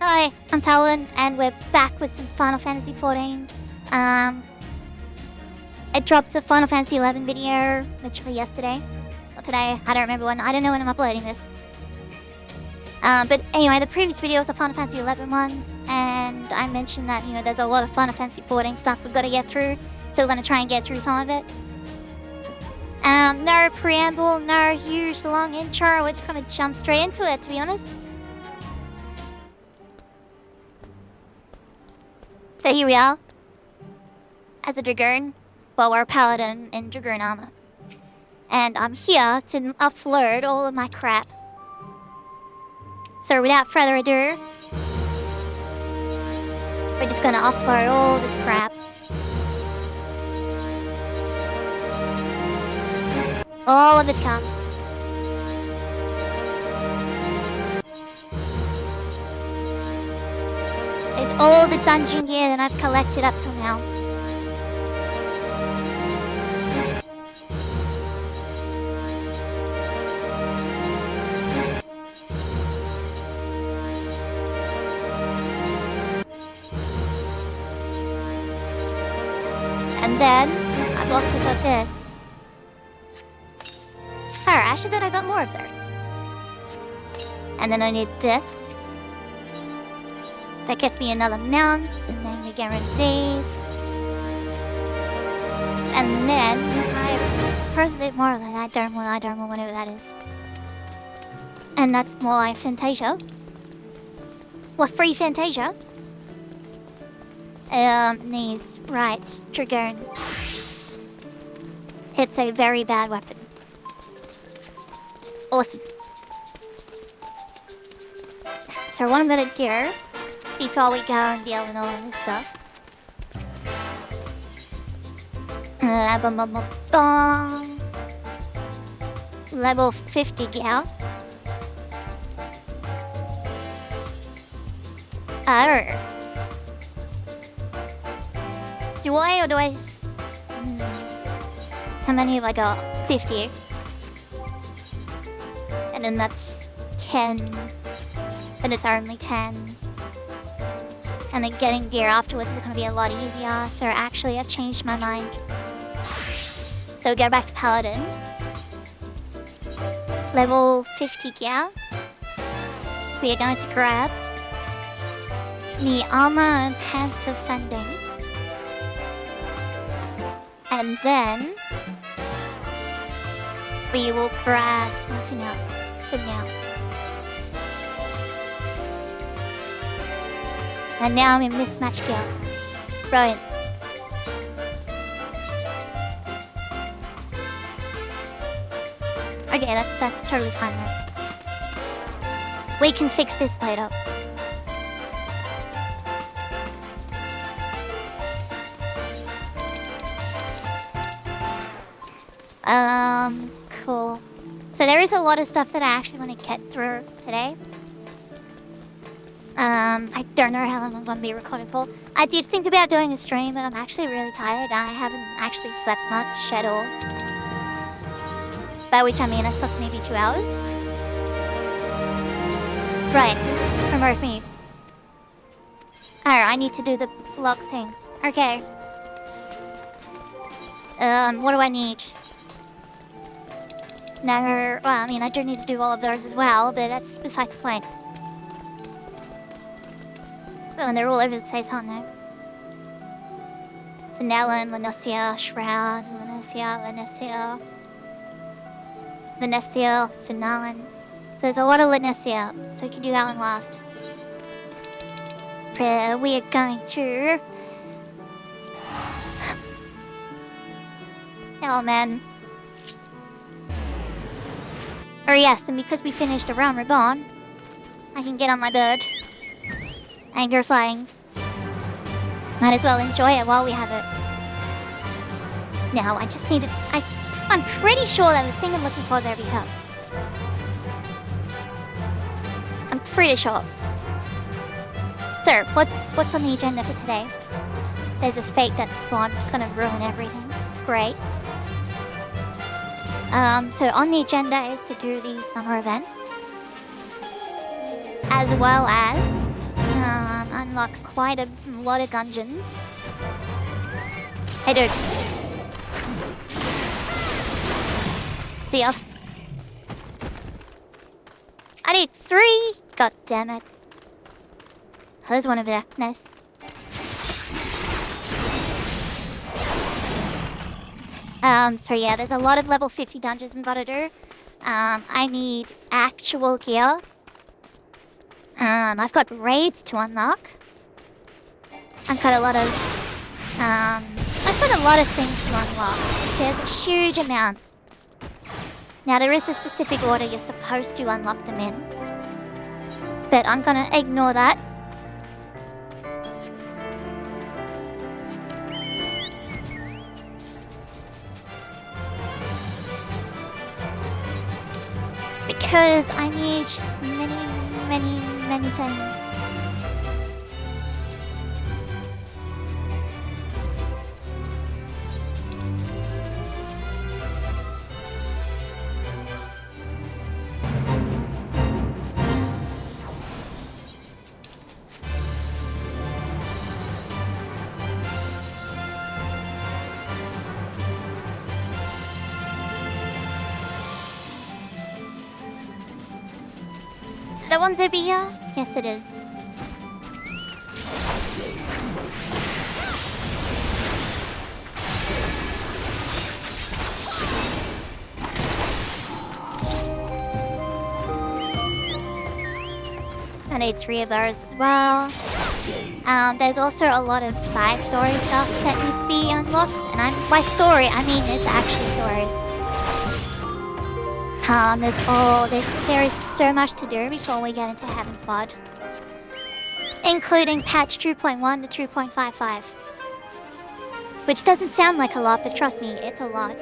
Hi, I'm Talon, and we're back with some Final Fantasy XIV. I dropped the Final Fantasy XI video literally yesterday. Or today, I don't remember when. I don't know when I'm uploading this. But anyway, the previous video was a Final Fantasy XI one, and I mentioned that, you know, there's a lot of Final Fantasy XIV stuff we've got to get through, so we're going to try and get through some of it. No preamble, no huge long intro, we're just going to jump straight into it, to be honest. So here we are, as a Dragoon. Well, we're a Paladin in Dragoon armor. And I'm here to upload all of my crap. So without further ado, we're just gonna upload all this crap. All of it comes. It's all the dungeon gear that I've collected up till now. And then, I've also got this. Oh, I actually thought I got more of those. And then I need this. That gets me another mount, and then we get rid of these. And then I have supposedly more of that Dharma, whatever that is. And that's more like Fantasia. Well, free Fantasia. These, right, Dragoon. It's a very bad weapon. Awesome. So what I'm gonna do, before we go and deal with all of this stuff. Level 50 gal. Do I, or do I... How many have I got? 50. And then that's 10. And it's only 10. And then getting gear afterwards is going to be a lot easier, so actually I've changed my mind. So we go back to Paladin. Level 50 gear. We are going to grab the armor and pants of Fending. And then we will grab nothing else for now. And now I'm in mismatch gear. Brilliant. Okay, that's totally fine then. We can fix this later. Cool. So there is a lot of stuff that I actually want to get through today. I don't know how long I'm going to be recording for. I did think about doing a stream, but I'm actually really tired. I haven't actually slept much at all. By which I mean I slept maybe 2 hours. Right, promote me. Oh, I need to do the log thing. Okay. What do I need? No, well, I mean, I do need to do all of those as well, but that's beside the point. Well, and they're all over the place, aren't they? So Nellen, Lenesia, Shroud, Lenesia, Finalen. So there's a lot of Lenesia, so we can do that one last. We are going to... Oh man. Oh yes, and because we finished the Realm Reborn, I can get on my bird and go flying. Might as well enjoy it while we have it. Now, I just need to... I'm pretty sure that the thing I'm looking for is over here. I'm pretty sure. So, what's on the agenda for today? There's a fate that spawned, just gonna ruin everything. Great. So on the agenda is to do the summer event, as well as unlock quite a lot of dungeons. Hey, dude. See ya. I need 3! God damn it. Oh, there's one over there. Nice. So yeah, there's a lot of level 50 dungeons we've got to do. I need actual gear. I've got raids to unlock. I've got a lot of things to unlock. There's a huge amount. Now there is a specific order you're supposed to unlock them in. But I'm gonna ignore that. Because I need many things. That one's over here? Yes, it is. I need 3 of those as well. There's also a lot of side story stuff that needs to be unlocked. And by story, I mean it's actually stories. There is so much to do before we get into Heaven's Pod. Including patch 2.1 to 2.55. Which doesn't sound like a lot, but trust me, it's a lot.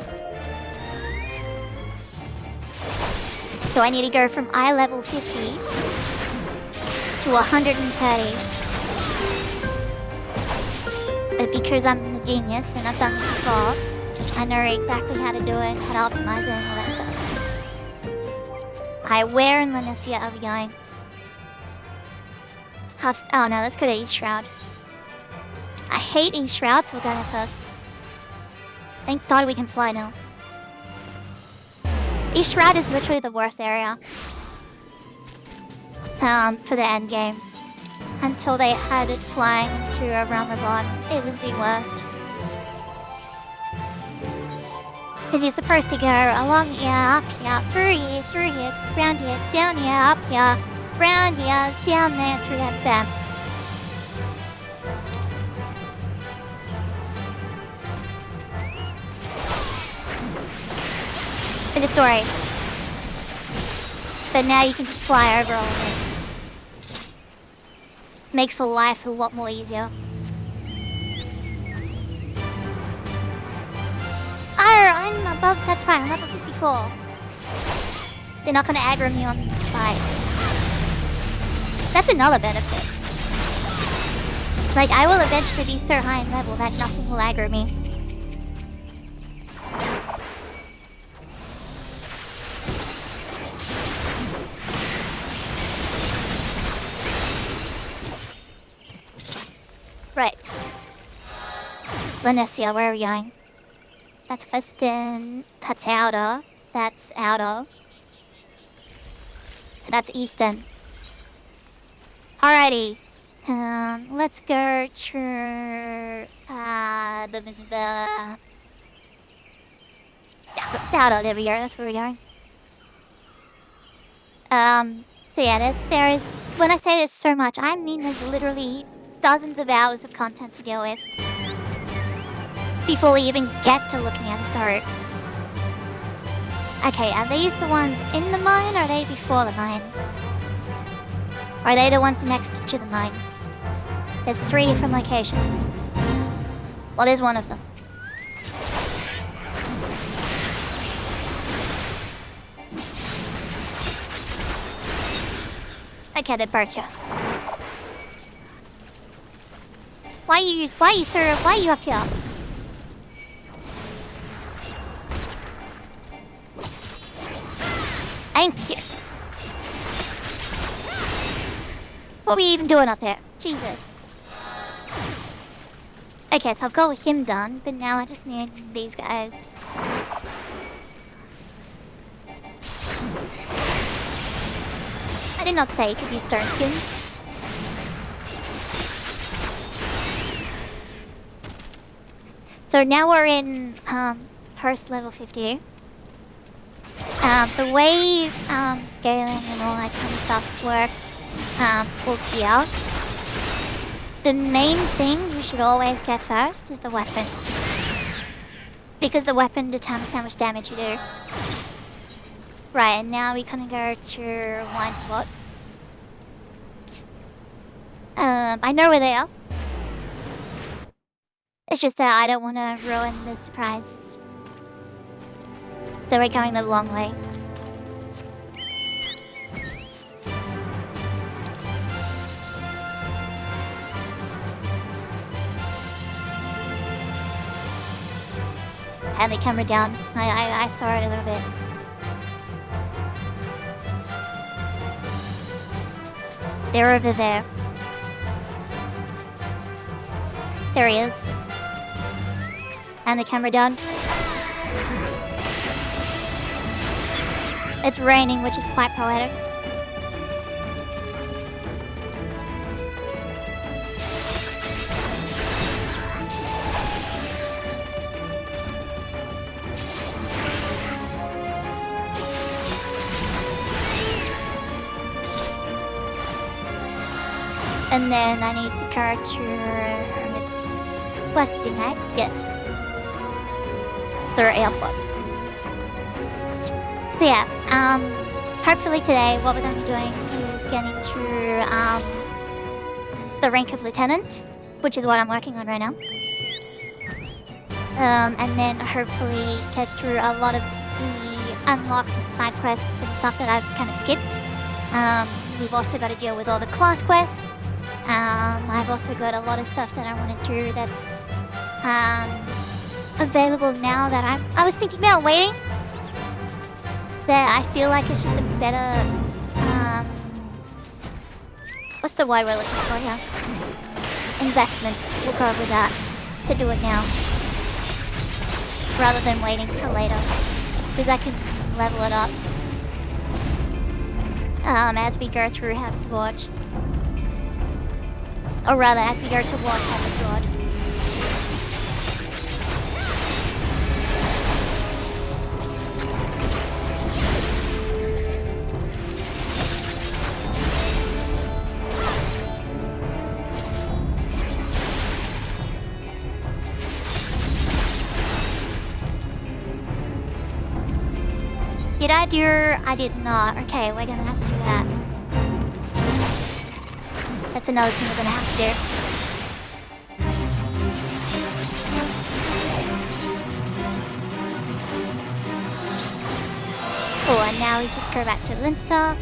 So I need to go from eye level 50 to 130. But because I'm a genius and I've done this before, I know exactly how to do it, how to optimize it, and all that stuff. Where in Lanesia are we going? Oh no, let's go to East Shroud. I hate East Shroud, so we're going first. Thank God we can fly now. East Shroud is literally the worst area. For the end game. Until they had it flying to around the bottom. It was the worst. Because you're supposed to go along here, up here, through here, round here, down here, up here, round here, down there, through that bend. In the story. But now you can just fly over all of it. Makes the life a lot more easier. I'm above, that's right, I'm level 54. They're not gonna aggro me on the side. That's another benefit. Like, I will eventually be so high in level that nothing will aggro me. Right. Lanesia, where are we going? That's Western, that's Outer, that's Outer. That's Eastern. Alrighty. Let's go to Outer, there we go, that's where we're going. So yeah, there is, when I say there's so much, I mean there's literally dozens of hours of content to deal with. Before we even get to looking at the story. Okay, are these the ones in the mine, or are they before the mine? Or are they the ones next to the mine? There's 3 different locations. Well, there's one of them. Okay, they're both here. Why are you up here? Thank you. What are we even doing up there? Jesus. Okay, so I've got him done, but now I just need these guys. I did not say you could use stone skins. So now we're in first level 50. The way scaling and all that kind of stuff works for gear, the main thing you should always get first is the weapon. Because the weapon determines how much damage you do. Right, and now we kind of go to blind spot. I know where they are. It's just that I don't want to ruin the surprise. So we're going the long way. Hand the camera down. I saw it a little bit. They're over there. There he is. And the camera down. It's raining, which is quite poetic. And then I need to capture Hermit's questing, right? Yes. Sir Airport. So yeah, hopefully today what we're going to be doing is getting to the rank of lieutenant, which is what I'm working on right now. And then hopefully get through a lot of the unlocks and side quests and stuff that I've kind of skipped. We've also got to deal with all the class quests. I've also got a lot of stuff that I want to do that's available now that I was thinking about waiting. That I feel like it's just a better, what's the word we're looking for here? Investment. We'll go with that to do it now. Rather than waiting till later. Because I can level it up. As we go through Heaven's Watch. Or rather, as we go towards Heaven's Watch. Did I do? I did not. Okay, we're gonna have to do that. That's another thing we're gonna have to do. Oh, and now we just go back to Linsa.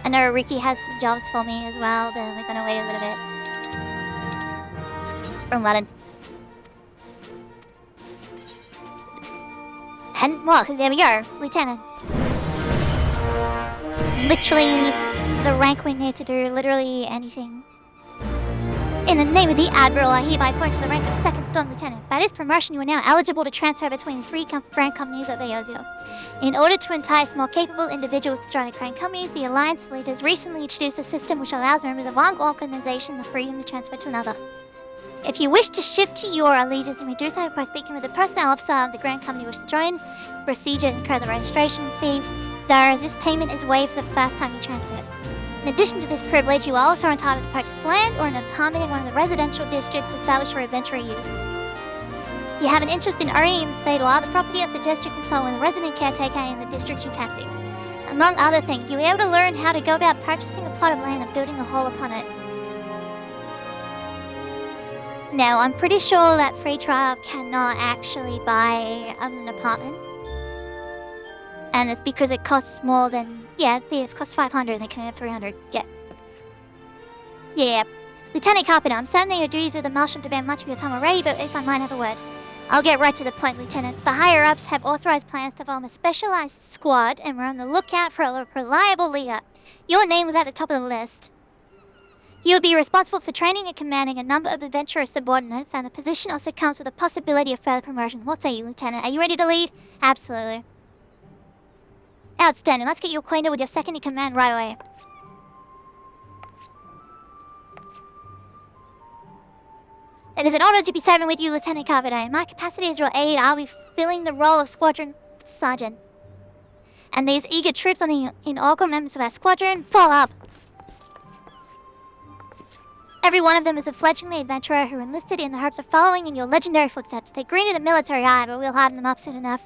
I know Ricky has some jobs for me as well, but we're gonna wait a little bit. From Latin. And, well, there we go. Lieutenant. Literally, the rank we need to do literally anything. In the name of the Admiral, I hereby appoint to the rank of Second Stone Lieutenant. By this promotion, you are now eligible to transfer between three brand companies of Eozio. In order to entice more capable individuals to join the brand companies, the Alliance leaders recently introduced a system which allows members of one organization the freedom to transfer to another. If you wish to shift to your allegiance, you may do so by speaking with the personnel officer of the Grand Company you wish to join. Procedure and incur the registration fee, though this payment is waived for the first time you transfer. In addition to this privilege, you are also entitled to purchase land or an apartment in one of the residential districts established for adventurous use. If you have an interest in owning an estate or other property, I suggest you consult with a resident caretaker in the district you fancy. Among other things, you'll be able to learn how to go about purchasing a plot of land and building a hall upon it. Now, I'm pretty sure that free trial cannot actually buy an apartment. And it's because it costs more than... Yeah, it costs 500 and they can have 300. Yeah. Yeah. Lieutenant Carpenter, I'm certain that your duties with the Maelstrom demand much of your time already, but if I might have a word. I'll get right to the point, Lieutenant. The higher-ups have authorized plans to form a specialized squad, and we're on the lookout for a reliable leader. Your name was at the top of the list. You'll be responsible for training and commanding a number of adventurous subordinates, and the position also comes with a possibility of further promotion. What say you, Lieutenant? Are you ready to lead? Absolutely. Outstanding. Let's get you acquainted with your second-in-command right away. It is an honor to be serving with you, Lieutenant Carpenter. In my capacity as your aide, I'll be filling the role of Squadron Sergeant. And these eager troops are the inaugural members of our squadron. Fall up! Every one of them is a fledgling adventurer who enlisted in the hopes of following in your legendary footsteps. They greeted the military eye, but we'll harden them up soon enough.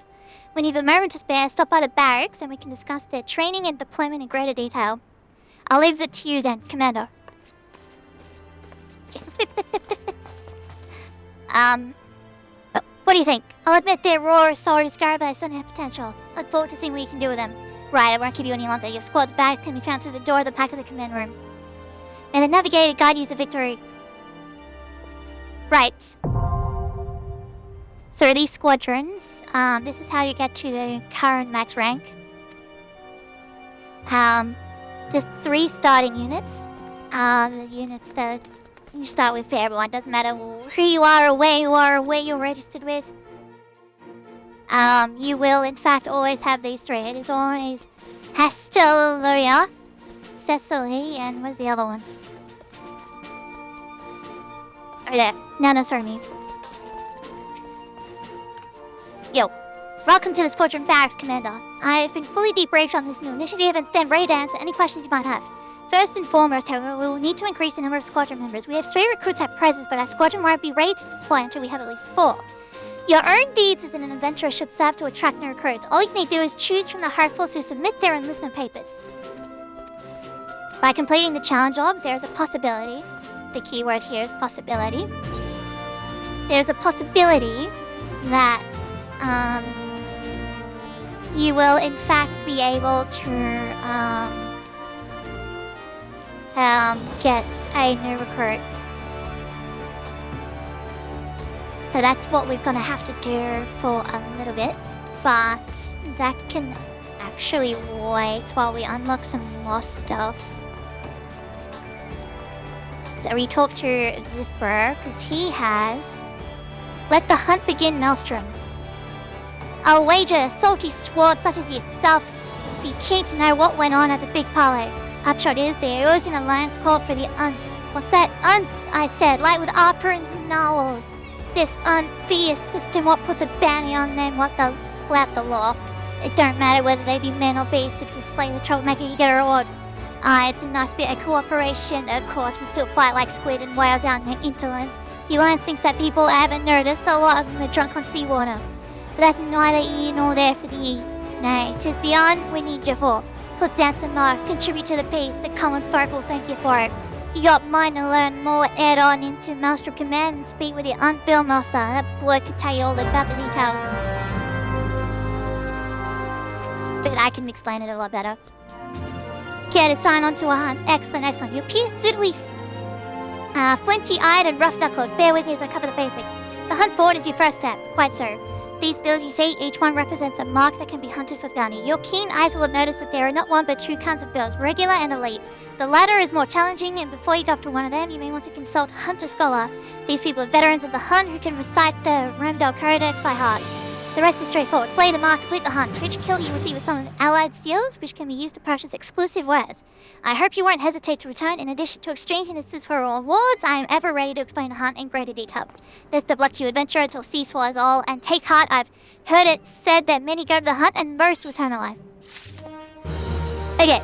When you've a moment to spare, stop by the barracks and we can discuss their training and deployment in greater detail. I'll leave it to you then, Commander. What do you think? I'll admit their raw sword is scarred by some potential. Look forward to seeing what you can do with them. Right, I won't keep you any longer. Your squad's bag can be found through the door at the back of the command room. And the navigator guide you to victory. Right. So these squadrons, this is how you get to the current max rank. There's 3 starting units. The units that you start with for everyone. Doesn't matter who you are or where you're registered with. You will in fact always have these 3. It is always Hasteluria, Cecily, and where's the other one? Over there. No, sorry, me. Yo. Welcome to the Squadron Barracks, Commander. I've been fully debriefed on this new initiative and stand ready to answer any questions you might have. First and foremost, however, we will need to increase the number of squadron members. We have 3 recruits at present, but our squadron won't be ready to deploy until we have at least 4. Your own deeds as an adventurer should serve to attract new recruits. All you need to do is choose from the hopefuls who submit their enlistment papers. By completing the challenge job, there is a possibility. The key word here is possibility. There's a possibility that you will in fact be able to get a new recruit. So that's what we're gonna have to do for a little bit, but that can actually wait while we unlock some more stuff. So we talk to this bro, because he has... Let the hunt begin, Maelstrom. I'll wager a salty sword such as yourself be keen to know what went on at the big parley. Upshot is, there is an alliance called for the Unts. What's that? Unts, I said, like with Arperins and Narwhals. This unfair system what puts a bounty on them what they'll flout the law. It don't matter whether they be men or beasts, if you slay the troublemaker you get a reward. It's a nice bit of cooperation. Of course, we still fight like squid and whales out in the hinterlands. The alliance thinks that people haven't noticed a lot of them are drunk on seawater. But that's neither here nor there for thee. Nay, 'tis the Un we need you for. Put down some marks, contribute to the peace, the common folk will thank you for it. You got mine to learn more, add on into Maelstrom Command and speak with your Aunt Bill Master. That boy could tell you all about the details. But I can explain it a lot better. Care to sign on to a hunt? Excellent, excellent. You appear suitably flinty-eyed and rough-knuckled. Bear with me as I cover the basics. The hunt forward is your first step. Quite so. These bills you see, each one represents a mark that can be hunted for bounty. Your keen eyes will have noticed that there are not 1 but 2 kinds of bills, regular and elite. The latter is more challenging, and before you go up to one of them, you may want to consult Hunter Scholar. These people are veterans of the hunt who can recite the Ramdell Codex by heart. The rest is straightforward. Slay the mark, complete the hunt. For each kill you receive some allied seals, which can be used to purchase exclusive wares. I hope you won't hesitate to return. In addition to exchanging this for rewards, I am ever ready to explain the hunt in greater detail. Best of luck to you, adventurer, till sea swallows all, and take heart. I've heard it said that many go to the hunt and most return alive. Okay,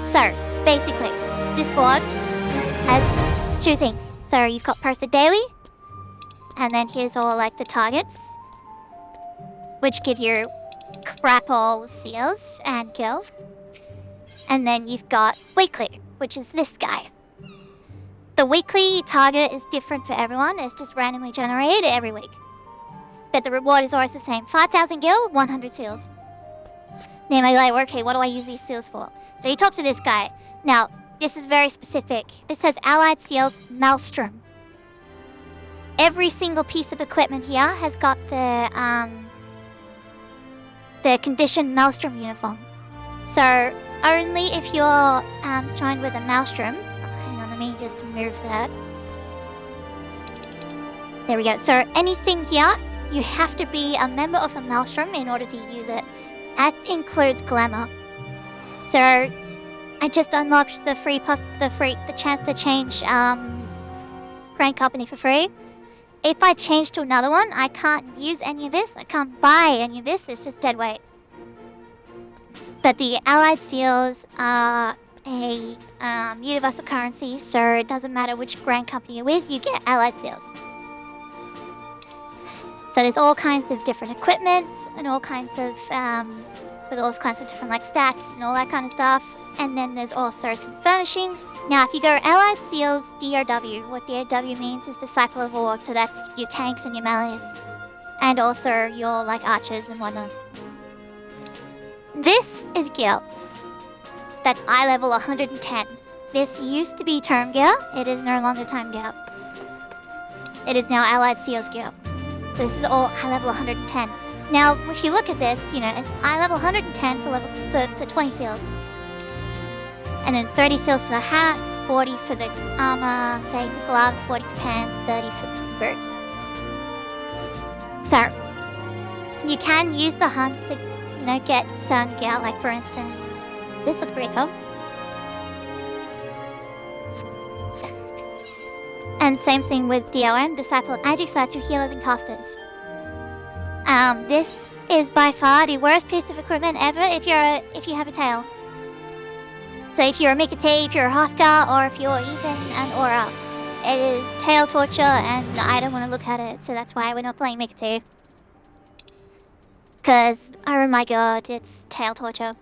so basically, this board has 2 things. So you've got posted daily, and then here's all like the targets, which give you crap all seals and kills. And then you've got weekly, which is this guy. The weekly target is different for everyone. It's just randomly generated every week. But the reward is always the same. 5,000 gil, 100 seals. Then I go, okay, what do I use these seals for? So you talk to this guy. Now, this is very specific. This says Allied Seals Maelstrom. Every single piece of equipment here has got the conditioned Maelstrom uniform. So only if you're joined with a Maelstrom. Hang on, let me just move that. There we go. So anything here, you have to be a member of a Maelstrom in order to use it. That includes glamour. So I just unlocked the chance to change rank company for free. If I change to another one, I can't use any of this. I can't buy any of this. It's just dead weight. But the Allied Seals are a universal currency, so it doesn't matter which grand company you're with, you get Allied Seals. So there's all kinds of different equipment and all kinds of with all kinds of different like stats and all that kind of stuff. And then there's also some furnishings. Now, if you go Allied Seals DRW, what DRW means is Disciple of War, so that's your tanks and your melees, and also your like archers and whatnot. This is gear. That's eye level 110. This used to be term gear. It is no longer time gear. It is now Allied Seals gear. So this is all high level 110. Now, if you look at this, you know, it's high level 110 for 20 seals. And then 30 seals for the hats, 40 for the armor, 30 for gloves, 40 for pants, 30 for boots. So, you can use the hunt to, you know, get certain gear, like for instance, this looks pretty cool. And same thing with DOM, Disciple of Magic, so that's your healers and casters. This is by far the worst piece of equipment ever if you have a tail. So if you're a Mikate, if you're a Hrothgar, or if you're even an Aura, it is tail torture and I don't want to look at it, so that's why we're not playing Mikate. Cause, oh my god, it's tail torture.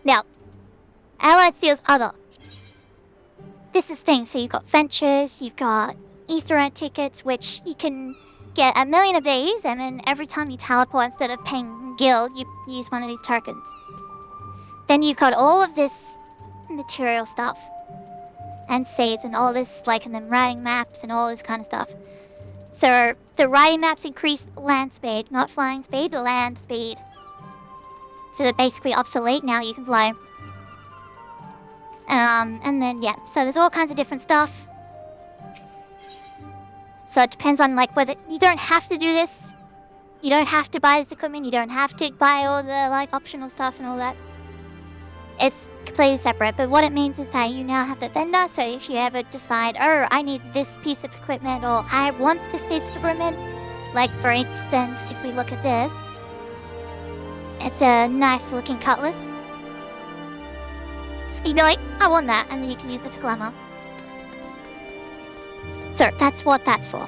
Now, Allied Seals Other. This is things, so you've got ventures, you've got Aetheryte tickets, which you can get 1,000,000 of these, and then every time you teleport, instead of paying guild, you use one of these tokens. Then you've got all of this material stuff, and seeds, and all this, like, and then writing maps, and all this kind of stuff. So, the writing maps increase land speed, not flying speed, but land speed. So they're basically obsolete, now you can fly. And then, yeah, so there's all kinds of different stuff. So it depends on, like, whether... You don't have to do this. You don't have to buy this equipment. You don't have to buy all the, like, optional stuff and all that. It's completely separate. But what it means is that you now have the vendor. So if you ever decide, oh, I need this piece of equipment, or I want this piece of equipment. Like, for instance, if we look at this. It's a nice-looking cutlass. You'd be like, I want that, and then you can use it for glamour. So, that's what that's for.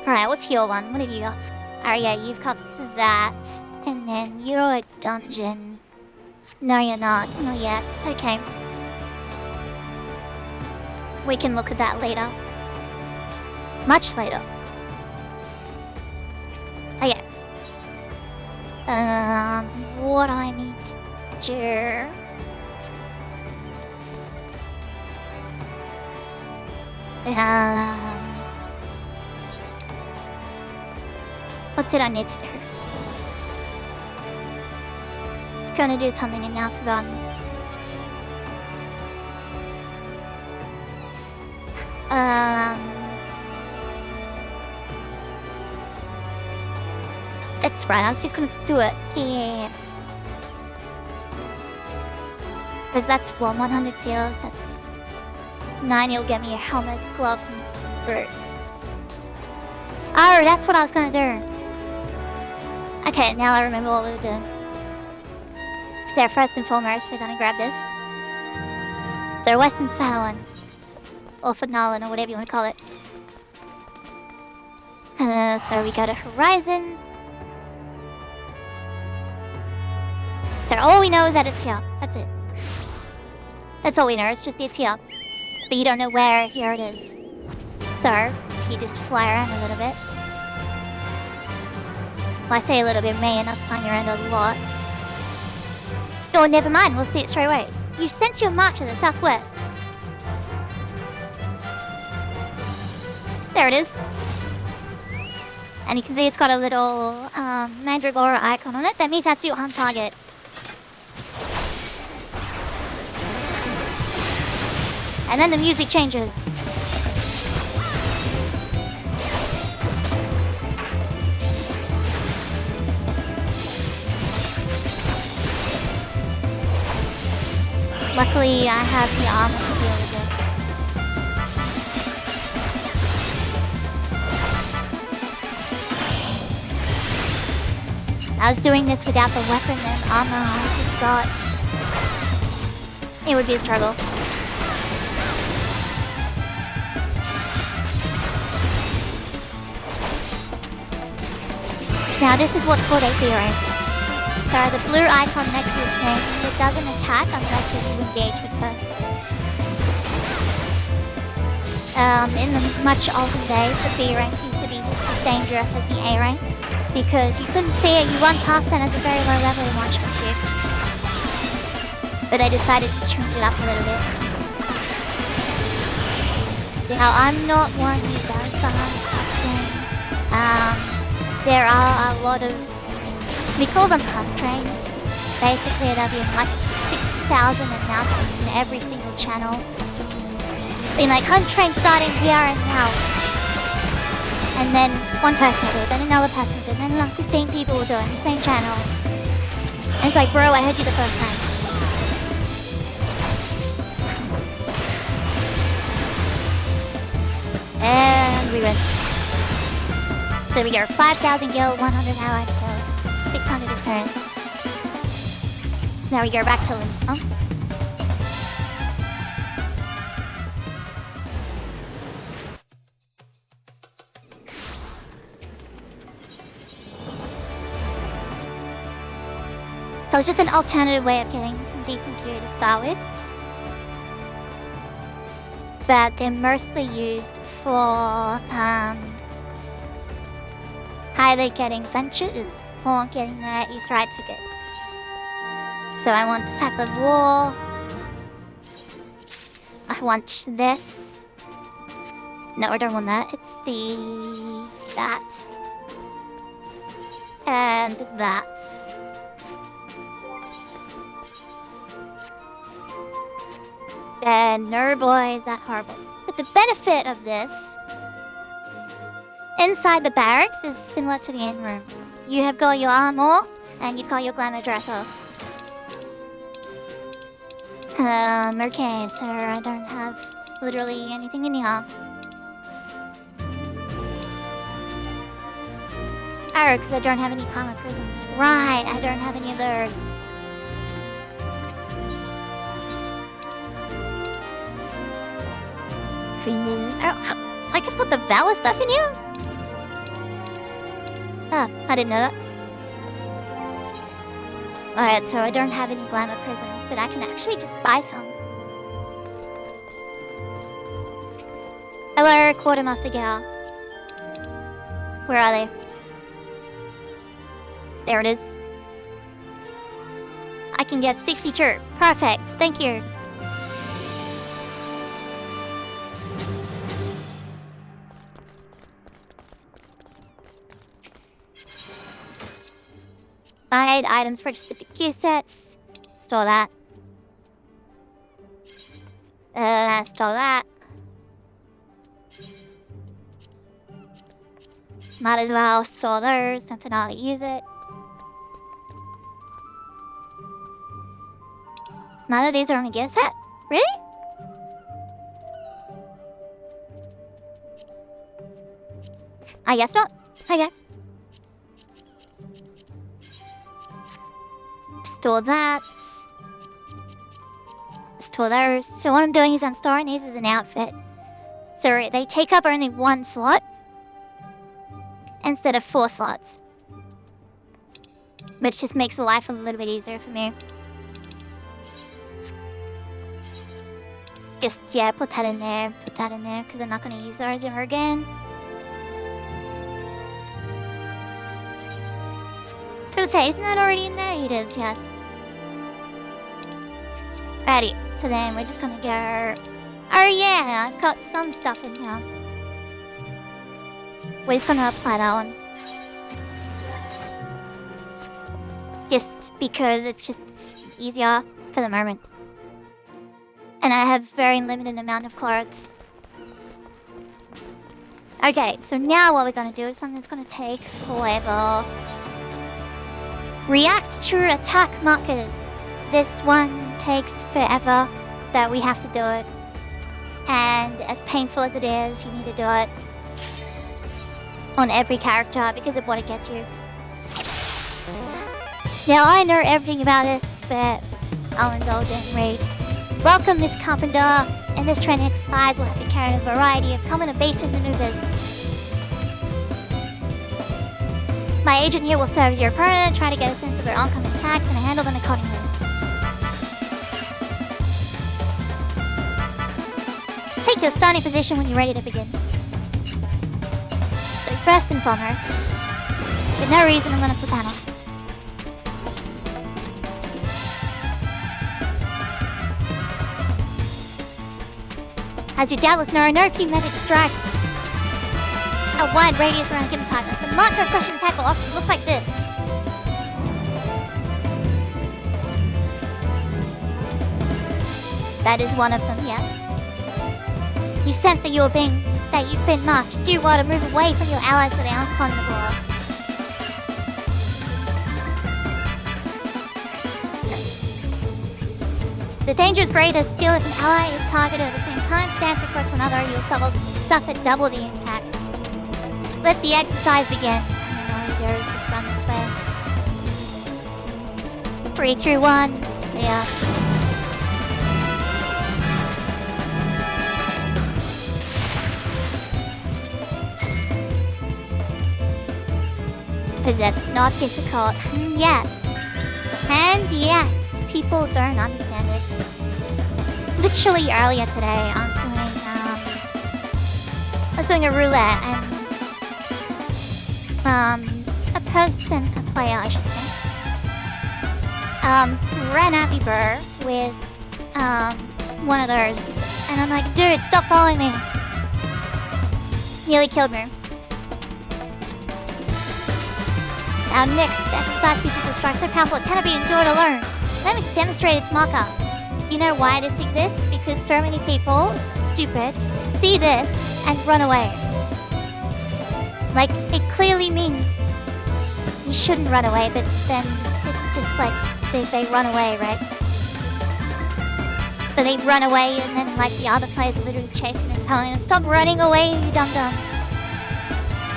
Alright, what's your one? What have you got? Oh yeah, you've got that. And then you're a dungeon. No, you're not. Not yet. Okay. We can look at that later. Much later. Okay. What I need to do... what did I need to do? It's gonna do something and now I've forgotten. That's right, I was just gonna do it. Yeah. Because that's 100 seals, that's 9, you'll get me a helmet, gloves, and boots. Oh, that's what I was gonna do. Okay, now I remember what we were doing. So first and foremost, we're gonna grab this. So Western Fallon. Or Finalen, or whatever you want to call it. So we go to Horizon. So all we know is that it's here. That's it. That's all we know, it's just it's here. But you don't know where here it is. So, if you just fly around a little bit. Well, I say a little bit, may end up flying around a lot. Oh, never mind, we'll see it straight away. You sense your march to the southwest. There it is. And you can see it's got a little mandragora icon on it. That means that's your on target. And then the music changes. Luckily, I have the armor to deal with this. I was doing this without the weapon and armor I just got. It would be a struggle. Now this is what's called a Faire. So the blue icon next to his name, it doesn't attack unless you engage with first. In the much olden days, the B ranks used to be just as dangerous as the A ranks because you couldn't see it, you run past it at a very low level and watch it you. But I decided to change it up a little bit. Now I'm not one who does behind stuff. There are a lot of, we call them hunt trains. Basically there'll be like 60,000 announcements in every single channel. Being like, hunt train starting here and now. And then one person will do it, then another person will do it, and then like 15 people will do it on the same channel. And it's like, bro, I heard you the first time. And we win. So we get 5,000 gil, 100 allied skills, 600 experience. Now we go back to Lisbon. So it's just an alternative way of getting some decent gear to start with. But they're mostly used for either getting ventures or getting the Easter egg tickets. So I want the Sack of War. I want this. No, I don't want that. It's that. And that. And no boy, is that horrible. But the benefit of this, inside the barracks is similar to the inn room. You have got your armor, and you've got your glamour dresser. Okay, so I don't have literally anything in here. Oh, because I don't have any common prisms. Right, I don't have any of those. Oh, I can put the Valor stuff in here? Ah, I didn't know that. Alright, so I don't have any glamour prisms, but I can actually just buy some. Hello, Quartermaster Gal. Where are they? There it is. I can get 62. Perfect, thank you. Buy items for specific gear sets. Store that. Store that. Might as well store those, nothing I'll use it. None of these are on a gear set? Really? I guess not. Okay. Store that. Store those. So what I'm doing is I'm storing these as an outfit. So they take up only one slot instead of 4 slots. Which just makes life a little bit easier for me. Just, yeah, put that in there, because I'm not going to use those ever again. gonna say, isn't that already in there? It is, yes. Alrighty, so then we're just gonna go... Oh yeah, I've got some stuff in here. We're just gonna apply that one. Just because it's just easier for the moment. And I have very limited amount of clothes. Okay, so now what we're gonna do is something that's gonna take forever. React to attack markers. This one takes forever that we have to do it. And as painful as it is, you need to do it on every character because of what it gets you. Now I know everything about this, but I'll indulge in read. Welcome, Miss Carpenter. In this training exercise, we'll have to carry out a variety of common evasive maneuvers. My agent here will serve as your opponent, try to get a sense of their oncoming attacks and handle them accordingly. Take your starting position when you're ready to begin. So first and foremost, for no reason I'm going to flip panel. As you doubtless know, no key magic strike a wide radius around a given target. The marker of such an attack will often look like this. That is one of them, yes. You sense that you've been marked. Do well to move away from your allies so they aren't caught in the blast. The danger is greater still if an ally is targeted at the same time, stands across one another, you'll suffer double the impact. Let the exercise begin. And the arrows just run this way. 3, 2, 1. Yeah. Because that's not difficult. Yet. And yet, people don't understand it. Literally earlier today, I was doing a roulette and a player I should say, ran at me bro with one of those, and I'm like, dude, stop following me. Nearly killed me. Our next exercise features a strike so powerful it cannot be endured alone. Let me demonstrate its marker. Do you know why this exists? Because so many people, stupid, see this and run away. Like, it clearly means you shouldn't run away, but then it's just like, they run away, right? So they run away and then like the other players are literally chasing them, telling them, stop running away, you dum-dum.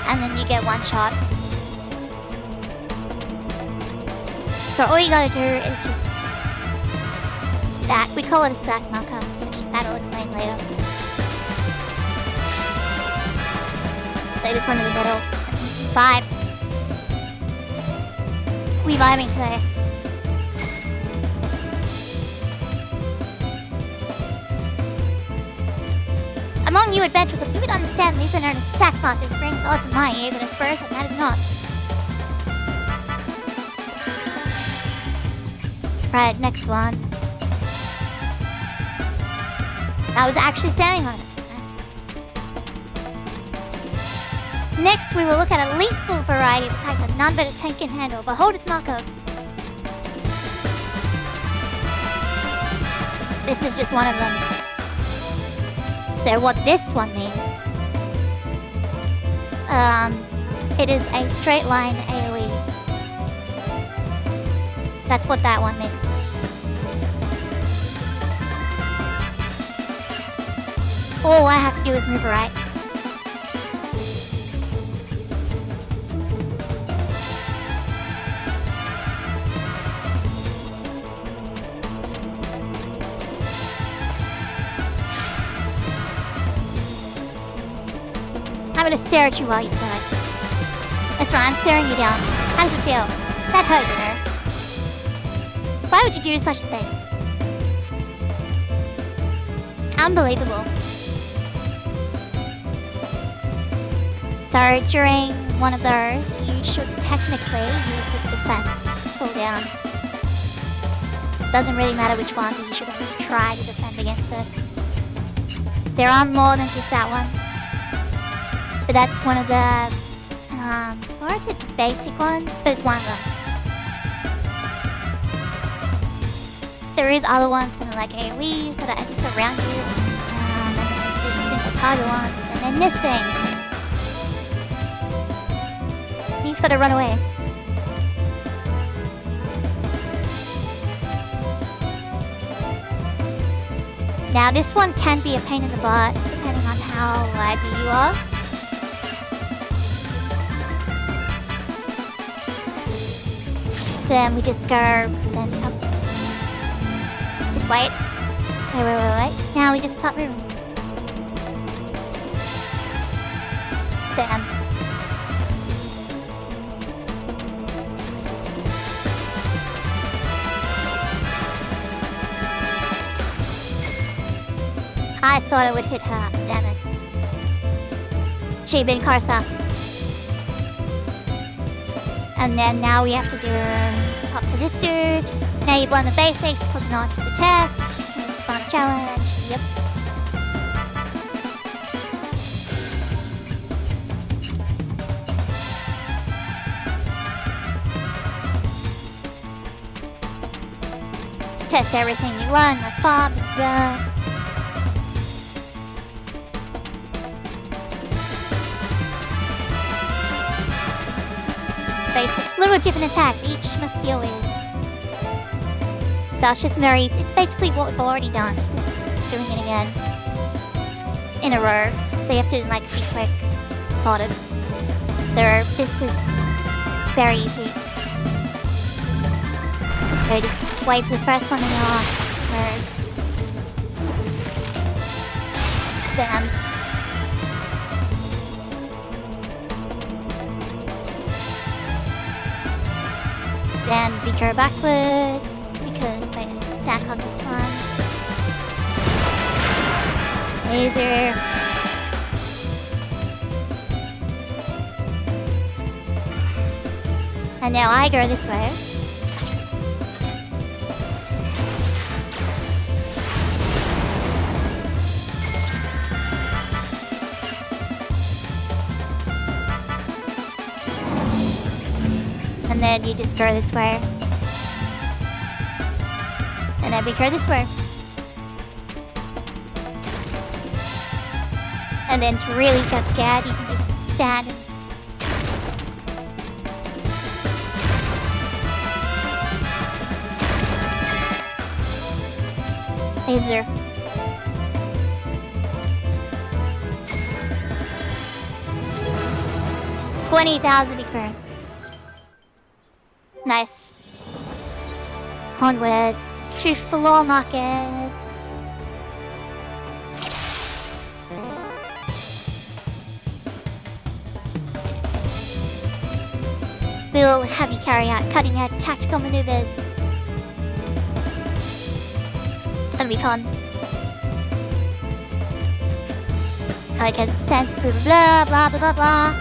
And then you get one shot. So all you gotta do is just stack. We call it a stack marker, which that'll explain later. So just run to the middle and just vibe. We vibing today. Among you adventurers, if you would understand these are known as stack markers, brings odds in my ear, but as birds, that is not. Right, next one. I was actually standing on it. Nice. Next, we will look at a lethal variety of attacks that none but a tank can handle. Behold its marker. This is just one of them. So what this one means, it is a straight line AoE. That's what that one means. All I have to do is move right. I'm gonna stare at you while you do it. That's right, I'm staring you down. How does it feel? That hurt, you know. Why would you do such a thing? Unbelievable. So during one of those, you should technically use the defense. cooldown. Doesn't really matter which one, but you should always try to defend against it. There are more than just that one. But that's one of the, or it's a basic one, but it's one of them. There is other ones that are like AoEs that are just around you. And then there's simple target ones. And then this thing. You just gotta run away. Now this one can be a pain in the butt, depending on how laggy you are. Then we just go, then up. Just wait. Wait. Now we just pop room. Bam. I thought I would hit her, damn it. She'd been Karsa. And then now we have to do talk to this dude. Now you've learned the basics, put on to the test. Fun challenge, yep. Test everything you learn, that's fun. Face a slew of different attacks each must deal with. So it's just it's basically what we've already done, it's just doing it again. In a row. So you have to like be quick, sort of. So this is very easy. So just wait for the first one and you're off. Bam. Then we go backwards, because I need to stack on this one. Laser. And now I go this way. And then you just go this way. And then we go this way. And then to really get scared, you can just stand and... Laser. $20,000 experience. Nice. Onwards to floor markers. We'll have you carry out cutting-edge tactical maneuvers. It's gonna be fun. I can sense blah blah blah blah blah.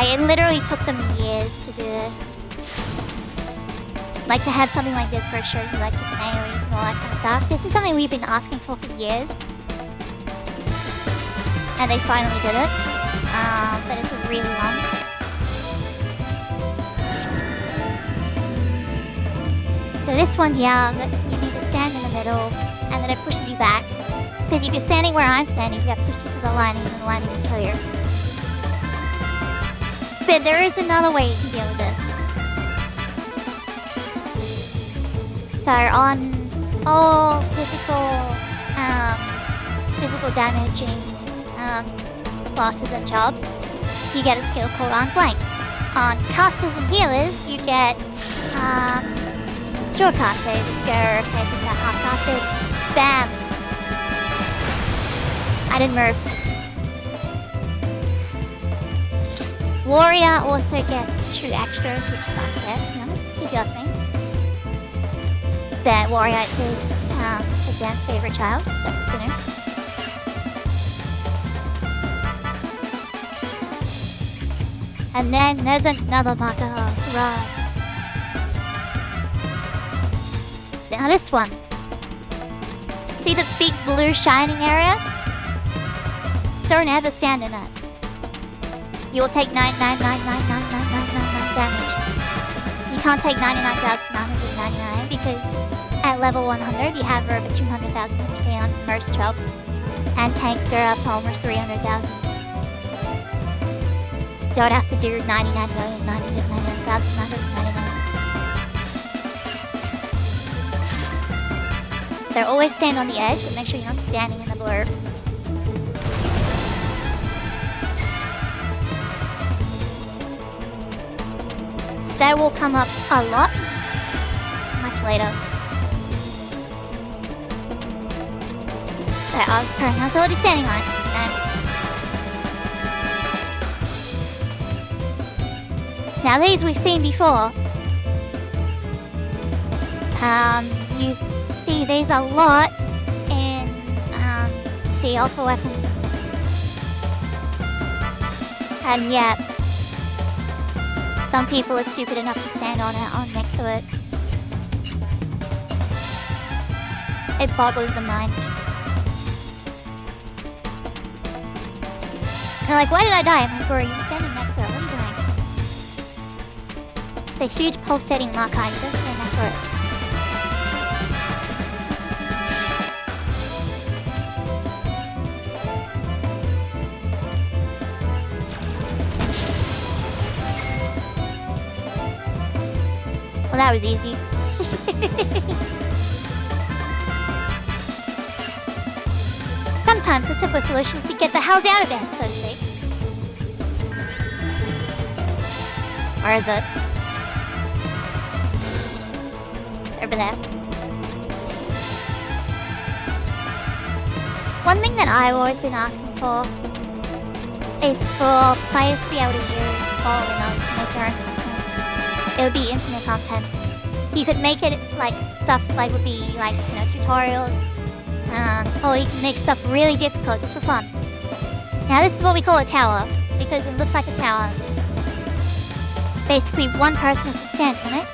It literally took them years to do this. Like to have something like this for sure, like different AoEs and all that kind of stuff. This is something we've been asking for years. And they finally did it. But it's really long. So this one here, you need to stand in the middle, and then it pushes you back. Because if you're standing where I'm standing, you get pushed into the lining, and the lining will kill you. But there is another way you can deal with this. So on all physical damaging bosses and jobs, you get a skill called Arm's Length. On casters and healers, you get short cast. So you just go, okay, so that half casted, bam! I didn't move. Warrior also gets 2 extras, which is unfair, to be honest, if you ask me. But Warrior is advanced favorite child, so, you know. And then there's another marker. Hurrah. Now this one. See the big blue shining area? Don't ever stand in it. You will take 999999999 damage. You can't take 99,999 because at level 100 you have over 200,000 HP on most jobs. And tanks go up to almost 300,000. So I'd have to do 99,999,999. So always stand on the edge, but make sure you're not standing in the blur. That will come up a lot much later. So I was already standing on it. Nice. Now these we've seen before. You see these a lot in the ultra weapon. And yet, some people are stupid enough to stand on it, on next to it. It boggles the mind. They're like, why did I die? I'm like, bro, you're standing next to it. What are you doing? It's a huge pulsating marker. You don't stand next to it. Well, that was easy. Sometimes the simplest solution is to get the hell out of there, so to speak. Where is it? Over there. One thing that I've always been asking for is for players to be able to use all the nodes to make their own content. It would be infinite content. You could make it like stuff like would be like, you know, tutorials. Or you can make stuff really difficult just for fun. Now this is what we call a tower, because it looks like a tower. Basically one person has to stand on it,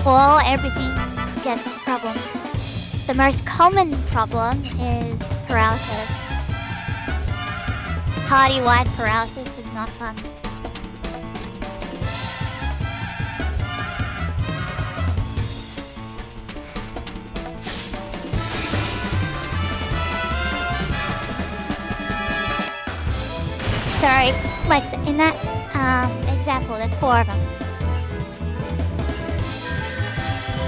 or everything gets problems. The most common problem is paralysis. Party-wide paralysis is not fun. Sorry, like in that example, there's 4 of them.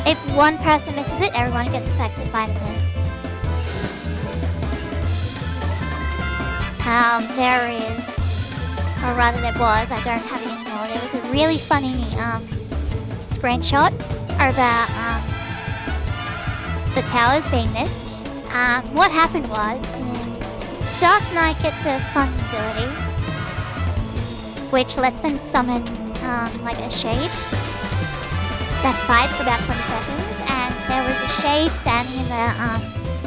If one person misses it, everyone gets affected by the miss. There is, or rather there was, I don't have it anymore, there was a really funny screenshot about the towers being missed. What happened was, Dark Knight gets a fun ability, which lets them summon like a shade that fights for about 20 seconds, and there was a shade standing in the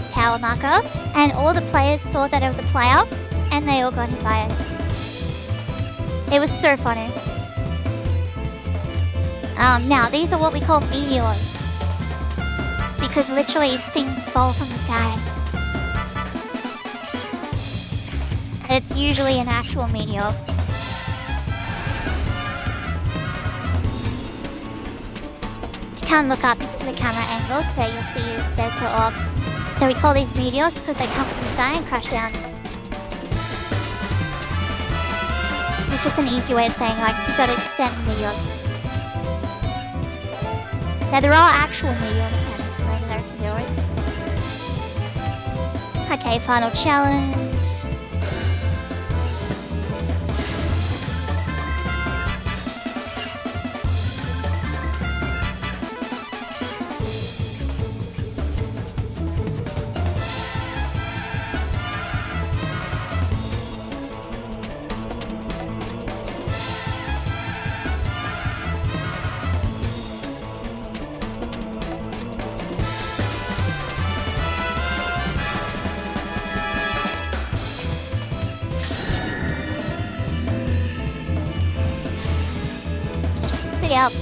tower marker, and all the players thought that it was a player, and they all got hit by it. It was so funny. Now these are what we call meteors, because literally things fall from the sky. It's usually an actual meteor. You can't look up because of the camera angles, so you'll see there's the orbs. So we call these meteors because they come from the sky and crash down. It's just an easy way of saying, like, you gotta extend meteors. Now there are actual meteor mechanics later there to deal with. Okay, final challenge. Hurry up.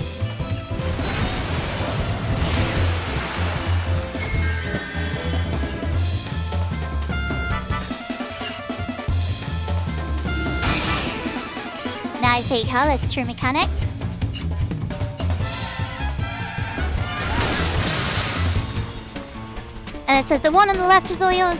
Nice vehicle, that's true mechanics. And it says the one on the left is all yours.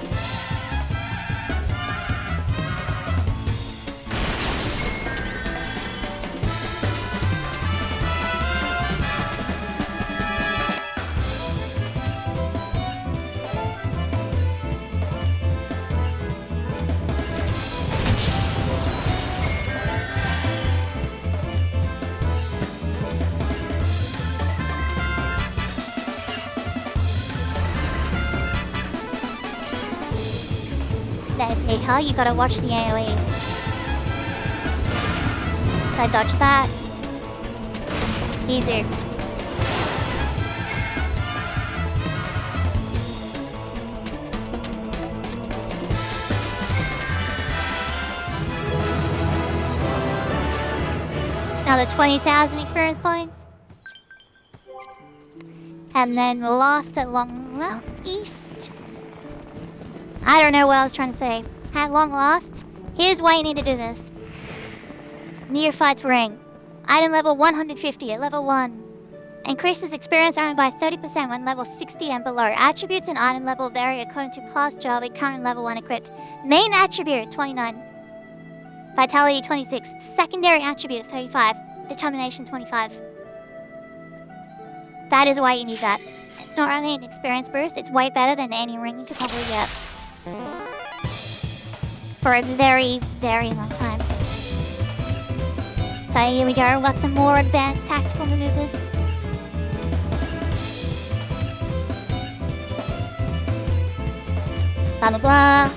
There's vehicle, you gotta watch the AoEs. So I dodged that. Easy. Another 20,000 experience points. And then we'll last at long east. I don't know what I was trying to say. At long last, here's why you need to do this. Neophyte's Ring. Item level 150 at level 1. Increases experience earned by 30% when level 60 and below. Attributes and item level vary according to class job and current level 1 equipped. Main attribute 29. Vitality 26. Secondary attribute 35. Determination 25. That is why you need that. It's not only an experience boost, it's way better than any ring you could probably get. For a very, very long time. So here we go, got some more advanced tactical maneuvers. Blah blah blah.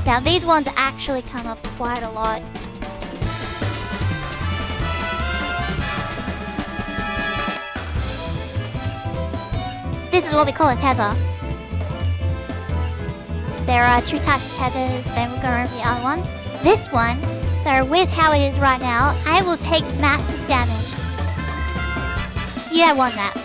Now these ones actually come up quite a lot. This is what we call a tether. There are two types of tethers, then we'll go over the other one. This one, so with how it is right now, I will take massive damage. You don't want that.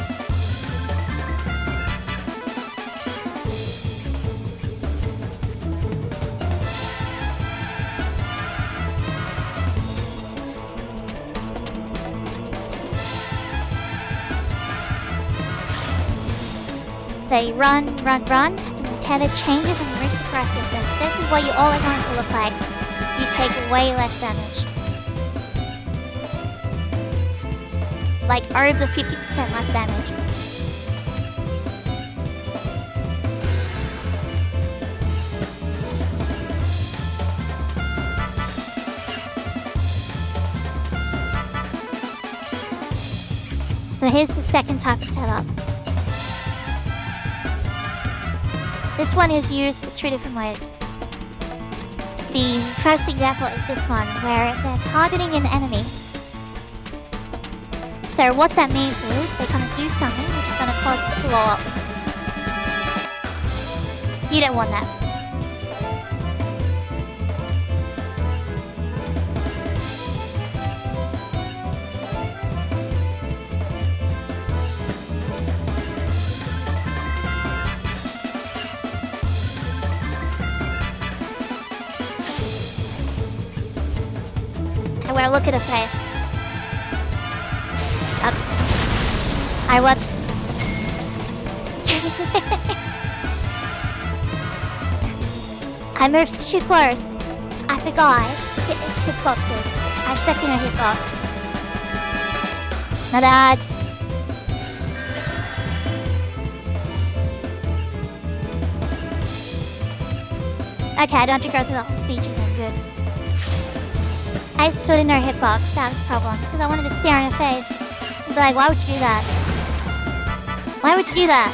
So you run, run, run, and the tether changes when you reach the correct distance. This is what you all are going to look like. You take way less damage. Like over 50% less damage. So here's the second type of setup. This one is used two different ways. The first example is this one, where they're targeting an enemy. So what that means is they're going to do something which is going to cause it to blow up. You don't want that. I want to look at her face. Oops. I was. I moved too close. I forgot. Hit its hitboxes. I stepped in her hitbox. My bad. Okay, I don't have to go through the whole speech again. Good. I stood in her hitbox, that was the problem, because I wanted to stare in her face and be like, why would you do that? Why would you do that?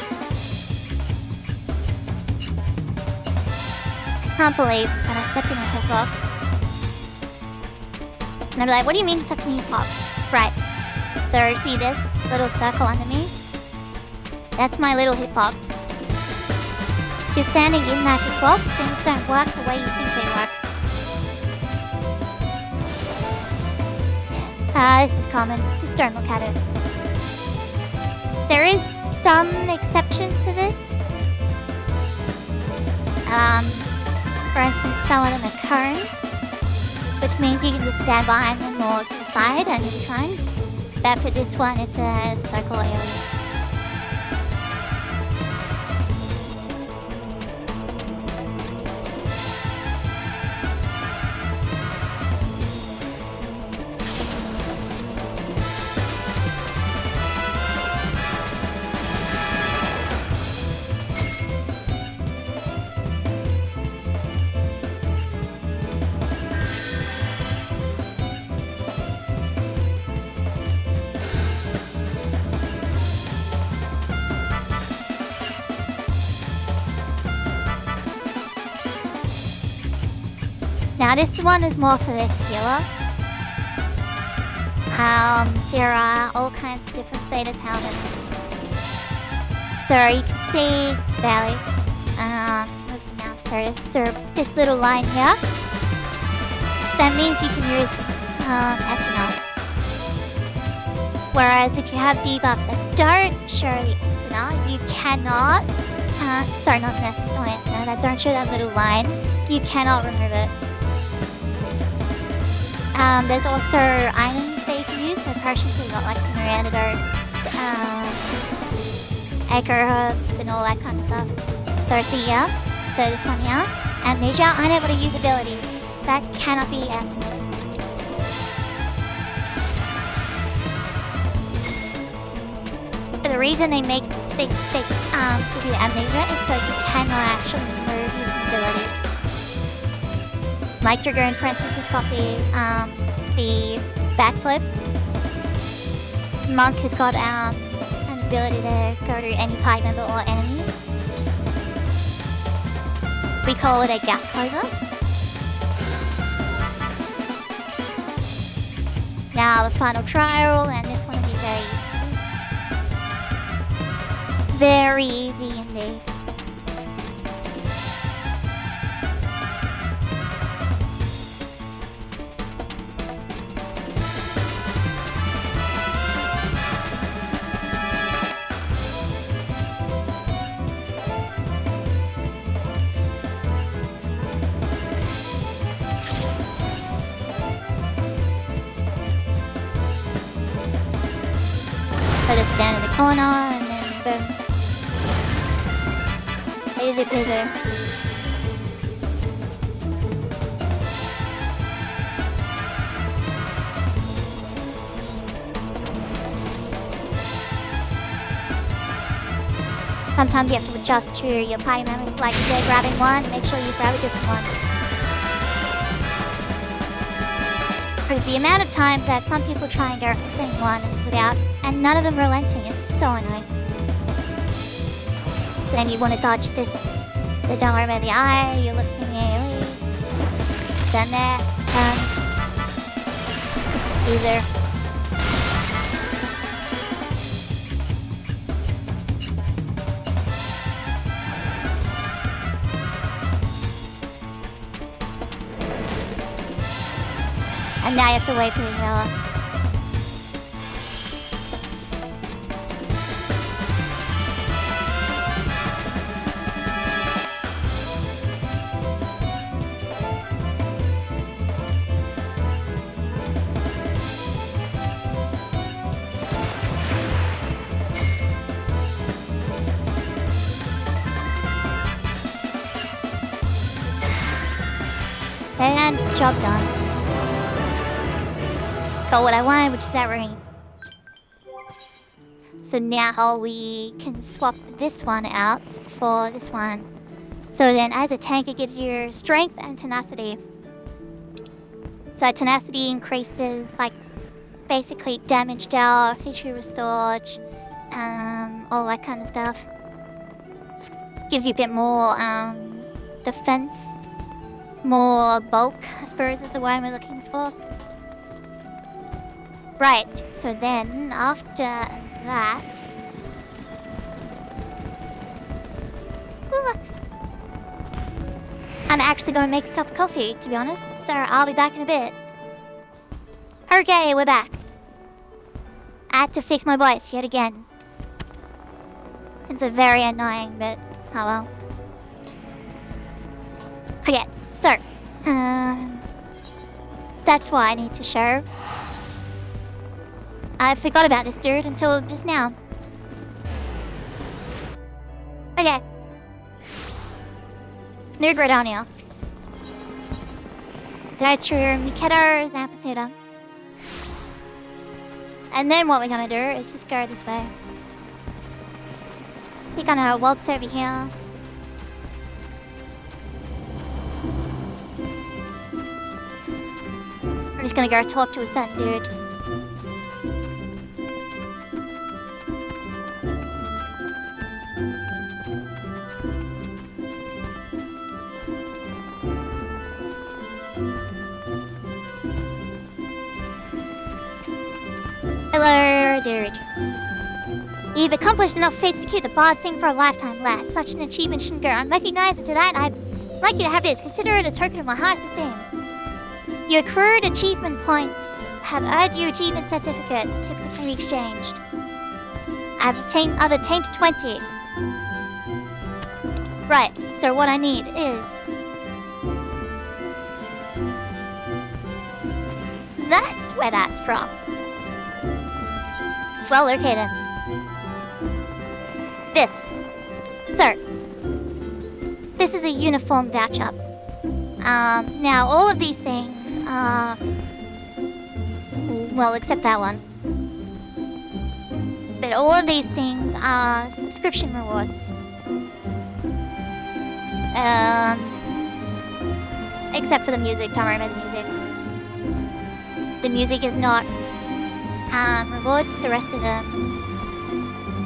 I can't believe that I stepped in her hitbox. And I'm like, what do you mean sucks me pops? Right. So see this little circle under me? That's my little hitbox. If you're standing in that hitbox, things don't work the way you think they work. This is common. Just don't look at it. There is some exceptions to this. For instance, some of them are cones, which means you can just stand behind them or to the side and you're fine. But for this one, it's a circle area. Now this one is more for the healer. There are all kinds of different status helmets. So you can see belly. Where's my mouse? There it is. So this little line here. That means you can use SNL. Whereas if you have debuffs that don't show the SNL, you cannot. Sorry, not SNL. That don't show that little line. You cannot remove it. There's also items that you can use, so potions, so you got like antidotes, echo herbs, and all that kind of stuff. So see here, so this one here, amnesia, unable to use abilities. That cannot be estimated. The reason they give you the amnesia is so you cannot actually move using abilities. Like Dragoon, for instance, has got the backflip. Monk has got an ability to go to any party member or enemy. We call it a gap closer. Now the final trial, and this one will be very easy. Very easy indeed. So just stand in the corner and then boom. Easy peasy. Sometimes you have to adjust to your party members, like if they're grabbing one, make sure you grab a different one. Because the amount of times that some people try and go for the same one without, and none of them relenting is so annoying. Then you want to dodge this, so don't worry about the eye, you're looking AoE. Done there, Easier. And now you have to wait for the healer. And job done. Got what I wanted, which is that ring. So now we can swap this one out for this one. So then as a tank, it gives you strength and tenacity. So tenacity increases like basically damage dealt, HP restored, all that kind of stuff. Gives you a bit more defense, more bulk, I suppose is the word we're looking for. Right, so then, after that... Well, I'm actually going to make a cup of coffee, to be honest, so I'll be back in a bit. Okay, we're back. I had to fix my voice yet again. It's a very annoying, but oh well. Okay, so, that's why I need to share. I forgot about this dude until just now. Okay. New Gradania. Director Miketo Zampasita. And then what we're gonna do is just go this way. We're gonna waltz over here. We're just gonna go talk to a certain dude. Hello, dude. You've accomplished enough feats to keep the bard singing for a lifetime, lad. Such an achievement shouldn't go unrecognized, and to that, I'd like you to have this. Consider it a token of my highest esteem. Your accrued achievement points have earned you achievement certificates, typically exchanged. I've attained 20. Right, so what I need is... That's where that's from. Well, okay then. This. So, this is a uniform voucher. Now all of these things are... Well, except that one. But all of these things are subscription rewards. Except for the music, don't worry about the music. The music is not rewards, the rest of them.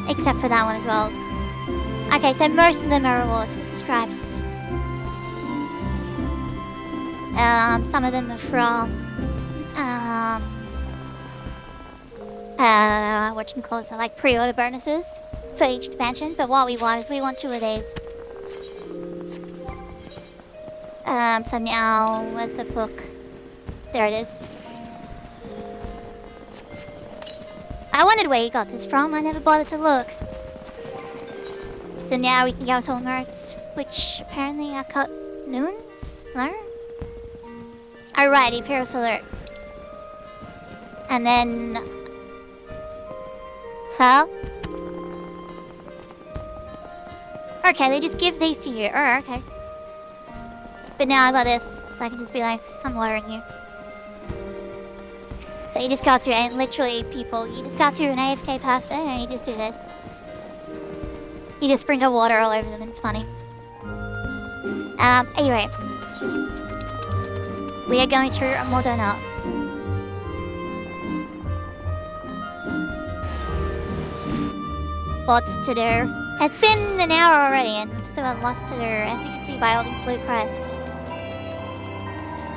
Except for that one as well. Okay, so most of them are rewards for subscribers. Some of them are from whatchamacallit, like pre-order bonuses for each expansion, but what we want is we want 2 of these. So now, where's the book? There it is. I wondered where you got this from, I never bothered to look. So now we can go to notes, which apparently are cut noons? No? Alright, Imperial Alert. And then... So? Okay, they just give these to you. Oh, okay. But now I got this, so I can just be like, I'm watering you. So you just go up to, and literally people, you just go up to an AFK person and you just do this. You just sprinkle water all over them and it's funny. Anyway. We are going to a Moderna. Lots to do. It's been an hour already and we've still got lots to do, as you can see by all these blue crests.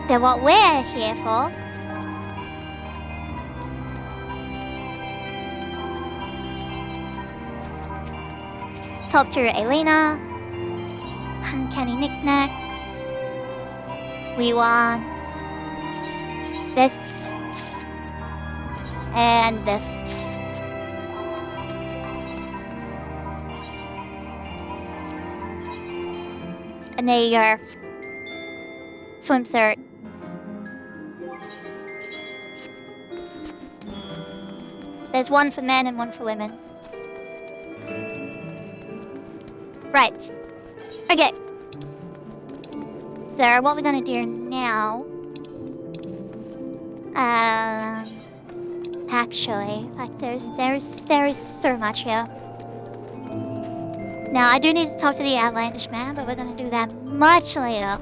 Then what we're here for... Talk to Elena. Uncanny knickknacks. We want this and this. And there you go. Swimsuit. There's one for men and one for women. Right. Okay. So what we're gonna do now... Actually, like there is so much here. Now I do need to talk to the outlandish man, but we're gonna do that much later.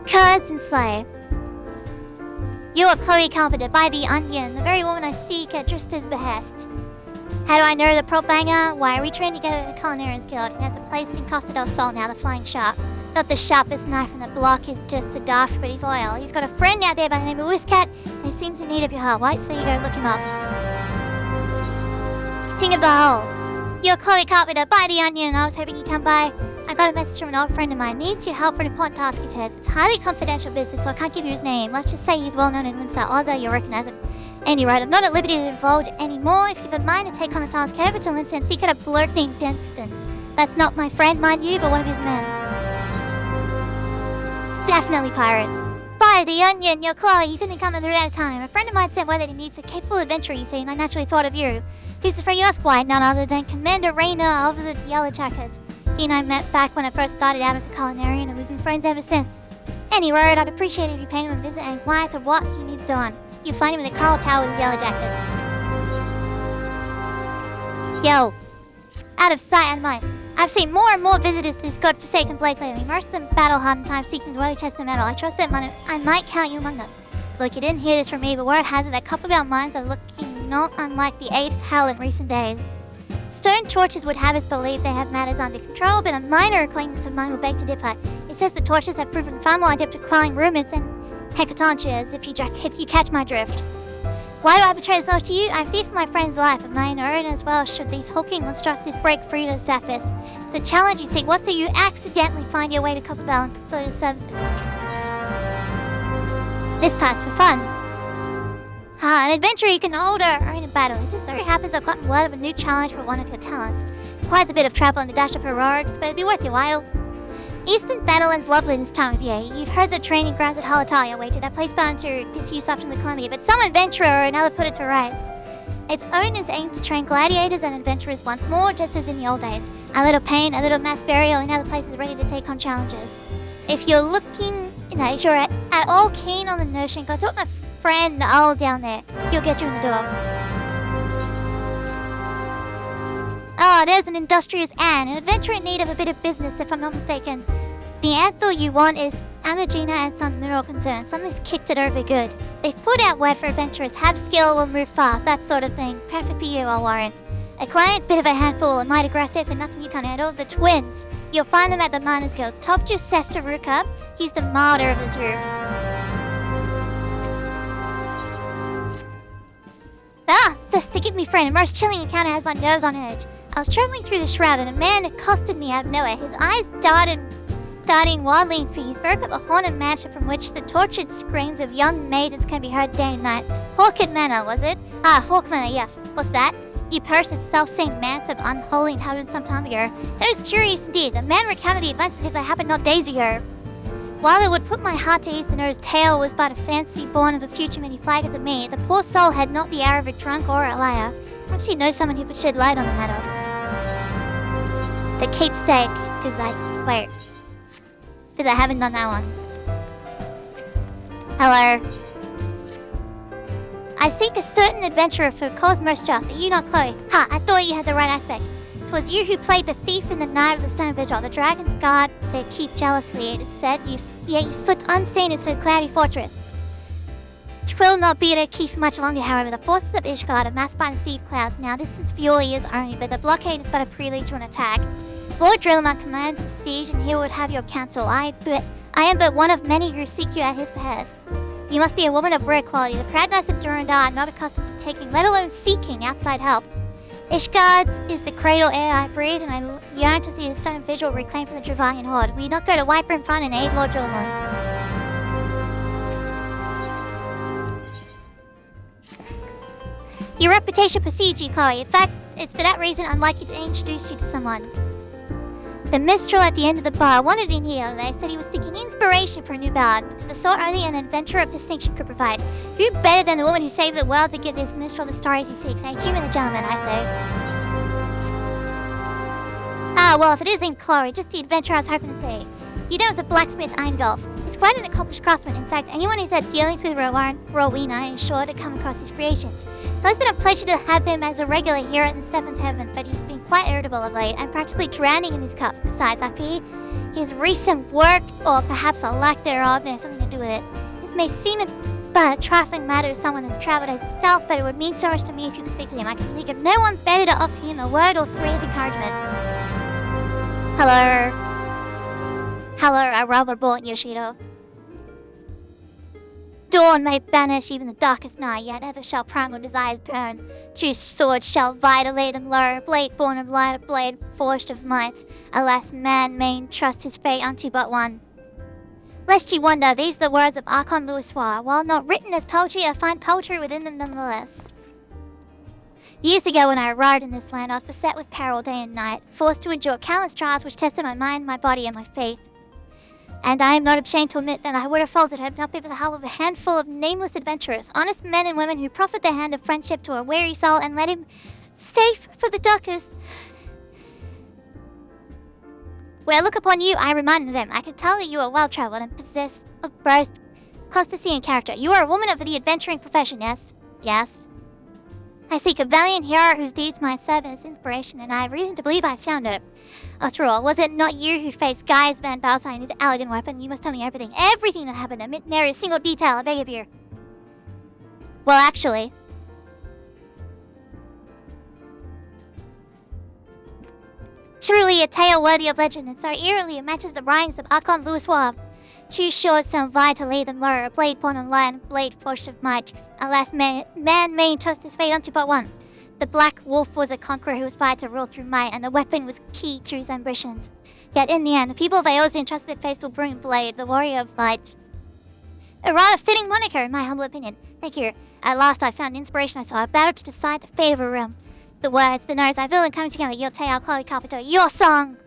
Curds and slay. You are Chloe comforted by the Onion, the very woman I seek at Drista's behest. How do I know the prop banger? Why are we trained together at the Culinarians Guild? He has a place in Costa del Sol now, the Flying Shark. Not the sharpest knife in the block, he's just a daft, but he's loyal. He's got a friend out there by the name of Whiscat, and he seems in need of your help. Why? So you go look him up. Ting of the Hole. You're Chloe Carpenter, buy the onion. I was hoping you'd come by. I got a message from an old friend of mine. Needs your help for an important task he says. It's highly confidential business, so I can't give you his name. Let's just say he's well known in Windsor. Odds are you'll recognize him. Anyway, I'm not at liberty to divulge anymore. If you've a mind to take on the task, head over to Lindsay and seek out a blurk named Denston. That's not my friend, mind you, but one of his men. It's definitely pirates. Buy the onion, you're Chloe. You couldn't come through that time. A friend of mine said that he needs a capable adventurer, you see, and I naturally thought of you. Who's the friend you ask? Why, none other than Commander Rayner of the Yellow Jackets. He and I met back when I first started out as a culinarian, and we've been friends ever since. Anyway, I'd appreciate it if you paid him a visit and inquire to what he needs done. You'll find him in the Coral Tower with his Yellow Jackets. Yo. Out of sight and mind. I've seen more and more visitors to this godforsaken place lately. Most of them battle-hardened times seeking the Royal Chest of Metal. I trust that I might count you among them. Look, you didn't hear this from me, but word has it that Copperbell mines are looking not unlike the 8th hell in recent days. Stone torches would have us believe they have matters under control, but a minor acquaintance of mine will beg to differ. It says the torches have proven far more adept at quelling rumors than hecatontures, if you catch my drift. Why do I betray this to you? I fear for my friend's life, and mine own as well should these hulking monstrosities break free to the surface. It's a challenge you seek. What so you accidentally find your way to Copperbell and fulfill your services? This time's for fun. An adventurer you can hold or in a battle. It just so happens I've gotten word of a new challenge for one of your talents. Requires a bit of travel and the dash of heroics, but it'll be worth your while. Eastern Battleland's lovely this time of year. You've heard the training grounds at Halatalia waited. That place fell into disuse after the calamity, but some adventurer or another put it to rights. Its owners aim to train gladiators and adventurers once more, just as in the old days. A little pain, a little mass burial, and other places ready to take on challenges. If you're looking, if you're at all keen on the notion, go talk to my friend Owl down there. He'll get you in the door. Oh, there's an industrious Anne, an adventurer in need of a bit of business, if I'm not mistaken. The answer you want is Amagina and Sons Mineral Concern. Something's kicked it over good. They've put out word for adventurers, have skill, will move fast, that sort of thing. Perfect for you, I'll warrant. A client, bit of a handful, and might aggressive, but nothing you can't handle. The twins. You'll find them at the Miners Guild. Topju Sesarukub, he's the milder of the two. This to give me friend. A most chilling encounter has my nerves on edge. I was traveling through the shroud and a man accosted me out of nowhere. His eyes darting wildly in fear. He spoke of a haunted mansion from which the tortured screams of young maidens can be heard day and night. Hawkett Manor, was it? Hawk Manor, yes. What's that? You perished as self-same manse of unholy inhabitants some time ago. That is curious indeed. The man recounted the events as if they happened not days ago. While it would put my heart to ease to know his tale was but a fancy born of a future many flaggers of me, the poor soul had not the air of a drunk or a liar. Perhaps you know someone who could shed light on the matter. The keepsake, because I haven't done that one. Hello. I seek a certain adventurer for cause most just, but you not Chloe. I thought you had the right aspect. 'Twas you who played the thief in the night of the stone vigil. The dragons guard their keep jealously, it is said, yet you slipped unseen into the cloudy fortress. 'Twill not be to keep much longer, however. The forces of Ishgard are massed by the sea of clouds. Now this is for your ears only, but the blockade is but a prelude to an attack. Lord Drillamar commands the siege, and he would have your counsel. I am but one of many who seek you at his behest. You must be a woman of rare quality. The proudness of Durandar, not accustomed to taking, let alone seeking, outside help. Ishgard's is the cradle air I breathe, and I yearn to see the stone vigil reclaimed from the Travalian horde. Will you not go to Wiper in front and aid Lord Drillamar? Your reputation precedes you, Chloe. In fact, it's for that reason I'd like you to introduce you to someone. The minstrel at the end of the bar wanted in here, and they said he was seeking inspiration for a new ballad, the sort only an adventurer of distinction could provide. Who better than the woman who saved the world to give this minstrel the stories he seeks? A human gentleman, I say. Well, if it isn't Chloe, just the adventurer I was hoping to see. You know, the blacksmith Eingolf. He's quite an accomplished craftsman. In fact, anyone who's had dealings with Rowena is sure to come across his creations. It's been a pleasure to have him as a regular here at the Seventh Heaven, but he's been quite irritable of late and practically drowning in his cup. Besides, I fear his recent work, or perhaps a lack thereof, may have something to do with it. This may seem but a trifling matter to someone who's travelled as himself, but it would mean so much to me if you could speak with him. I can think of no one better to offer him a word or three of encouragement. Hello. Hello, a robber born Yoshido. Dawn may banish even the darkest night, yet ever shall primal desires burn. True sword shall violate them low, blade born of light, blade forged of might. Alas, man may trust his fate unto but one. Lest ye wonder, these are the words of Archon Louisoix. While not written as poetry, I find poetry within them nonetheless. Years ago when I arrived in this land, I was beset with peril day and night, forced to endure countless trials which tested my mind, my body, and my faith. And I am not ashamed to admit that I would have faltered had it not been for the help of a handful of nameless adventurers, honest men and women who proffered their hand of friendship to a weary soul and led him safe for the darkest. When I look upon you, I remind them. I can tell that you are well-traveled and possess of both constancy and character. You are a woman of the adventuring profession, yes? Yes. I seek a valiant hero whose deeds might serve as inspiration, and I have reason to believe I found it. After all, was it not you who faced Gaius Van Balsai and his elegant weapon? You must tell me everything that happened, omit nary a single detail, I beg of you. Well, actually, truly a tale worthy of legend, and so eerily it matches the writings of Archon Louisoix. Two swords sound vie to lay them low, a blade born of lion, a blade forged of might. Alas, man may trust his fate unto but one. The Black Wolf was a conqueror who aspired to rule through might, and the weapon was key to his ambitions. Yet in the end, the people of Eorzea entrusted their faithful Brune Blade, the warrior of light. A rather fitting moniker, in my humble opinion. Thank you. At last I found inspiration I saw, a battle to decide the fate of a realm. The words, the notes, I feel them coming together. Your tale, Chloe Carpenter, your song!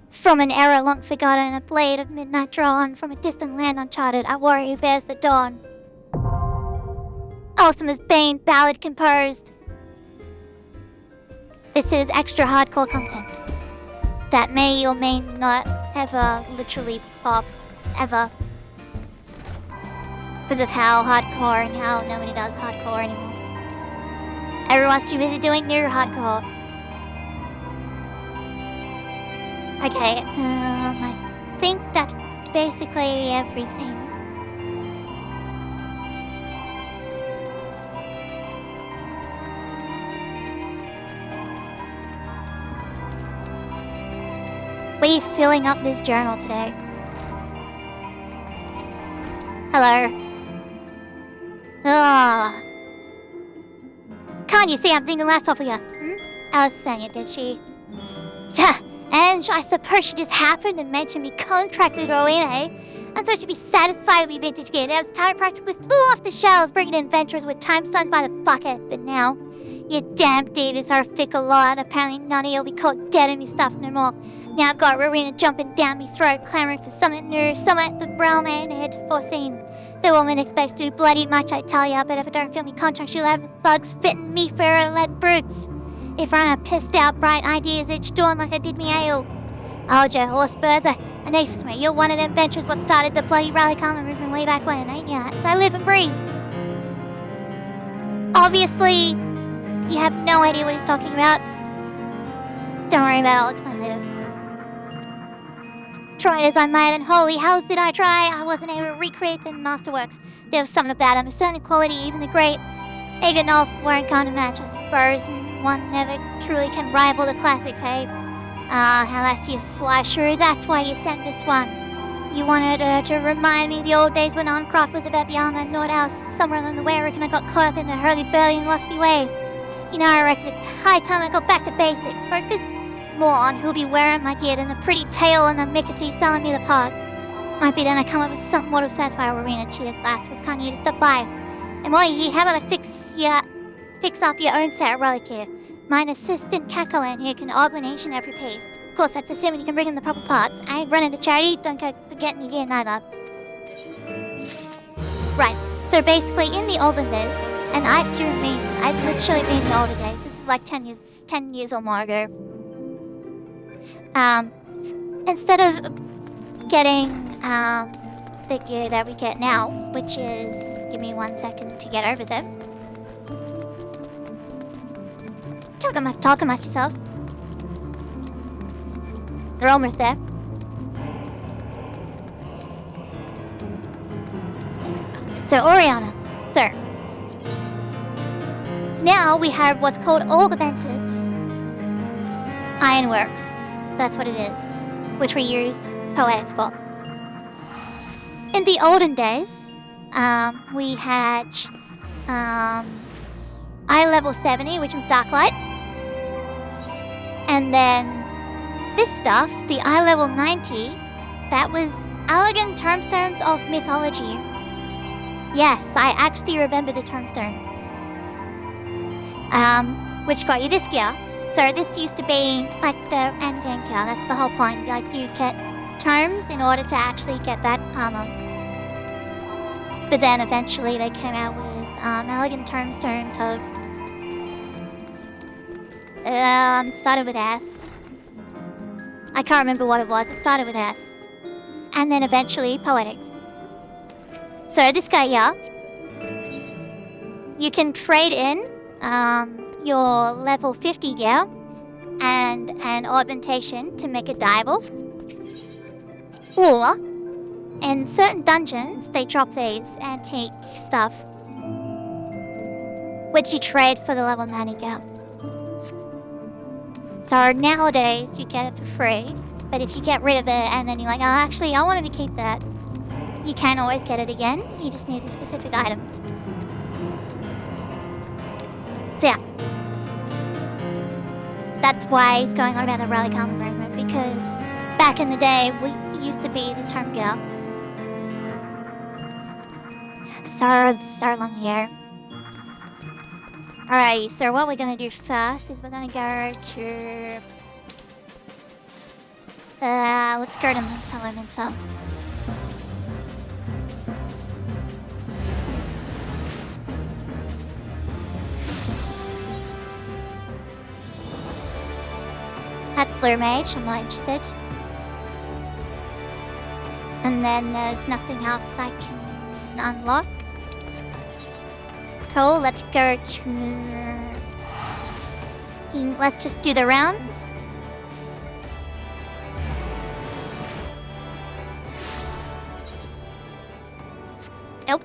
From an era long forgotten, a blade of midnight drawn, from a distant land uncharted, a warrior who bears the dawn. Ultima's Bane ballad composed. This is extra hardcore content that may or may not ever literally pop, ever. Because of how hardcore and how nobody does hardcore anymore. Everyone's too busy doing new hardcore. Okay, I think that's basically everything. We're filling up this journal today. Hello. Ah. Can't you see I'm thinking less of you? Alice sang it, did she? Yeah, and I suppose she just happened and mentioned me contracted her in, eh? I thought she'd be satisfied with me vintage gear. It was time practically flew off the shelves, bringing in adventurers with time stunned by the bucket. But now, you damn Davis are a fickle lot. Apparently none of you'll be caught dead in me stuff no more. Now I've got Rowena jumping down me throat, clamoring for something new, something the brown man had foreseen. The woman expects to do bloody much, I tell ya, but if I don't feel me contract, she'll have thugs fitting me for her lead brutes. If I am pissed out, bright ideas each dawn like I did me ale. Oh, Joe Horsebirds, I know for me, you're one of them ventures what started the bloody rally common movement way back when, ain't ya? As I live and breathe. Obviously, you have no idea what he's talking about. Don't worry about it, I'll explain later. Try as I might, and holy hell did I try, I wasn't able to recreate the masterworks. There was something about them, a certain quality, even the great Eganolf weren't going to match, I suppose, and one never truly can rival the classics, hey? Alas, you sly shrew, that's why you sent this one. You wanted her to remind me of the old days when Oncroft was about beyond that Nord House. Somewhere along the way, I reckon I got caught up in the hurly-burly and lost me way. You know, I reckon it's high time I got back to basics. Focus more on who'll be wearing my gear than the pretty tail and the mickety selling me the parts. Might be then I come up with something more to satisfy Rowena. Cheers, last was kind of you to stop by. And while you're here, how about I fix up your own set of relic gear? Mine assistant Cackling here can augment each and every piece. Of course, that's assuming you can bring in the proper parts. I ain't running the charity, don't go forgetting your gear neither. Right, so basically in the olden days, and I've literally been in the older days, this is like 10 years or more ago. Instead of getting the gear that we get now, which is, give me 1 second to get over there. Talk amongst yourselves. They're almost there. So Oriana, sir. Now we have what's called augmented ironworks. That's what it is. which we use poetics for. In the olden days, we had eye level 70, which was Dark Light. And then this stuff, the eye level 90, that was Elegant Tombstones of Mythology. Yes, I actually remember the tombstone. Which got you this gear. So this used to be like the end game gear, that's the whole point. Like you get tomes in order to actually get that armor. But then eventually they came out with Elegant Tombstones of... it started with S. I can't remember what it was, it started with S. And then eventually Poetics. So this guy here, you can trade in your level 50 gear and an augmentation to make it dyeable. Or, in certain dungeons, they drop these antique stuff, which you trade for the level 90 gear. So nowadays, you get it for free, but if you get rid of it and then you're like, oh, actually, I wanted to keep that, you can always get it again. You just need the specific items. So yeah. That's why he's going on about the relic armor movement, because back in the day, it used to be the term gear. So long here. Alrighty, so what we're gonna do first is we're gonna go to... let's go to Minso. That's Blue Mage, I'm not interested. And then there's nothing else I can unlock. Cool, let's go to... Let's just do the rounds. Nope.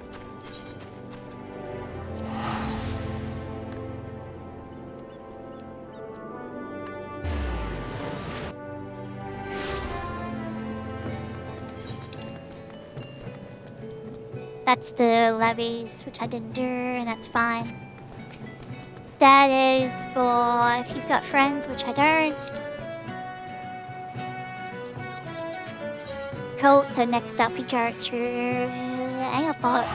That's the levies, which I didn't do, and that's fine. That is for if you've got friends, which I don't. Cool, so next up we go to the airport.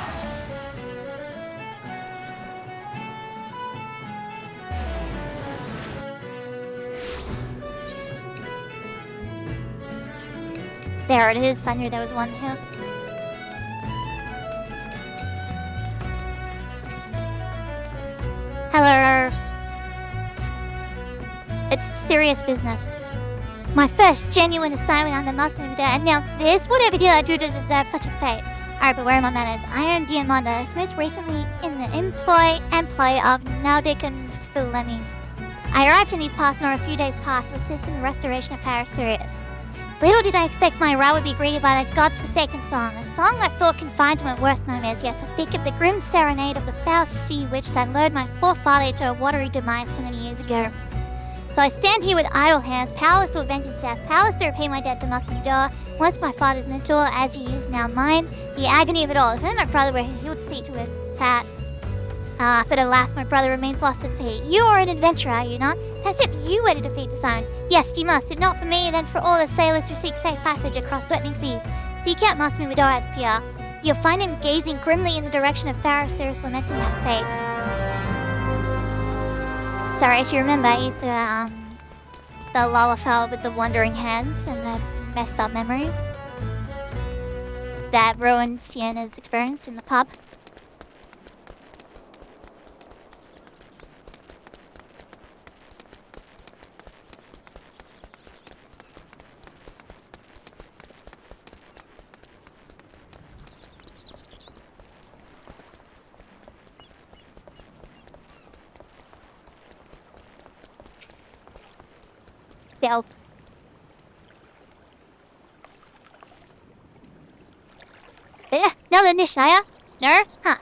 There it is, I knew there was one here. Hello. It's serious business. My first genuine assignment on the Muslim Day, and now this? Whatever did I do to deserve such a fate? Alright, but where are my manners? I am Diamanda, most recently in the employ of Nautic and Philemes. I arrived in these parts nor a few days past to assist in the restoration of Faire. Little did I expect my arrival would be greeted by that god's forsaken song, a song I thought confined to my worst nightmares. Yes, I speak of the grim serenade of the foul sea witch that lured my poor father to a watery demise so many years ago. So I stand here with idle hands, powerless to avenge his death, powerless to repay my debt to Muslim. Once my father's mentor, as he is now mine, the agony of it all. If only my brother were here, he would see to it that... but alas, my brother remains lost at sea. You are an adventurer, are you not? As if you were to defeat the siren. Yes, you must. If not for me, then for all the sailors who seek safe passage across threatening seas. Seek out Muslim at the pier. You'll find him gazing grimly in the direction of Faire, lamenting that fate. Sorry, if you remember, he's the Lalafell with the wandering hands and the messed up memory that ruined Sienna's experience in the pub. Bill. No, the Nishaya? No? Huh.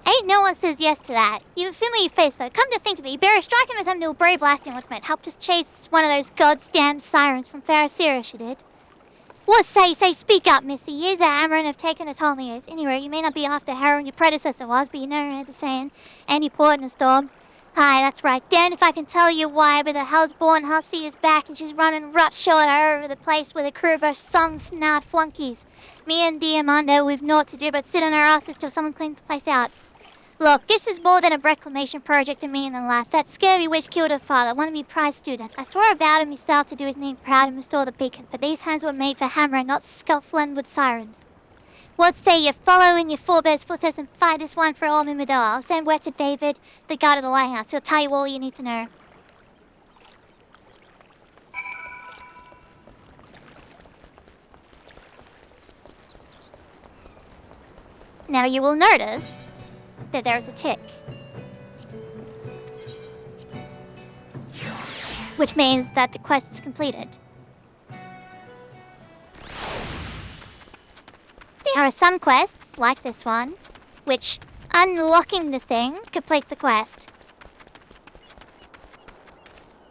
Ain't no one says yes to that. You have a familiar face, though. Come to think of it, you better strike him as something to a brave lasting once might help us chase one of those goddamn sirens from Faire, she did. What say, speak up, missy. Years of hammering have taken a toll on years. Anyway, you may not be after heroin your predecessor was, but you know the saying, any port in a storm. Hi, that's right. Damn if I can tell you why, but the hell's-born hussy is back and she's running roughshod all over the place with a crew of her song-snarl flunkies. Me and Diamando, we've naught to do but sit on our asses till someone cleans the place out. Look, this is more than a reclamation project to me in the life. That scurvy witch killed her father, one of me prize students. I swore a vow to myself to do his name proud and restore the beacon, but these hands were made for hammering, not scuffling with sirens. What say you follow in your forebears' footsteps and fight this one for all Mimido? I'll send word to David, the guard of the lighthouse. He'll tell you all you need to know. Now you will notice that there's a tick, which means that the quest is completed. There are some quests, like this one, which unlocking the thing completes the quest.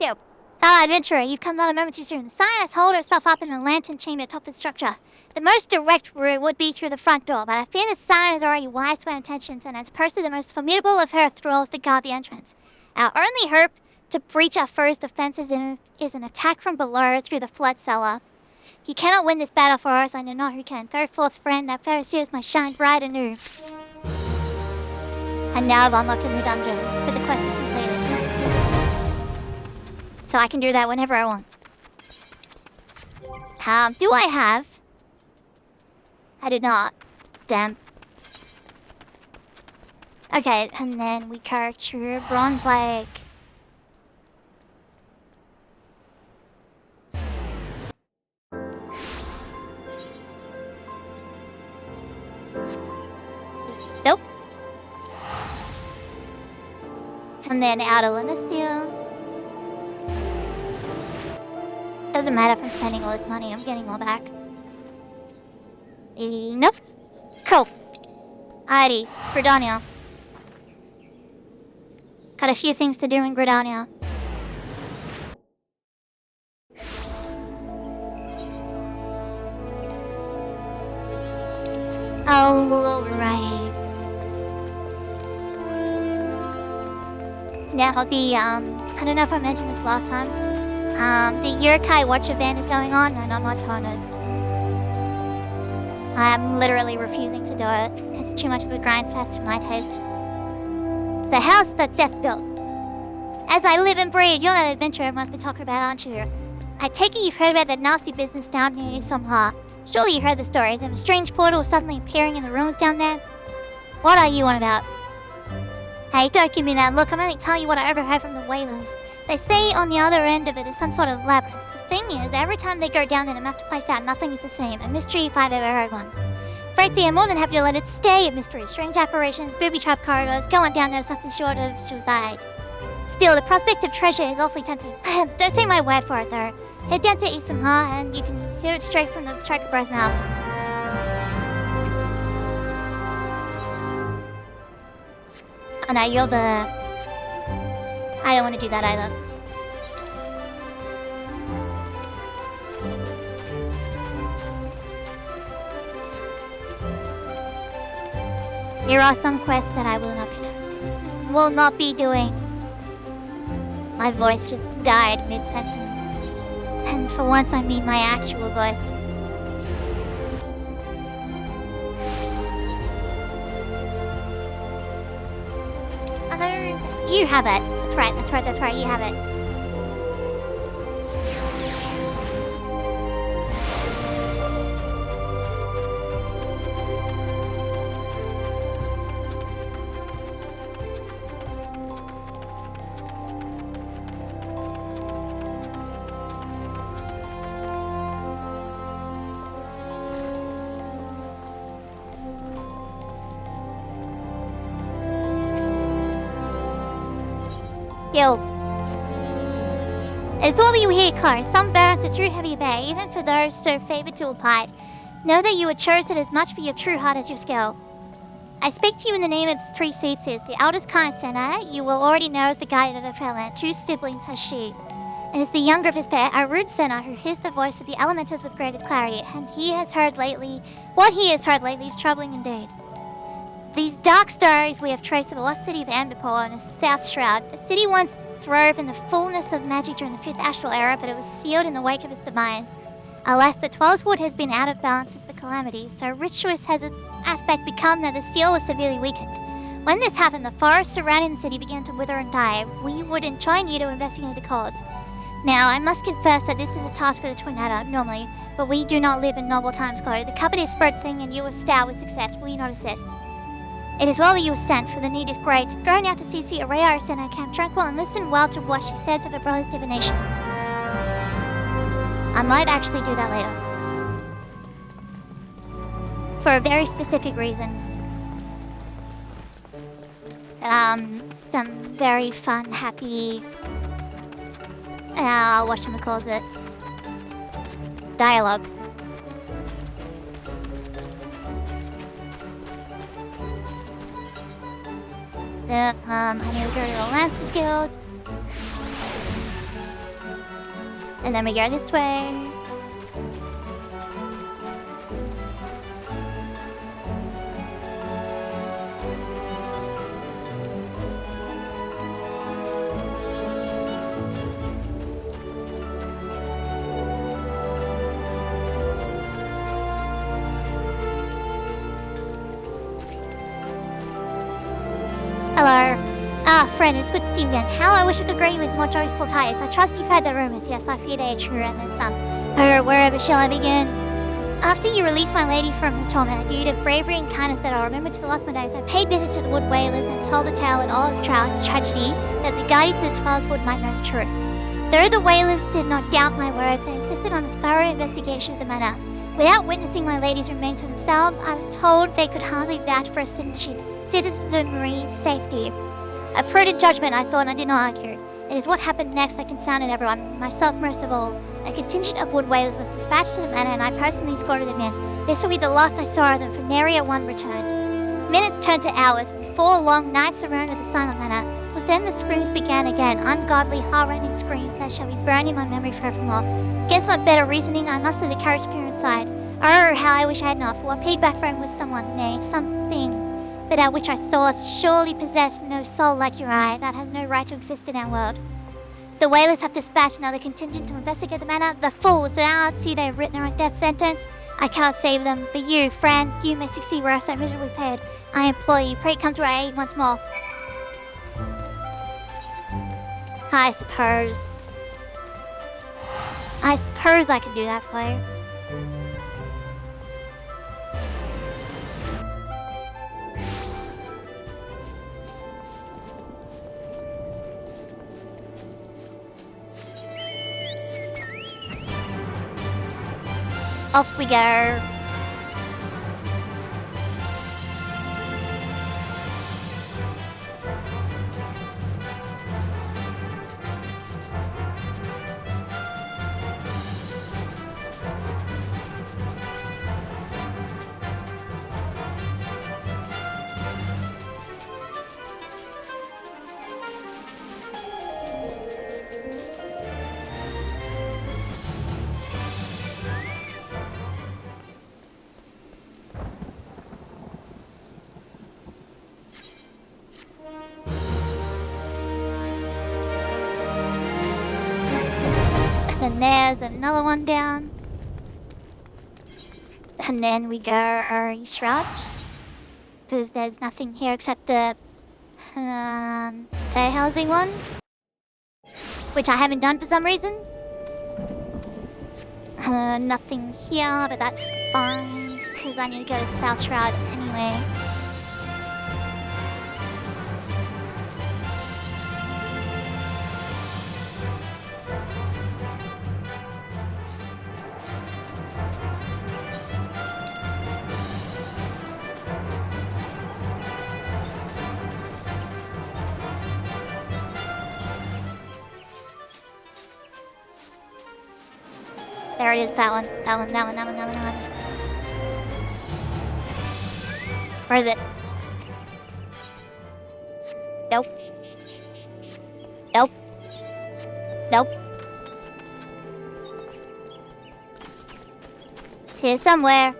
Yep. Adventurer, you've come not a moment too soon. The scientist holed herself up in the lantern chamber atop the structure. The most direct route would be through the front door, but I fear the siren is already wise to our intentions and has posted the most formidable of her thralls to guard the entrance. Our only hope to breach our foe's defenses is an attack from below through the flood cellar. He cannot win this battle for us, I know not who can. Third, fourth friend, that Faire must shine bright and new. And now I've unlocked a new dungeon, but the quest is completed. So I can do that whenever I want. Do I have? I did not. Damn. Okay, and then we capture Bronze Lake. Nope. And then out of Lenicio. Doesn't matter if I'm spending all this money, I'm getting more back. Nope. Cool. Alrighty, Gridania. Got a few things to do in Gridania. Alright. Now I don't know if I mentioned this last time. The Yokai Watch event is going on and I'm not on it. I'm literally refusing to do it. It's too much of a grind fest for my taste. The house that Death built. As I live and breathe, you're that adventurer I must be talking about, aren't you? I take it you've heard about that nasty business down near somehow. Surely you heard the stories of a strange portal suddenly appearing in the ruins down there? What are you on about? Hey, don't give me that look. I'm only telling you what I overheard from the whalers. They say on the other end of it is some sort of labyrinth. The thing is, every time they go down there and map the place out, nothing is the same. A mystery if I've ever heard one. Frankly, I'm more than happy to let it stay a mystery. Strange apparitions, booby-trap corridors, going down there something short of suicide. Still, the prospect of treasure is awfully tempting. Don't take my word for it, though. Head down to Isamha and you can hear it straight from the Chocobo's mouth. Oh no, you're the... I don't want to do that either. Here are some quests that I will not be doing. My voice just died mid-sentence. And for once I mean my actual voice. You have it. That's right, you have it. Yo. It's all you hear, Clark. Some barons are too heavy to bear, even for those so favored to abide. Know that you were chosen as much for your true heart as your skill. I speak to you in the name of the 3 seats. The eldest kind Senna, you will already know as the guardian of the Fairland. 2 siblings has she. It is the younger of his pair, our root sinner, who hears the voice of the elementals with greatest clarity, and what he has heard lately is troubling indeed. These dark stories we have traced of the lost city of Amdapor and its South Shroud. The city once throve in the fullness of magic during the 5th astral era, but it was sealed in the wake of its demise. Alas, the 12's wood has been out of balance since the calamity, so rituous has its aspect become that the steel was severely weakened. When this happened, the forests surrounding the city began to wither and die. We would enjoin you to investigate the cause. Now, I must confess that this is a task for the Twin Adder, normally, but we do not live in noble times, Chloe. The cupboard is spread thin and you are stout with success. Will you not assist? It is well that you were sent, for the need is great. Go now to see Araya in her camp tranquil and listen well to what she says of her brother's divination. I might actually do that later. For a very specific reason. Some very fun, happy, whatchamacallits, dialogue. I need to go to the Lances Guild. And then we go this way. Hello. Friend, it's good to see you again. How I wish I could agree with more joyful tidings. I trust you've heard the rumors. Yes, I fear they are true, and then some. Wherever shall I begin? After you released my lady from her torment, due to bravery and kindness that I'll remember to the last of my days, I paid visit to the Wood Whalers and told the tale in all its tragedy, that the guardians of the Twelves Wood might know the truth. Though the Whalers did not doubt my words, they insisted on a thorough investigation of the matter. Without witnessing my lady's remains for themselves, I was told they could hardly vouch for a citizenry's safety. A prudent judgment, I thought, and I did not argue. It is what happened next that confounded everyone, myself most of all. A contingent of wood whalers was dispatched to the manor, and I personally escorted them in. This will be the last I saw of them, for nary a one returned. Minutes turned to hours. Before long, nights surrounded the silent manor. It was then the screams began again, ungodly, heart-rending screams that shall be burned in my memory forevermore. Against my better reasoning, I mustered the courage to peer inside. Oh, how I wish I had not, for what peered back from was someone, nay, something, but that which I saw surely possessed no soul like your eye, that has no right to exist in our world. The whalers have dispatched another contingent to investigate the matter. The fools, now I see they have written their own death sentence. I can't save them, but you, friend, you may succeed where I so miserably failed. I implore you, pray come to our aid once more. I suppose I can do that for you. Off we go. And there's another one down. And then we go east route. Because there's nothing here except the fair housing one. Which I haven't done for some reason. Nothing here, but that's fine. Because I need to go to South Shroud anyway. There it is, that one. Where is it? Nope. Nope. Nope. here somewhere.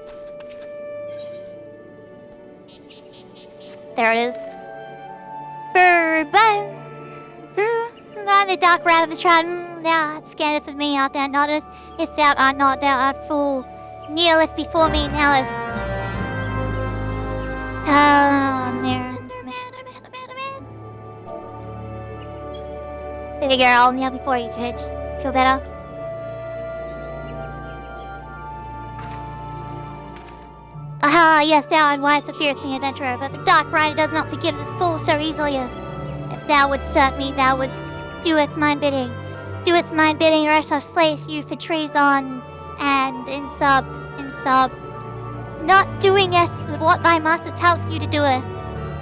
There it is. By the dark rat of the shroud, thou art scanneth of me, art thou noddeth? If thou art not, thou art fool. Kneeleth before me now as... man. There you go, I'll kneel before you, kid. Feel better? Aha, yes, thou art wise to feareth me, adventurer, but the dark rider does not forgive the fool so easily. If thou wouldst serve me, thou wouldst doeth mine bidding. Doeth mine bidding, or else I'll slay you for treason, and in sub, not doingeth what thy master telleth you to doeth.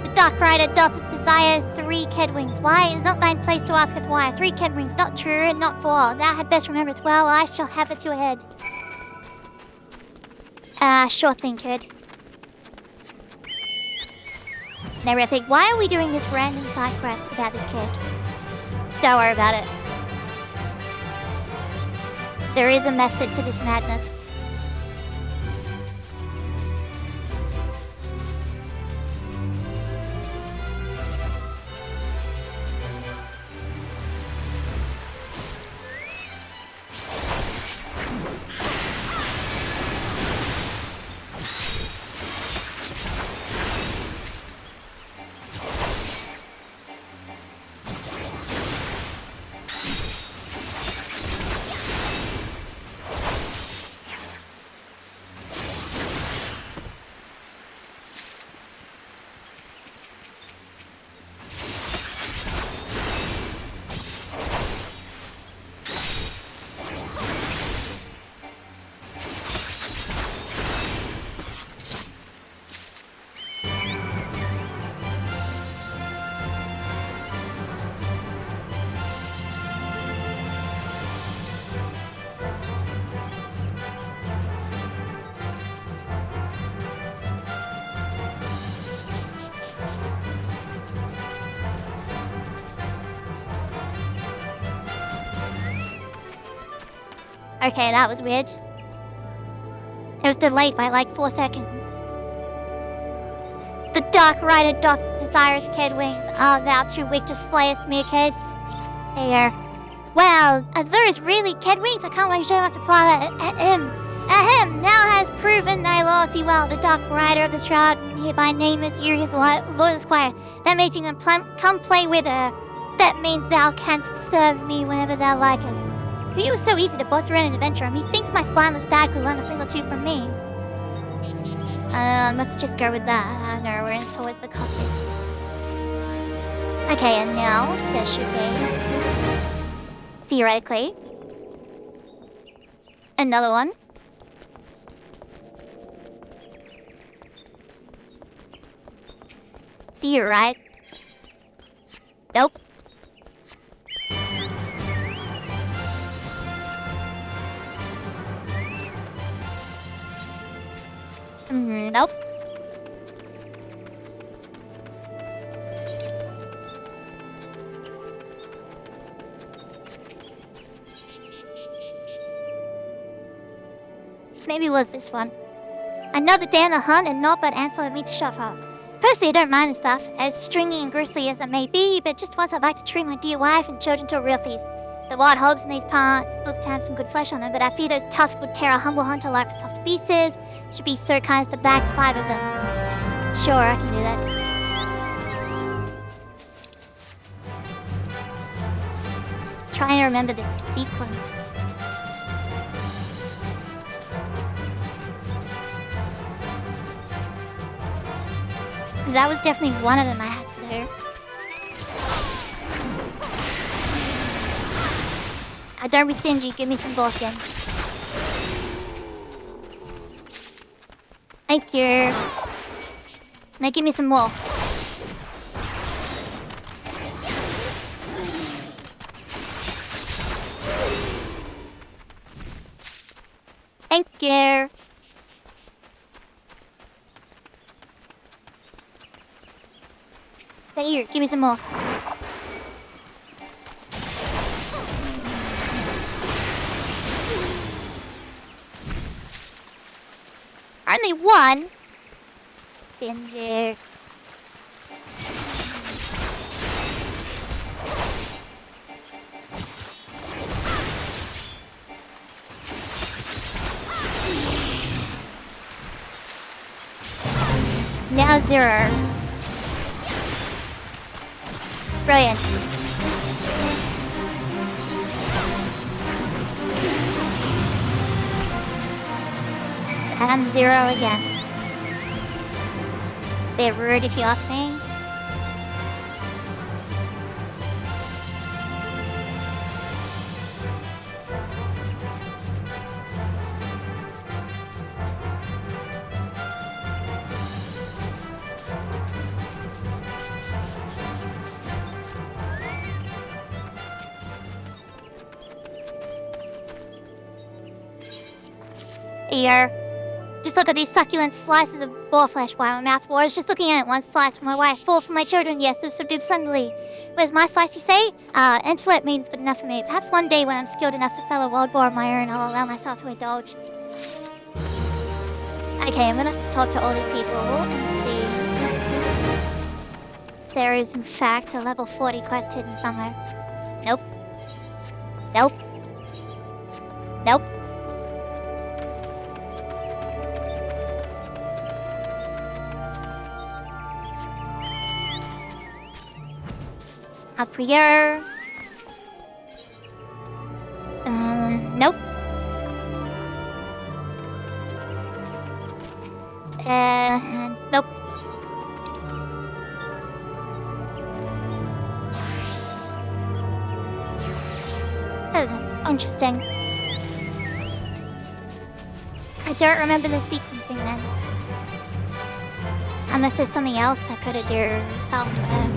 The dark rider doth desire 3 kedwings. Why? Is not thine place to asketh why. 3 kedwings, not true and not 4. Thou had best remembereth well, I shall have it your head. Sure thing, kid. Now I think, why are we doing this random side quest about this kid? Don't worry about it. There is a method to this madness. Okay, that was weird. It was delayed by like 4 seconds. The dark rider doth desireth kedwings. Art thou too weak to slayeth mere keds? Here. Well, are those really kedwings? I can't wait to show you what to fly at him. Ahem, thou hast proven thy loyalty well. The dark rider of the shroud hereby nameth you his loyal squire. That makes you come play with her. That means thou canst serve me whenever thou likest. He was so easy to boss around an adventurer. Methinks my spineless dad could learn a thing or two from me. Let's just go with that. I don't know, we're in towards the coffees. Okay, and now there should be, theoretically, another one. Right? Nope. Nope. Maybe it was this one. Another day on the hunt and not but answer me to shove her. Personally, I don't mind and stuff, as stringy and grisly as it may be, but just once I'd like to treat my dear wife and children to a real feast. The wild hogs in these parts look to have some good flesh on them, but I fear those tusks would tear a humble hunter like itself to pieces. Should be so kind as to bag 5 of them. Sure, I can do that. Trying to remember this sequence. Because that was definitely one of them I had to do. Don't be stingy, give me some bullshit. Thank you. Now give me some more. Thank you. Here, give me some more. only one. Stingy. Now 0. Brilliant. And 0 again. Bit rude if you ask me. Here. Just look at these succulent slices of boar flesh while my mouth waters. Just looking at it, 1 slice for my wife, 4 for my children. Yes, they're subdued suddenly. Where's my slice, you say? Intellect means good enough for me. Perhaps one day when I'm skilled enough to fell a wild boar on my own, I'll allow myself to indulge. Okay, I'm gonna have to talk to all these people and see. There is, in fact, a level 40 quest hidden somewhere. Nope. Nope. Nope. Up here. Nope. Nope. Oh, interesting. I don't remember the sequencing then. Unless there's something else I could have done elsewhere.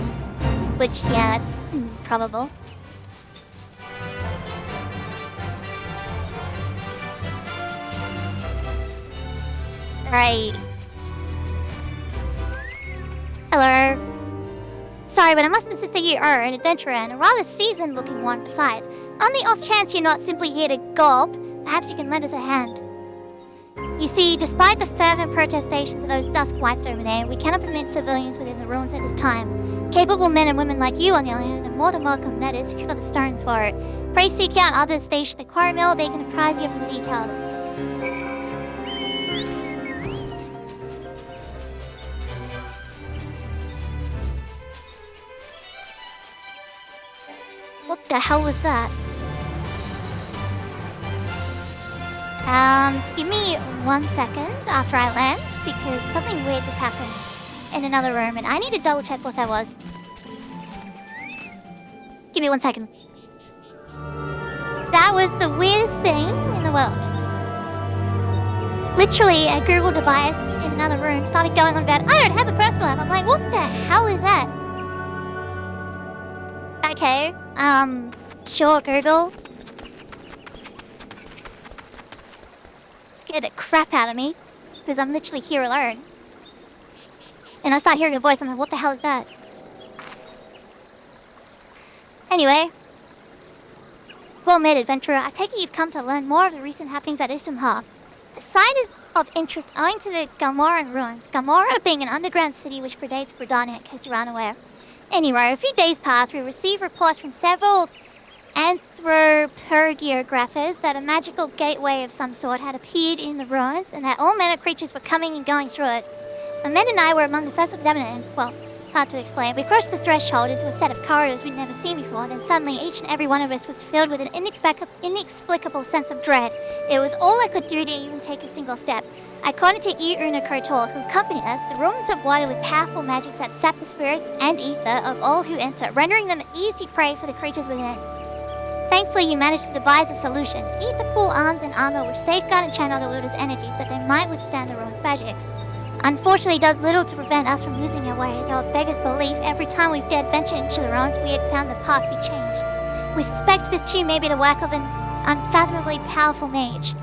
Which, yeah, that's probable. Right. Hello. Sorry, but I must insist that you are an adventurer and a rather seasoned-looking one besides. On the off chance you're not simply here to gulp, perhaps you can lend us a hand. You see, despite the fervent protestations of those dusk whites over there, we cannot permit civilians within the ruins at this time. Capable men and women like you, on the other hand, are more than welcome, that is, if you've got the stones for it. Pray seek out others stationed at the quarry mill, they can apprise you of the details. What the hell was that? Give me 1 second after I land, because something weird just happened in another room, and I need to double check what that was. Give me 1 second. That was the weirdest thing in the world. Literally, a Google device in another room started going on about, I don't have a personal app. I'm like, what the hell is that? Okay, sure, Google. Scared the crap out of me, because I'm literally here alone. And I start hearing a voice, I'm like, what the hell is that? Anyway. Well met, adventurer. I take it you've come to learn more of the recent happenings at Isumha. The site is of interest owing to the Galmoran ruins. Galmora being an underground city which predates Bredania, in case you're unaware. Anyway, a few days past, we received reports from several anthropogeographers that a magical gateway of some sort had appeared in the ruins and that all manner of creatures were coming and going through it. My men and I were among the first to examine it and, well, it's hard to explain. We crossed the threshold into a set of corridors we'd never seen before, then suddenly each and every one of us was filled with an inexplicable sense of dread. It was all I could do to even take a single step. According to Iuna Kotor, who accompanied us, the ruins are watered with powerful magics that sap the spirits and ether of all who enter, rendering them easy prey for the creatures within. Thankfully, you managed to devise a solution. Ether pool arms and armor which safeguard and channel the Luda's energies that they might withstand the ruins' magics. Unfortunately, it does little to prevent us from losing our way, though it beggars belief every time we've dared venture into the ruins we had found the path be changed. We suspect this too may be the work of an unfathomably powerful mage.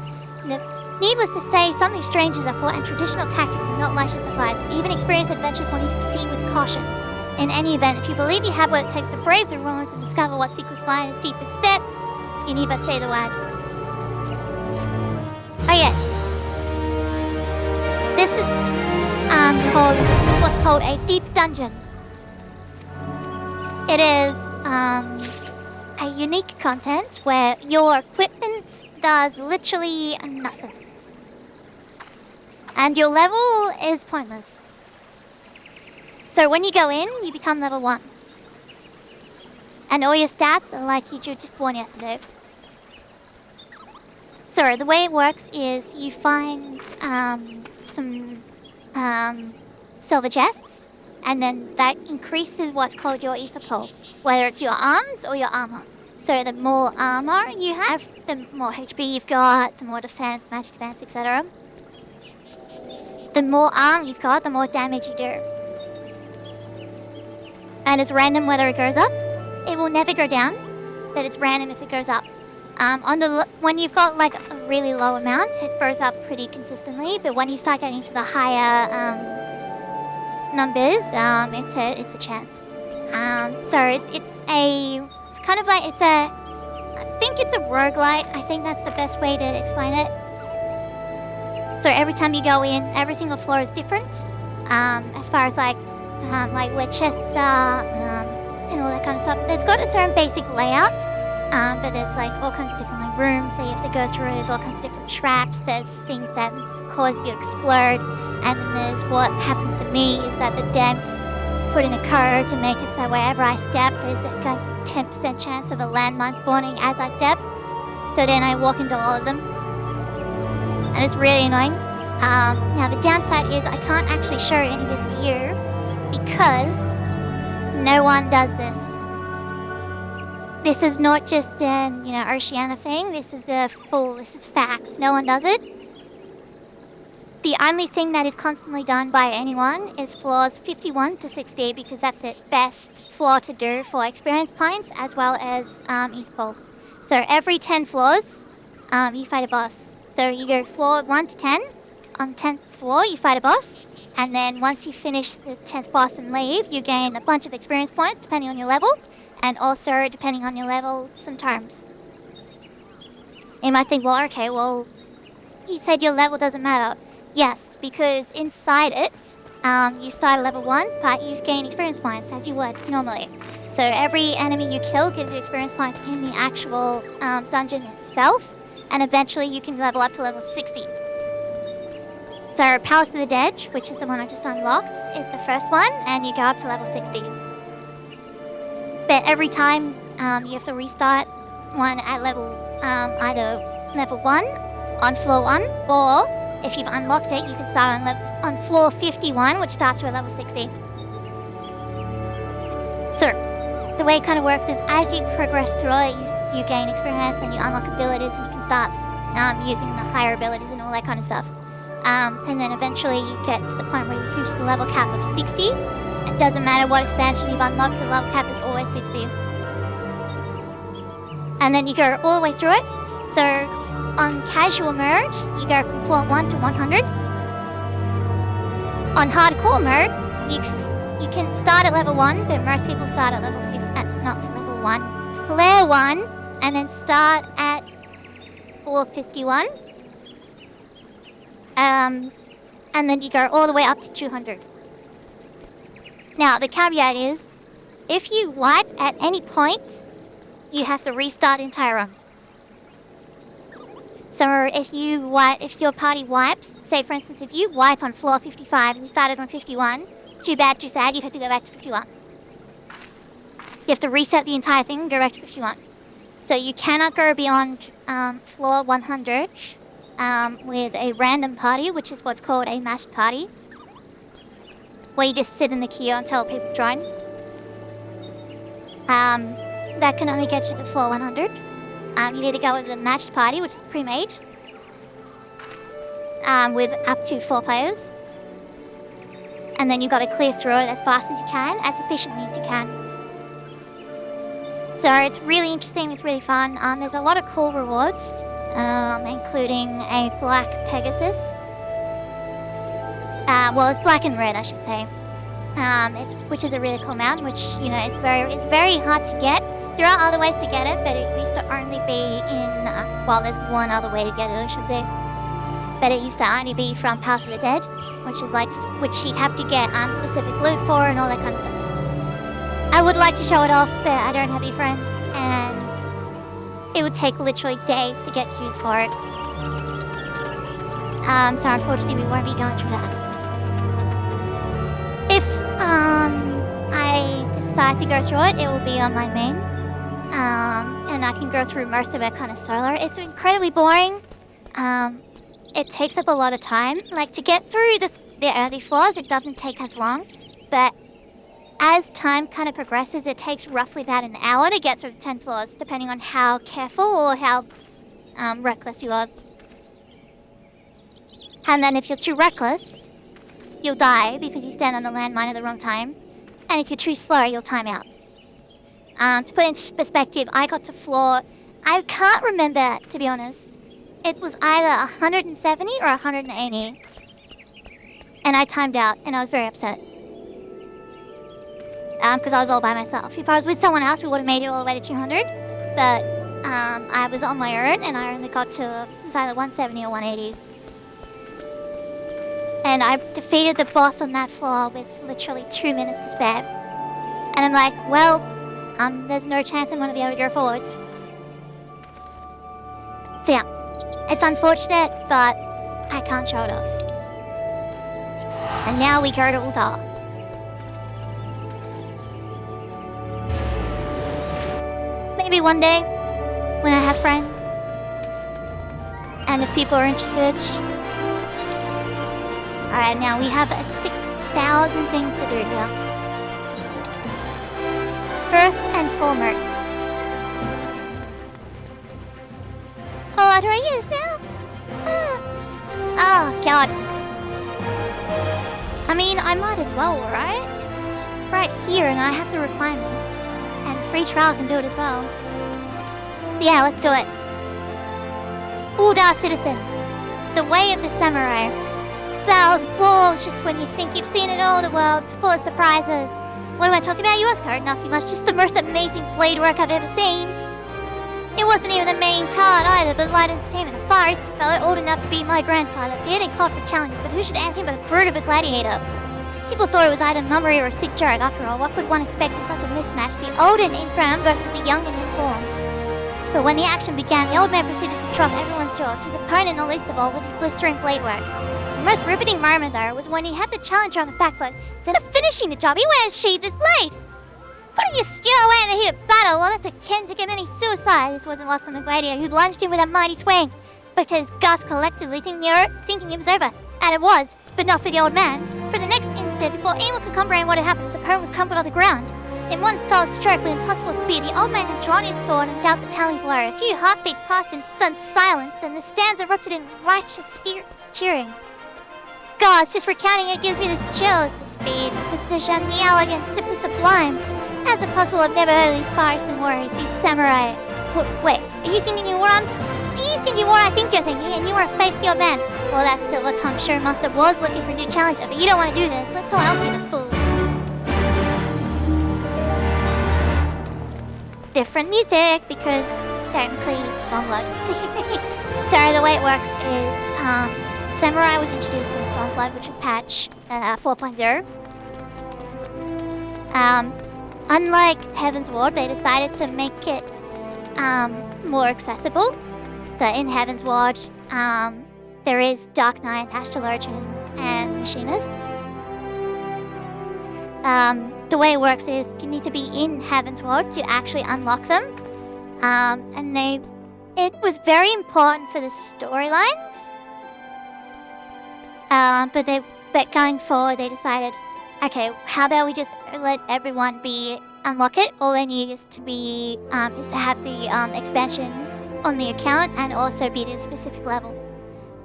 Needless to say, something strange is afoot and traditional tactics will not likely suffice. Even experienced adventurers will need to proceed with caution. In any event, if you believe you have what it takes to brave the ruins and discover what secrets lie in its deepest depths, you need but say the word. Oh yeah. called what's called a deep dungeon. It is a unique content where your equipment does literally nothing. And your level is pointless. So when you go in, you become level 1. And all your stats are like you were just born yesterday. So the way it works is you find some silver chests, and then that increases what's called your ether pool, whether it's your arms or your armor. So the more armor you have, the more HP you've got, the more defense, magic defense, etc. The more armor you've got, the more damage you do. And it's random whether it goes up. It will never go down, but it's random if it goes up. When you've got like a really low amount, it goes up pretty consistently. But when you start getting to the higher numbers, it's a chance. I think it's a roguelite. I think that's the best way to explain it. So every time you go in, every single floor is different. As far as like where chests are and all that kind of stuff. It's got a certain basic layout. But there's like all kinds of different like rooms that you have to go through. There's all kinds of different traps. There's things that cause you to explode. And then there's what happens to me is that the devs put in a code to make it so wherever I step, there's a 10% chance of a landmine spawning as I step. So then I walk into all of them. And it's really annoying. Now the downside is I can't actually show any of this to you because no one does this. This is not just an, Oceania thing. This is facts. No one does it. The only thing that is constantly done by anyone is floors 51 to 60 because that's the best floor to do for experience points as well as equal. So every 10 floors, you fight a boss. So you go floor 1 to 10. On 10th floor, you fight a boss. And then once you finish the 10th boss and leave, you gain a bunch of experience points depending on your level. And also, depending on your level, some terms. You might think, you said your level doesn't matter. Yes, because inside it, you start at level 1, but you gain experience points as you would normally. So every enemy you kill gives you experience points in the actual dungeon itself, and eventually you can level up to level 60. So Palace of the Dead, which is the one I just unlocked, is the first one, and you go up to level 60. But every time you have to restart one at level either level 1 on floor 1, or if you've unlocked it, you can start on floor 51, which starts you at level 60. So the way it kind of works is as you progress through it, you gain experience and you unlock abilities, and you can start using the higher abilities and all that kind of stuff. And then eventually you get to the point where you reach the level cap of 60. It doesn't matter what expansion you've unlocked, the level cap is always 60. And then you go all the way through it. So on casual mode, you go from floor 1 to 100. On hardcore mode, you can start at level 1, but most people start at level 1, flare 1, and then start at floor 51. And then you go all the way up to 200. Now, the caveat is, if you wipe at any point, you have to restart the entire run. So if your party wipes, say for instance, if you wipe on floor 55 and you started on 51, too bad, too sad, you have to go back to 51. You have to reset the entire thing and go back to 51. So you cannot go beyond floor 100 with a random party, which is what's called a mashed party, where you just sit in the queue until people join. That can only get you to floor 100. You need to go with a matched party, which is pre-made, with up to 4 players. And then you've got to clear through it as fast as you can, as efficiently as you can. So it's really interesting, it's really fun. There's a lot of cool rewards, including a black Pegasus. It's black and red, I should say. Which is a really cool mount, which, it's very hard to get. There are other ways to get it, but it used to only be in, there's one other way to get it, I should say. But it used to only be from Palace of the Dead. which you'd have to get specific loot for and all that kind of stuff. I would like to show it off, but I don't have any friends, and it would take literally days to get queues for it. So unfortunately we won't be going through that. If I decide to go through it, it will be on my main. And I can go through most of it kind of solo. It's incredibly boring. It takes up a lot of time. Like, to get through the early floors, it doesn't take as long. But as time kind of progresses, it takes roughly about an hour to get through the 10 floors, depending on how careful or how reckless you are. And then if you're too reckless, you'll die because you stand on the landmine at the wrong time. And if you're too slow, you'll time out. To put in perspective, I got to floor... I can't remember, to be honest. It was either 170 or 180. And I timed out, and I was very upset. Because I was all by myself. If I was with someone else, we would have made it all the way to 200. But I was on my own, and I only got to... It was either 170 or 180. And I defeated the boss on that floor with literally 2 minutes to spare. And I'm like, well, there's no chance I'm going to be able to go forwards. So yeah, it's unfortunate, but I can't show it off. And now we go to Ultar. Maybe one day, when I have friends, and if people are interested. Alright, now we have 6,000 things to do here. First and foremost. Oh, do I use now? Oh, God. I mean, I might as well, right? It's right here and I have the requirements. And free trial can do it as well. So yeah, let's do it. Ultar Citizen. The Way of the Samurai. Bells, balls, just when you think you've seen it all, the world's full of surprises. What am I talking about? US card? Nothing much, just the most amazing blade work I've ever seen. It wasn't even the main card either, but light entertainment. A Far East fellow old enough to be my grandfather. He hadn't called for challenges, but who should answer him but a brute of a gladiator? People thought it was either mummery or a sick joke. After all, what could one expect from such a mismatch? The old and infirm versus the young and informed. But when the action began, the old man proceeded to drop everyone's jaws, his opponent not least of all, with his blistering blade work. The most riveting moment, though, was when he had the challenger on the back foot. Instead of finishing the job, he went and sheathed his blade. Putting your steel away in the heat of battle, well, that's akin to committing suicide. This wasn't lost on the gladiator, who lunged in with a mighty swing. Spectators gasped collectively, thinking it was over. And it was, but not for the old man. For the next instant, before anyone could comprehend what had happened, his opponent was crumpled on the ground. In one fell stroke with impossible speed, the old man had drawn his sword and dealt the telling blow. A few heartbeats passed in stunned silence, then the stands erupted in righteous cheering. Gods, just recounting it gives me the chills. The speed, the precision, the elegance, simply sublime. As a puzzle, I've never heard of these Far Eastern warriors, these samurai. Wait, are you thinking what I think you're thinking, and you want to face the old man? Well, that silver-tongued sure master was looking for a new challenger, but you don't want to do this. Let someone else be the fool. Different music, because technically it's Stormblood. So the way it works is, Samurai was introduced in Stormblood, which was patch 4.0. Unlike Heaven's Ward, they decided to make it more accessible. So in Heaven's Ward, there is Dark Knight, Astrologian, and Machinist. The way it works is you need to be in Heaven's Ward to actually unlock them. And it was very important for the storylines. But going forward, they decided, okay, how about we just let everyone unlock it? All they need is to have the expansion on the account and also be at a specific level.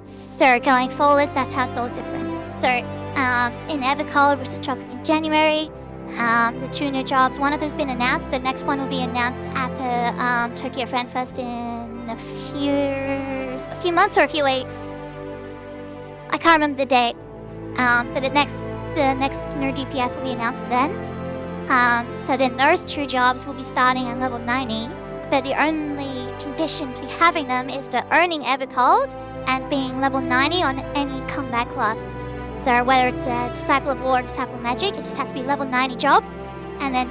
So going forward, that's how it's all different. So in Evercold, which is dropping in January, the 2 new jobs, one of them's been announced. The next one will be announced at the Tokyo Fan Fest in a few months or a few weeks. I can't remember the date. But the next new DPS will be announced then. So then those 2 jobs will be starting at level 90. But the only condition to having them is the owning Evercold and being level 90 on any combat class. So whether it's a Disciple of War or Disciple of Magic, it just has to be level 90 job, and then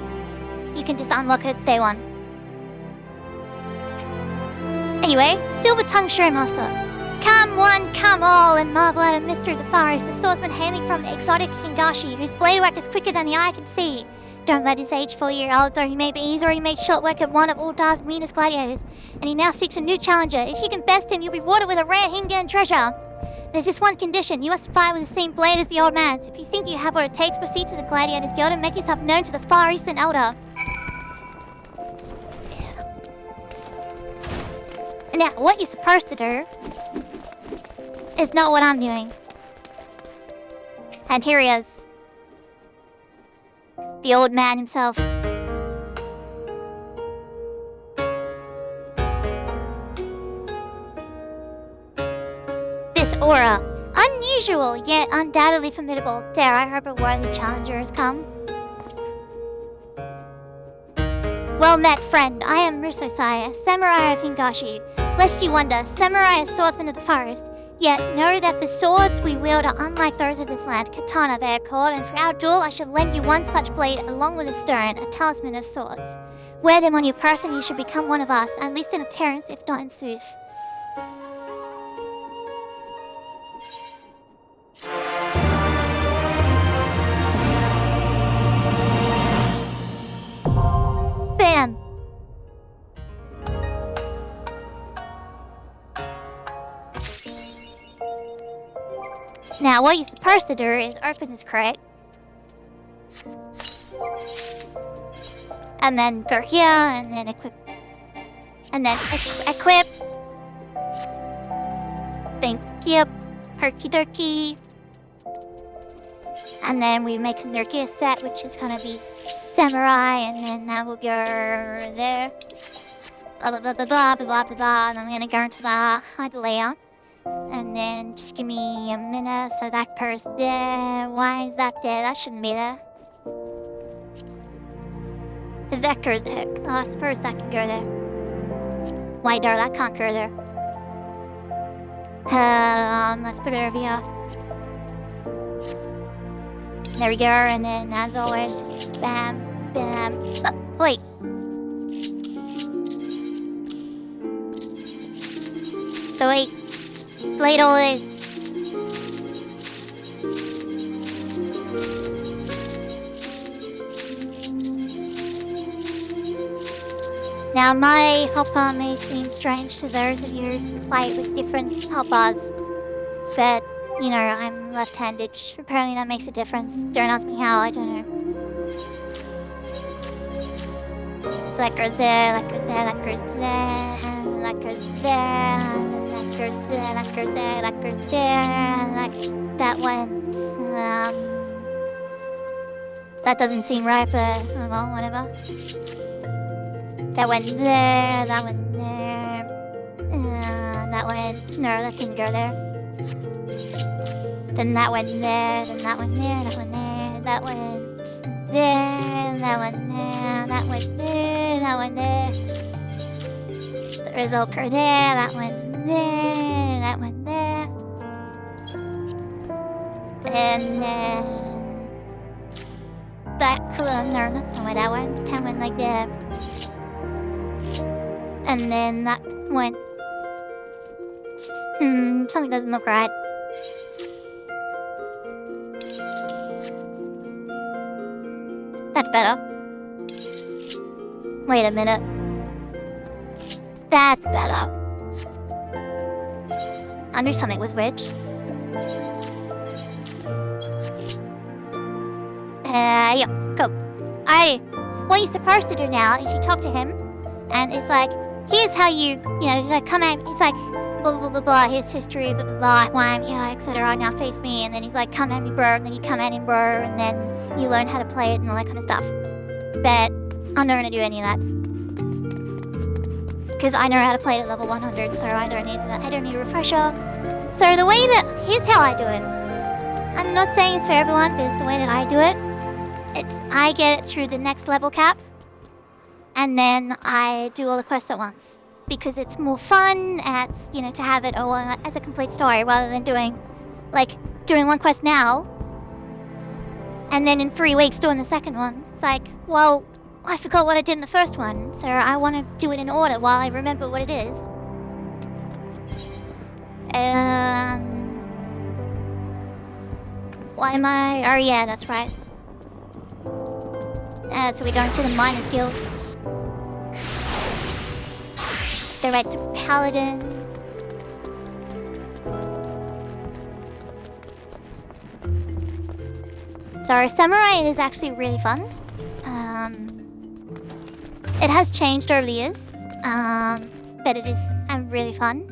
you can just unlock it day 1. Anyway, Silver Tongue Showmaster. Come one, come all, and marvel at a mystery of the forest, the swordsman hailing from the exotic Hingashi, whose blade work is quicker than the eye can see. Don't let his age 4-year-old, though he may be, he's already made short work of one of Uldar's meanest gladiators, and he now seeks a new challenger. If you can best him, you'll be rewarded with a rare Hingan treasure. There's just one condition. You must fight with the same blade as the old man's. If you think you have what it takes, proceed to the Gladiators Guild and make yourself known to the Far Eastern Elder. Now, what you're supposed to do is not what I'm doing. And here he is. The old man himself. This aura. Unusual, yet undoubtedly formidable. Dare I hope a worthy challenger has come? Well met, friend. I am Rusosai, a samurai of Hingashi. Lest you wonder, samurai is swordsman of the forest. Yet know that the swords we wield are unlike those of this land. Katana they are called, and for our duel I shall lend you one such blade along with a stone, a talisman of swords. Wear them on your person, you should become one of us, at least in appearance, if not in sooth. Bam! Now, what you're supposed to do is open this crate. And then go here, and then equip. And then equip. Thank you. Herky Durky. And then we make a Nurkia set, which is gonna be samurai, and then that will go there. Blah blah blah blah blah blah blah blah. And I'm gonna go into the HUD layout. And then just give me a minute, so that goes there. Why is that there? That shouldn't be there. If that goes there, I suppose that can go there. Why, no, that can't go there. Let's put it over here. There we go, and then as always, bam, bam. Oh, wait. So wait. Blade all this. Now my hotbar may seem strange to those of you who fight with different hotbars, but you know, I'm left-handed. Apparently that makes a difference. Don't ask me how, I don't know. So that goes there, that goes there, that goes there, and that goes there, and then that goes there, that goes there, that goes there, and that went, that doesn't seem right, but, oh well, whatever. That went there, that went there, that went, no, that didn't go there. Then that went there, then that went there, that went there, that went there, that went there, that went there, that went there. The result occurred there, that went there, that went there. And then that could no, that's not where that went. That went like that. And then that went. Something doesn't look right. That's better. Wait a minute. That's better. I knew something was weird. Yeah, cool. What you're supposed to do now is you talk to him, and it's like, here's how you know, he's like, come at me, it's like, blah blah blah blah, here's history, blah blah blah, why I'm here, etc. Now face me, and then he's like, come at me, bro, and then you come at him, bro, and then you learn how to play it and all that kind of stuff. But I'm not gonna do any of that. Because I know how to play it at level 100, so I don't need that. I don't need a refresher. So the way that, here's how I do it. I'm not saying it's for everyone, but it's the way that I do it. I get it through the next level cap, and then I do all the quests at once. Because it's more fun, to have it all as a complete story, rather than doing, like, doing one quest now, and then in 3 weeks doing the second one. It's like, well, I forgot what I did in the first one, so I want to do it in order while I remember what it is. Why am I? Oh yeah, that's right. So we're going to the Miners Guild. Go right to Paladin. So Samurai is actually really fun. It has changed over the years, but it is really fun.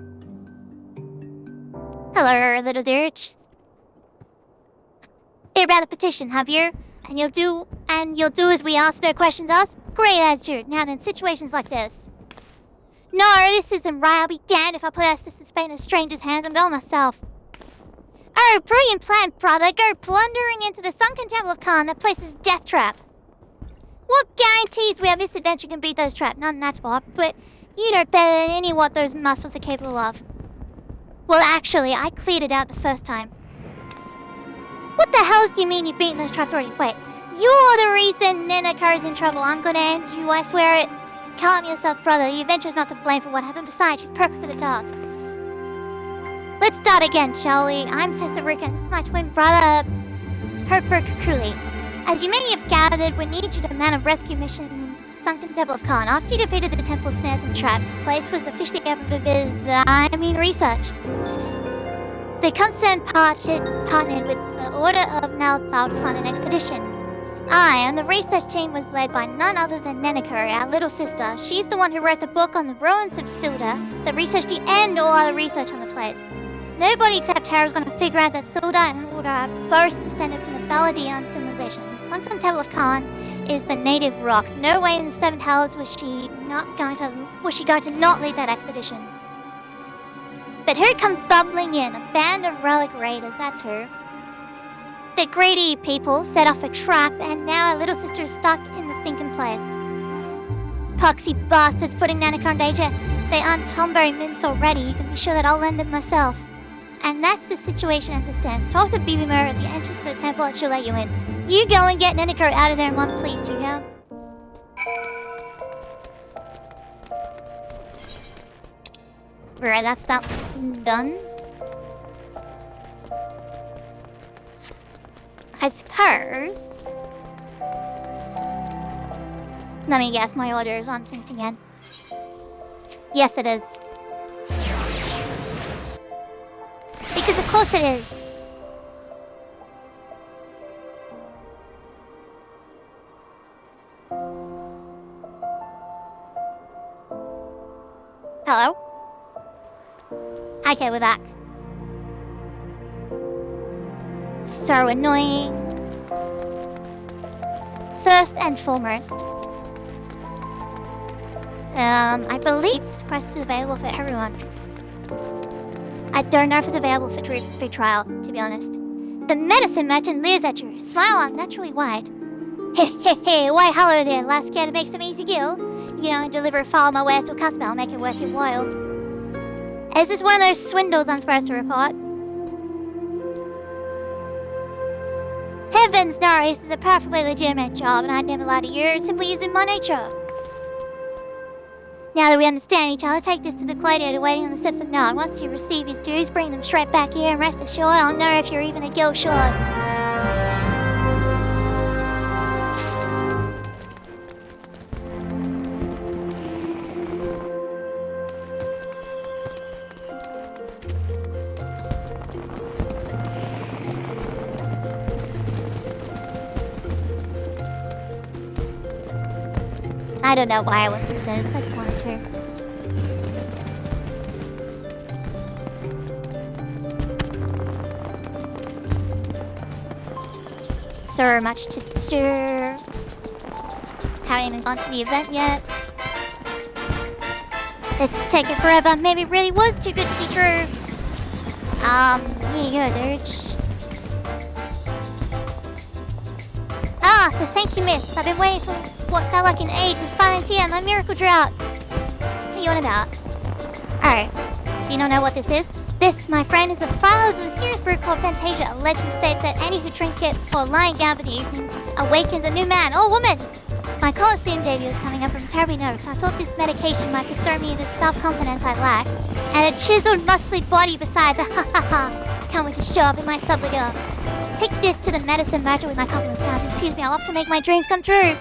Hello, little dirge. Hear about a petition, have you? And you'll do as we ask, no questions asked? Great attitude. Now then, situations like this. No, this isn't right. I'll be damned if I put Estes to Spain in a stranger's hands. I'm going myself. Oh, brilliant plan, brother. Go plundering into the sunken temple of Khan. That place is a death trap. What guarantees we have this adventure can beat those traps? None, that's what. But you know better than any what those muscles are capable of. Well, actually, I cleared it out the first time. What the hell do you mean you've beaten those traps already? Wait, you're the reason Neneka's in trouble. I'm gonna end you, I swear it. Calm yourself, brother. The adventure's not to blame for what happened. Besides, she's perfect for the task. Let's start again, shall we? I'm Cesarica, and this is my twin brother, Herper Kukuli. As you may have gathered, we need you to man a rescue mission in the sunken temple of Khan. After you defeated the temple snares and traps, the place was officially open for research. The concerned partnered with the Order of Nalthal to fund an expedition. And the research team was led by none other than Neneka, our little sister. She's the one who wrote the book on the ruins of Silda that researched the end all other research on the place. Nobody except her is going to figure out that Silda and Order are both descended from the Baladian civilization. The sunken temple of Khan is the native rock. No way in the seven hells was she going to not lead that expedition. But here comes bubbling in, a band of relic raiders, that's her. The greedy people set off a trap, and now our little sister is stuck in the stinking place. Poxy bastards putting Neneka in danger. They aren't Tombo mints already, you can be sure that I'll lend them myself. And that's the situation as it stands. Talk to Bibimo at the entrance to the temple and she'll let you in. You go and get Neneka out of there in one, please, do you hear? Right, that's that done. I suppose. Let me guess, my order is on synced again. Yes, it is. Because of course it is. Hello? Okay, we're back. So annoying. First and foremost, I believe this quest is available for everyone. I don't know if it's available for free trial, to be honest. The medicine merchant leers at you, smile unnaturally wide. Hey, why hello there, last care to make some easy gil. You know, deliver a file of my wares to a customer, I'll make it worth your while. Is this one of those swindles I'm supposed to report? Heavens no, this is a perfectly legitimate job, and I'd never lie to you, it's simply using my nature. Now that we understand each other, take this to the gladiator waiting on the steps of Nod. Once you receive his dues, bring them straight back here, and rest assured I'll know if you're even a guild short. I don't know why I went with this, I just wanted to. So much to do. Haven't even gone to the event yet. This is taking forever. Maybe it really was too good to be true. Here you go, Dirge. Ah, the thank you, miss. I've been waiting for what felt like an age, but finally it's here, my miracle drought. What are you on about? Alright, do you not know what this is? This, my friend, is a file of a mysterious brew called Fantasia. A legend states that any who drink it before lying down for the evening awakens a new man or woman. My Coliseum debut was coming up and I'm terribly nervous. I thought this medication might bestow me the self-confidence I lack, and a chiseled, muscly body besides. Can't wait to show up in my subliga. Take this to the medicine magic with my compliments now. Excuse me, I'll have to make my dreams come true.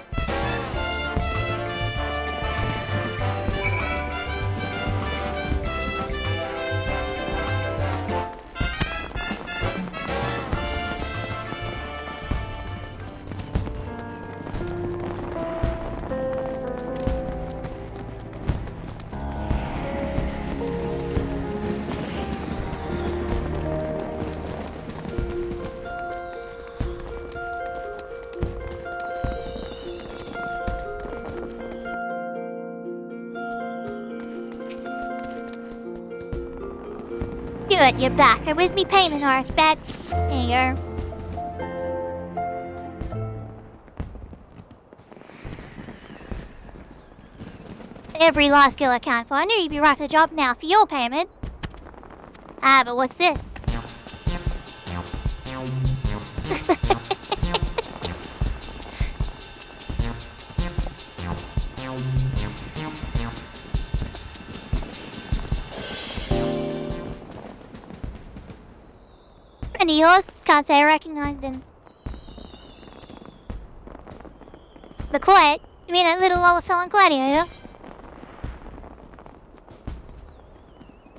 Good, you're back. And with me payment or expect. There you go. Every last skill I can for. I knew you'd be right for the job now for your payment. Ah, but what's this? Friend of yours? Can't say I recognized him. But quiet? You mean that little Olafellin gladiator?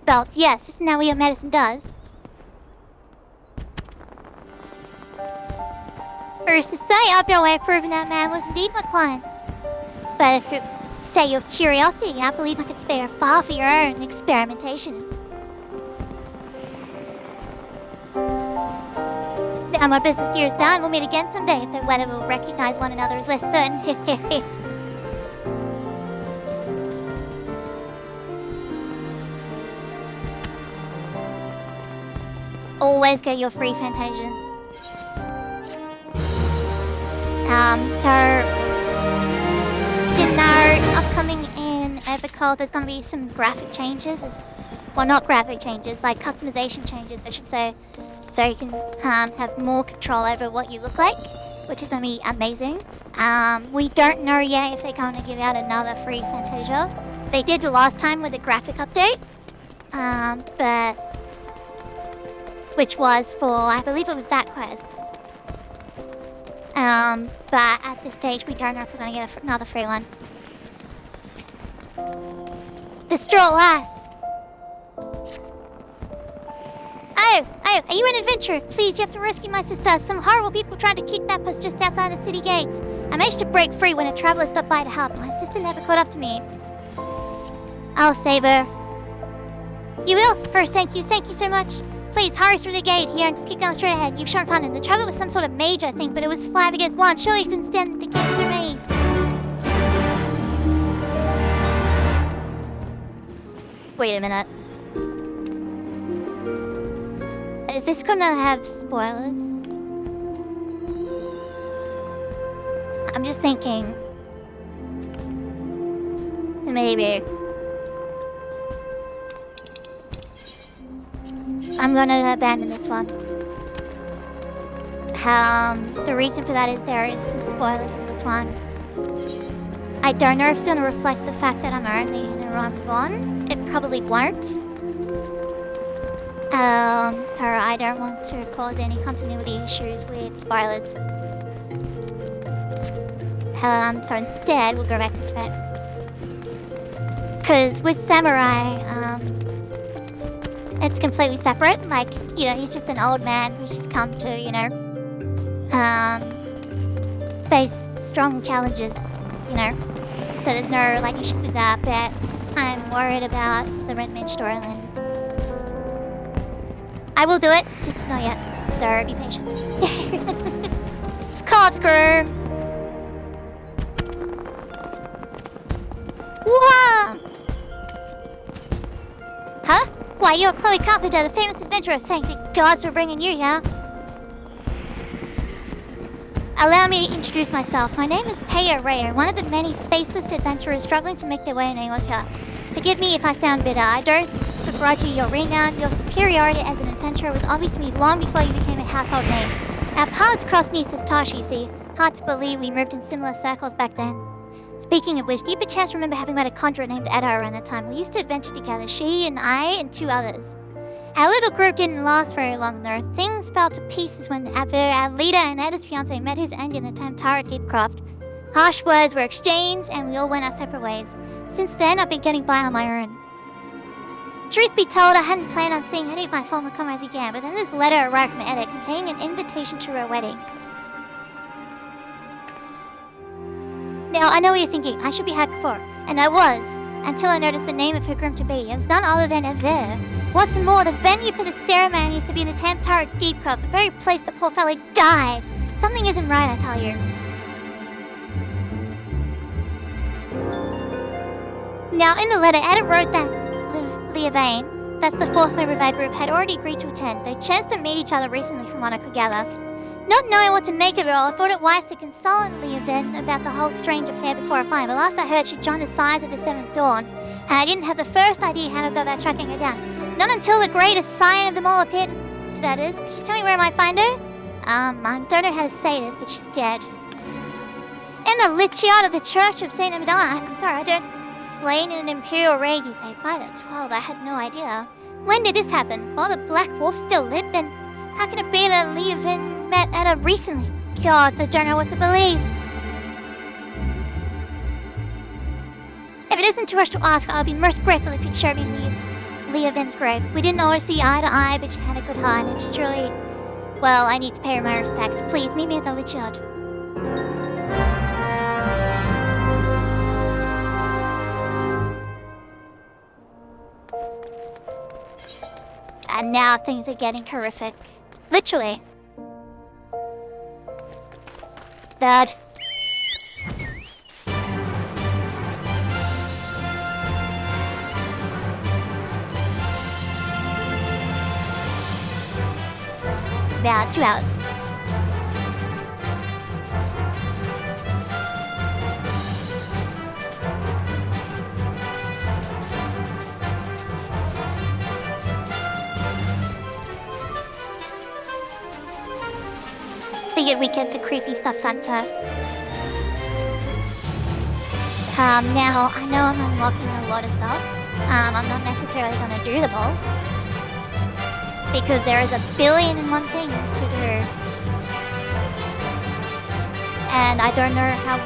Belt, yes, isn't that what your medicine does? First to say, I've no way of proving that man was indeed my client. But if it's say your curiosity, I believe I could spare a file for your own experimentation. Now my business here is done. We'll meet again someday, though whether we'll recognize one another is less certain. Always get your free Fantasians. So didn't know upcoming in Evercold there's gonna be some graphic changes. Well, not graphic changes, like customization changes, I should say. So you can have more control over what you look like, which is gonna be amazing. We don't know yet if they're gonna give out another free Fantasia. They did the last time with a graphic update, but which was for, I believe it was that quest. But at this stage, we don't know if we're gonna get another free one. The straw lass. Oh, are you an adventurer? Please, you have to rescue my sister. Some horrible people tried to kidnap us just outside the city gates. I managed to break free when a traveler stopped by to help. My sister never caught up to me. I'll save her. You will? First, thank you so much. Please, hurry through the gate here and just keep going straight ahead. You've shown fun, and the traveler was some sort of mage, I think, but it was 5 against 1. Surely you couldn't stand against me. Wait a minute. Is this gonna have spoilers? I'm just thinking. Maybe. I'm gonna abandon this one. The reason for that is there is some spoilers in this one. I don't know if it's gonna reflect the fact that I'm only in a run 1. It probably won't. So I don't want to cause any continuity issues with spoilers. So instead, we'll go back to spec. Because with Samurai, it's completely separate. Like, you know, he's just an old man who's just come to, you know, face strong challenges, you know. So there's no, like, issues with that, but I'm worried about the Red Mage storyline. I will do it, just not yet. So be patient. Corkscrew! Whoa! Huh? Why, you're Chloe Carpenter, the famous adventurer. Thank the gods for bringing you here. Allow me to introduce myself. My name is Faire, one of the many faceless adventurers struggling to make their way in Aotia. Forgive me if I sound bitter. I don't begrudge you your renown. Your superiority as an adventurer was obvious to me long before you became a household name. Our paths crossed neath this Tashi, you see. Hard to believe we moved in similar circles back then. Speaking of which, do you perchance remember having met a conjurer named Edda around that time? We used to adventure together, she and I and 2 others. Our little group didn't last very long though. Things fell to pieces when our leader and Edda's fiancé met his end in the Tamtara Deepcroft. Harsh words were exchanged and we all went our separate ways. Since then, I've been getting by on my own. Truth be told, I hadn't planned on seeing any of my former comrades again, but then this letter arrived from Edda containing an invitation to her wedding. Now, I know what you're thinking, I should be happy for her, and I was, until I noticed the name of her groom-to-be. It was none other than Faire. What's more, the venue for the ceremony used to be the Tamtara Deepcroft, the very place the poor fellow died. Something isn't right, I tell you. Now, in the letter, Edda wrote that Leavane, that's the 4th member of our group, had already agreed to attend. They chanced to meet each other recently from what I could gather. Not knowing what to make of it all, I thought it wise to consult Leavane about the whole strange affair before applying, but last I heard she joined the Sires of the 7th Dawn, and I didn't have the first idea how to go about tracking her down. Not until the greatest scion of them all appeared, that is. Could you tell me where I might find her? I don't know how to say this, but she's dead. In the Lychard of the Church of St. Amidala, I'm sorry, I don't... Slain in an imperial raid, you say. By the 12, I had no idea. When did this happen? While the Black Wolf still lived, then how can it be that Leavane met Edda recently? Gods, I don't know what to believe. If it isn't too much to ask, I'll be most grateful if you'd show me Leavane's grave. We didn't always see eye to eye, but she had a good heart, and she's truly... Well, I need to pay her my respects. Please, meet me at the Lychard. And now things are getting horrific. Literally. Dad. About 2 hours. Figured we'd get the creepy stuff done first. Now, I know I'm unlocking a lot of stuff. I'm not necessarily gonna do them all. Because there is a billion and one things to do. And I don't know how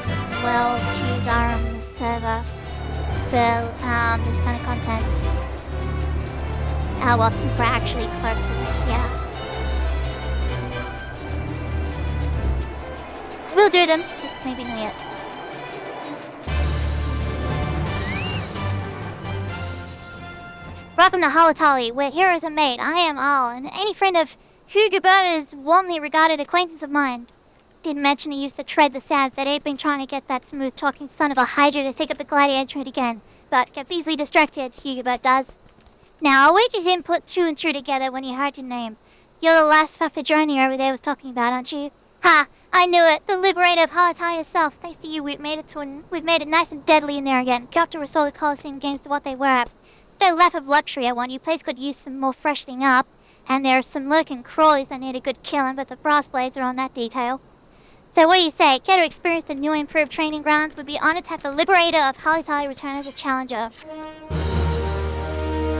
well cues are on the server for this kind of content. Well, since we're actually closer to here. We'll do them, just maybe not yet. Welcome to Halatali, where heroes are made. I am Al, and any friend of Hugobert is warmly regarded acquaintance of mine. Didn't mention he used to tread the sands that ain't been trying to get that smooth-talking son of a Hydra to think up the gladiator trade again, but gets easily distracted, Hugobert does. Now, I wager you didn't put 2 and 2 together when you heard your name. You're the last Fafajoni over there was talking about, aren't you? Ha! I knew it! The liberator of Halatali herself. Thanks to you, we've made it nice and deadly in there again. Got to restore the Colosseum games to what they were. No lack of luxury, I want. You place could use some more freshening up. And there are some lurking crawlies that need a good killing, but the brass blades are on that detail. So what do you say? Care to experience the new improved training grounds? Would be honored to have the liberator of Halatali return as a challenger.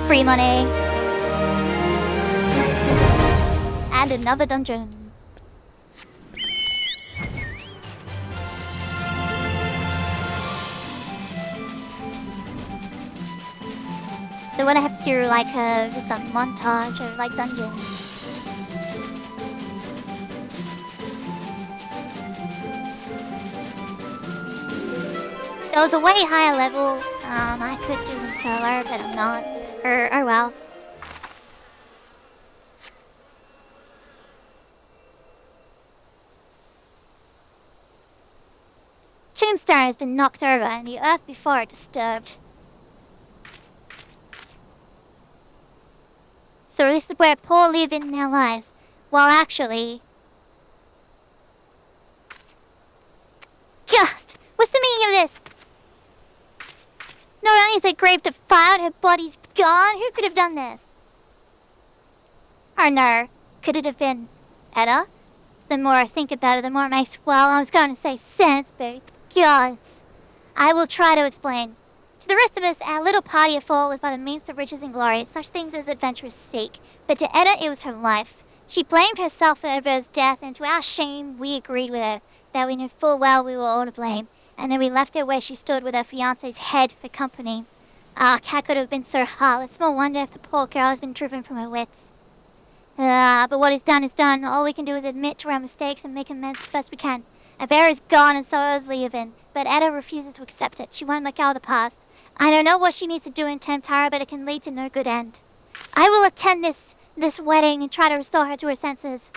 Free money. And another dungeon. So what I have to do, like, just a montage of, like, dungeons. If it was a way higher level, I could do them solo, but I'm not. Oh well. Tombstone has been knocked over and the earth before it disturbed. So this is where poor Leavane now lies. Well, actually... Gust! What's the meaning of this? Not only is the grave defiled, her body's gone. Who could have done this? Or no, could it have been Etta? The more I think about it, the more it makes, well, I was going to say sense, but gods. I will try to explain. To the rest of us, our little party of four was by the means of riches and glory, such things as adventurers seek. But to Etta, it was her life. She blamed herself for Ever's death, and to our shame, we agreed with her, that we knew full well we were all to blame, and then we left her where she stood with her fiancé's head for company. Ah, Cat could have been so heartless. Small wonder if the poor girl has been driven from her wits. But what is done is done. All we can do is admit to our mistakes and make amends as best we can. Faire is gone and so is Leovan, but Etta refuses to accept it. She won't let go of the past. I don't know what she needs to do in Tamtara, but it can lead to no good end. I will attend this wedding and try to restore her to her senses.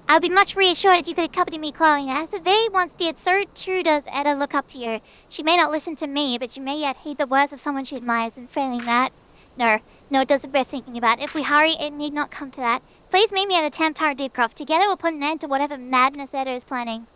I would be much reassured if you could accompany me, Chloe. As they once did, so too does Etta look up to you. She may not listen to me, but she may yet heed the words of someone she admires, and failing that... No, it doesn't bear thinking about. If we hurry, it need not come to that. Please meet me at the Tamtara Deepcroft. Together we'll put an end to whatever madness Etta is planning.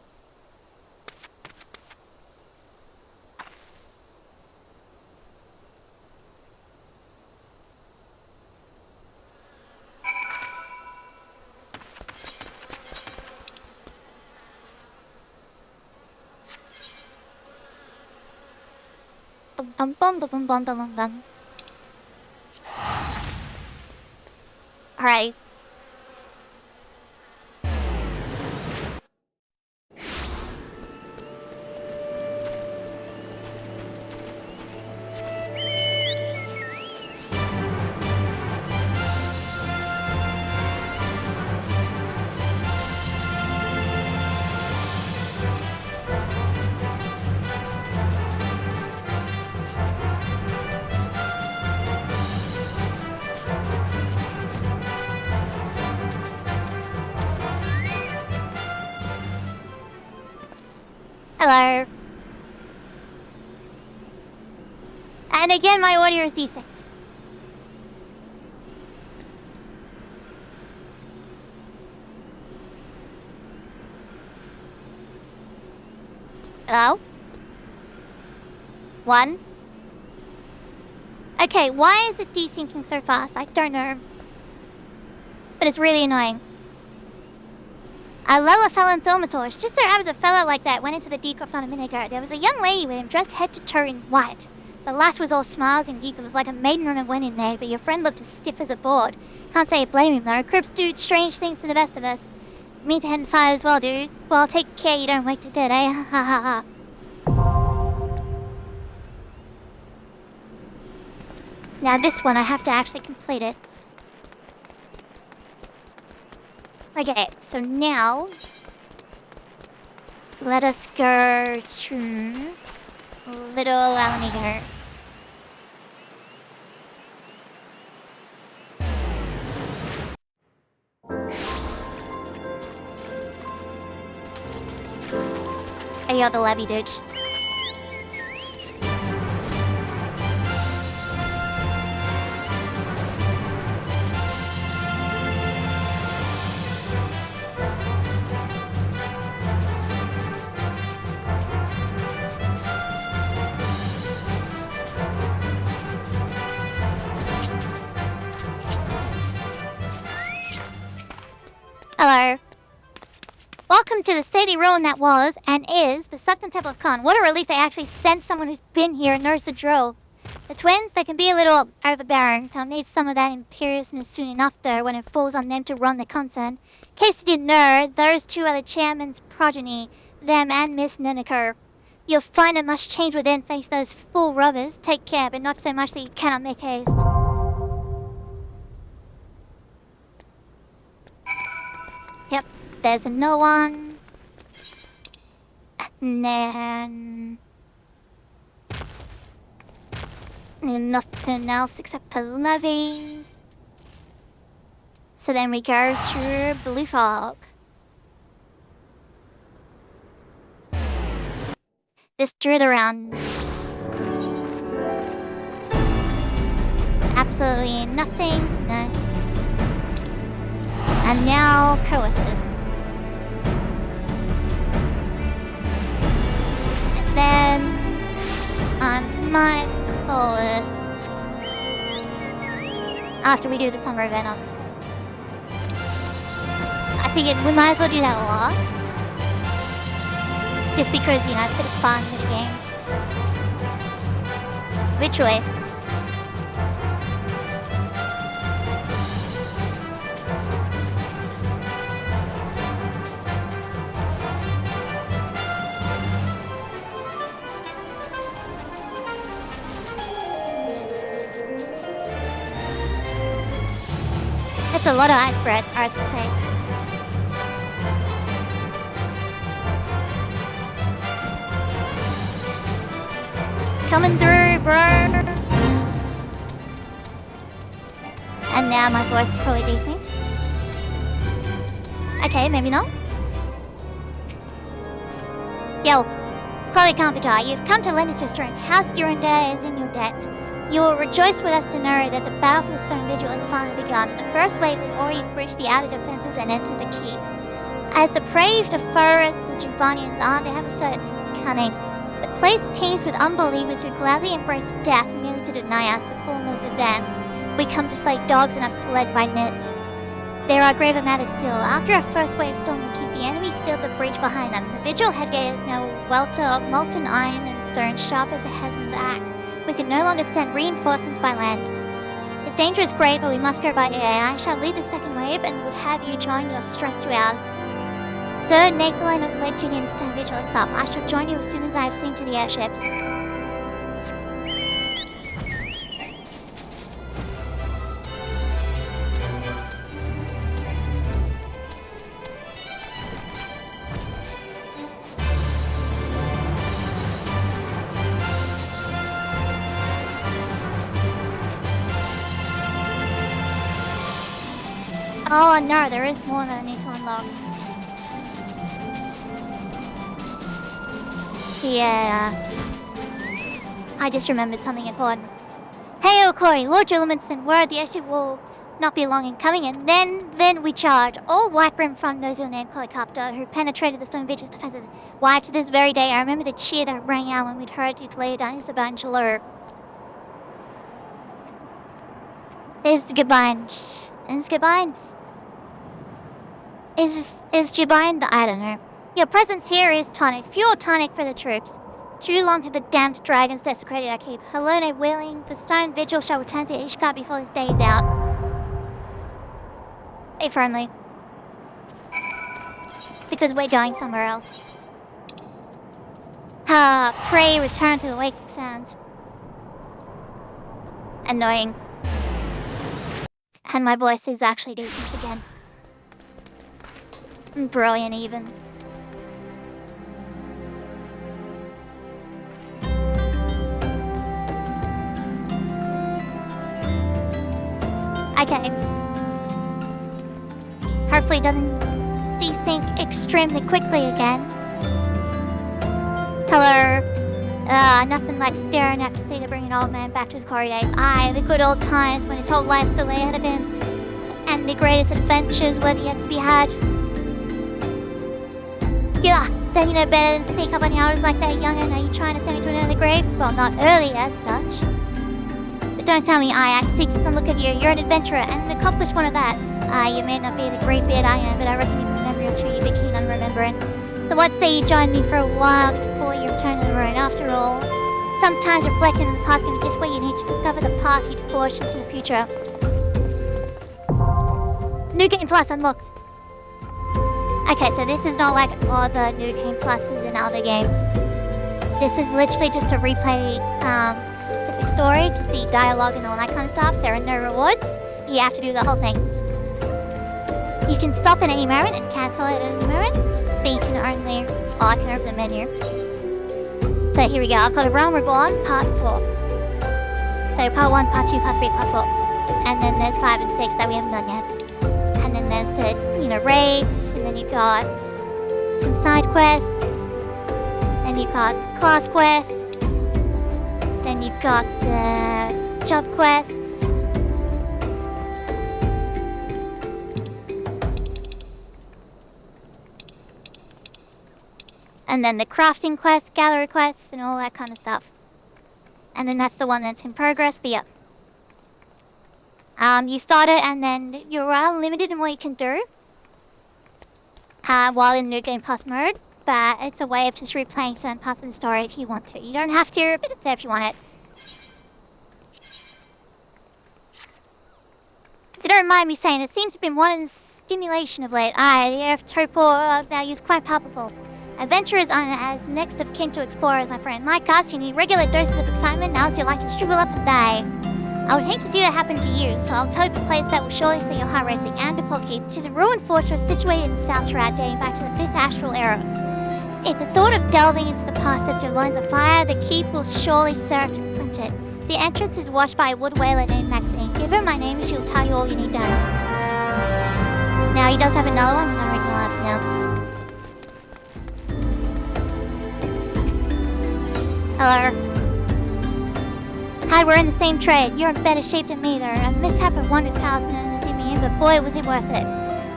Alright. Hello. And again, my audio is decent. Hello? One? Okay, why is it desyncing so fast? I don't know. But it's really annoying. Lella fell in Thaumatorch. Just so happens a fella like that went into the Deepcroft not a minute ago. There was a young lady with him dressed head to toe in white. The lass was all smiles and giggles like a maiden on a wedding day, but your friend looked as stiff as a board. Can't say I blame him though. Crips do strange things to the best of us. Mean to head inside as well, dude. Well, take care you don't wake the dead, eh? Ha ha ha. Now this one I have to actually complete it. Okay, so now let us go to Little Alamigo. Hey, you're the levy, dude. Hello. Welcome to the city ruin that was, and is, the Suckton Temple of Khan. What a relief they actually sent someone who's been here and knows the drill. The twins, they can be a little overbearing. They'll need some of that imperiousness soon enough, though, when it falls on them to run the concern. In case you didn't know, those two are the chairman's progeny, them and Miss Nenneker. You'll find it must change within thanks to those fool robbers. Take care, but not so much that you cannot make haste. Yep, there's another one. And then... nothing else except the levies. So then we go to Blue Fog. This drew the rounds. Absolutely nothing. Nice. And now Coesis. And then might call it after we do the summer event, obviously. I figured we might as well do that last. Just because, you know, it's a bit of fun, bit of games. Literally. That's a lot of ice breads, I have to say. Coming through, bro! And now my voice is probably decent. Okay, maybe not. Yo, Chloe Carpenter, you've come to lend us your strength. House Durandare is in your debt. You will rejoice with us to know that the battle for the Stone Vigil has finally begun. The first wave has already breached the outer defenses and entered the keep. As depraved a foe as the Juvanians are, they have a certain cunning. The place teems with unbelievers who gladly embrace death merely to deny us a form of advance. We come just like dogs and are led by nits. There are graver matters still. After our first wave stormed the keep, the enemy sealed the breach behind them. The Vigil headgate is now a welter of molten iron and stone, sharp as a heaven's axe. We can no longer send reinforcements by land. The danger is great, but we must go by air. I shall lead the second wave and would have you join your strength to ours. Sir, Nathan awaits you near the Stone Vigil itself. I shall join you as soon as I have seen to the airships. Oh no, there is more that I need to unlock. Yeah. I just remembered something important. Hey, Chloe, Lord Juliman sent word the airship will not be long in coming in. Then we charge. All White Brim front knows your name, Helicopter, who penetrated the Stone Vigil's defenses. Why, to this very day, I remember the cheer that rang out when we'd heard you'd laid down Isabel and Chaleur. Is Gabind. Is Gabind the I don't know. Your presence here is tonic, fuel tonic for the troops. Too long have the damned dragons desecrated our keep. Helene willing, the Stone Vigil shall return to Ishkar before this day is out. Be friendly. Because we're going somewhere else. Pray return to the waking sounds. Annoying. And my voice is actually decent again. Brilliant even. Okay. Hopefully it doesn't desync extremely quickly again. Hello. Nothing like staring after sea to bring an old man back to his quarry days. Aye, the good old times when his whole life still lay ahead of him. And the greatest adventures were yet to be had. Yeah, then you know better than sneak up on your elders like that, young'un. Are you trying to send me to an early grave? Well, not early as such. But don't tell me I see just a look at you. You're an adventurer, and an accomplished one at that. You may not be the great beard I am, but I reckon you have a memory or two you'd be keen on remembering. So what say you join me for a while before you return to the road? After all, sometimes reflecting on the past can be just what you need to discover the path you'd forged into the future. New Game Plus unlocked. Okay, so this is not like all the New Game Pluses in other games. This is literally just to replay specific story, to see dialogue and all that kind of stuff. There are no rewards. You have to do the whole thing. You can stop at any moment and cancel it at any moment. But you can only... Oh, I can open the menu. So here we go. I've got a Realm Reborn, Part 4. So Part 1, Part 2, Part 3, Part 4. And then there's 5 and 6 that we haven't done yet. And then there's the, raids. And then you've got some side quests. Then you've got class quests. Then you've got the job quests. And then the crafting quests, gallery quests, and all that kind of stuff. and then that's the one that's in progress, but yeah. You start it, and then you're limited in what you can do while in New Game Plus mode, but it's a way of just replaying certain parts of the story if you want to. You don't have to, but it's there if you want it. If you don't mind me saying, it seems to have been wanting stimulation of late. Aye, the air of torpor value is quite palpable. Adventurers are as next of kin to explorers, my friend. Like us, you need regular doses of excitement, now as you like to shrivel up and die. I would hate to see that happen to you, so I'll tell you a place that will surely see your heart racing, Andapol Keep, which is a ruined fortress situated in South Shroud dating back to the 5th Astral Era. If the thought of delving into the past sets your loins afire, the keep will surely serve to quench it. The entrance is watched by a wood whaler named Maxine. Give her my name and she'll tell you all you need to know. Now, he does have another one, and I'm reading aloud now. Hello. Hi, we're in the same trade. You're in better shape than me, though. A mishap of Wondrous Palace did me in, but boy, was it worth it.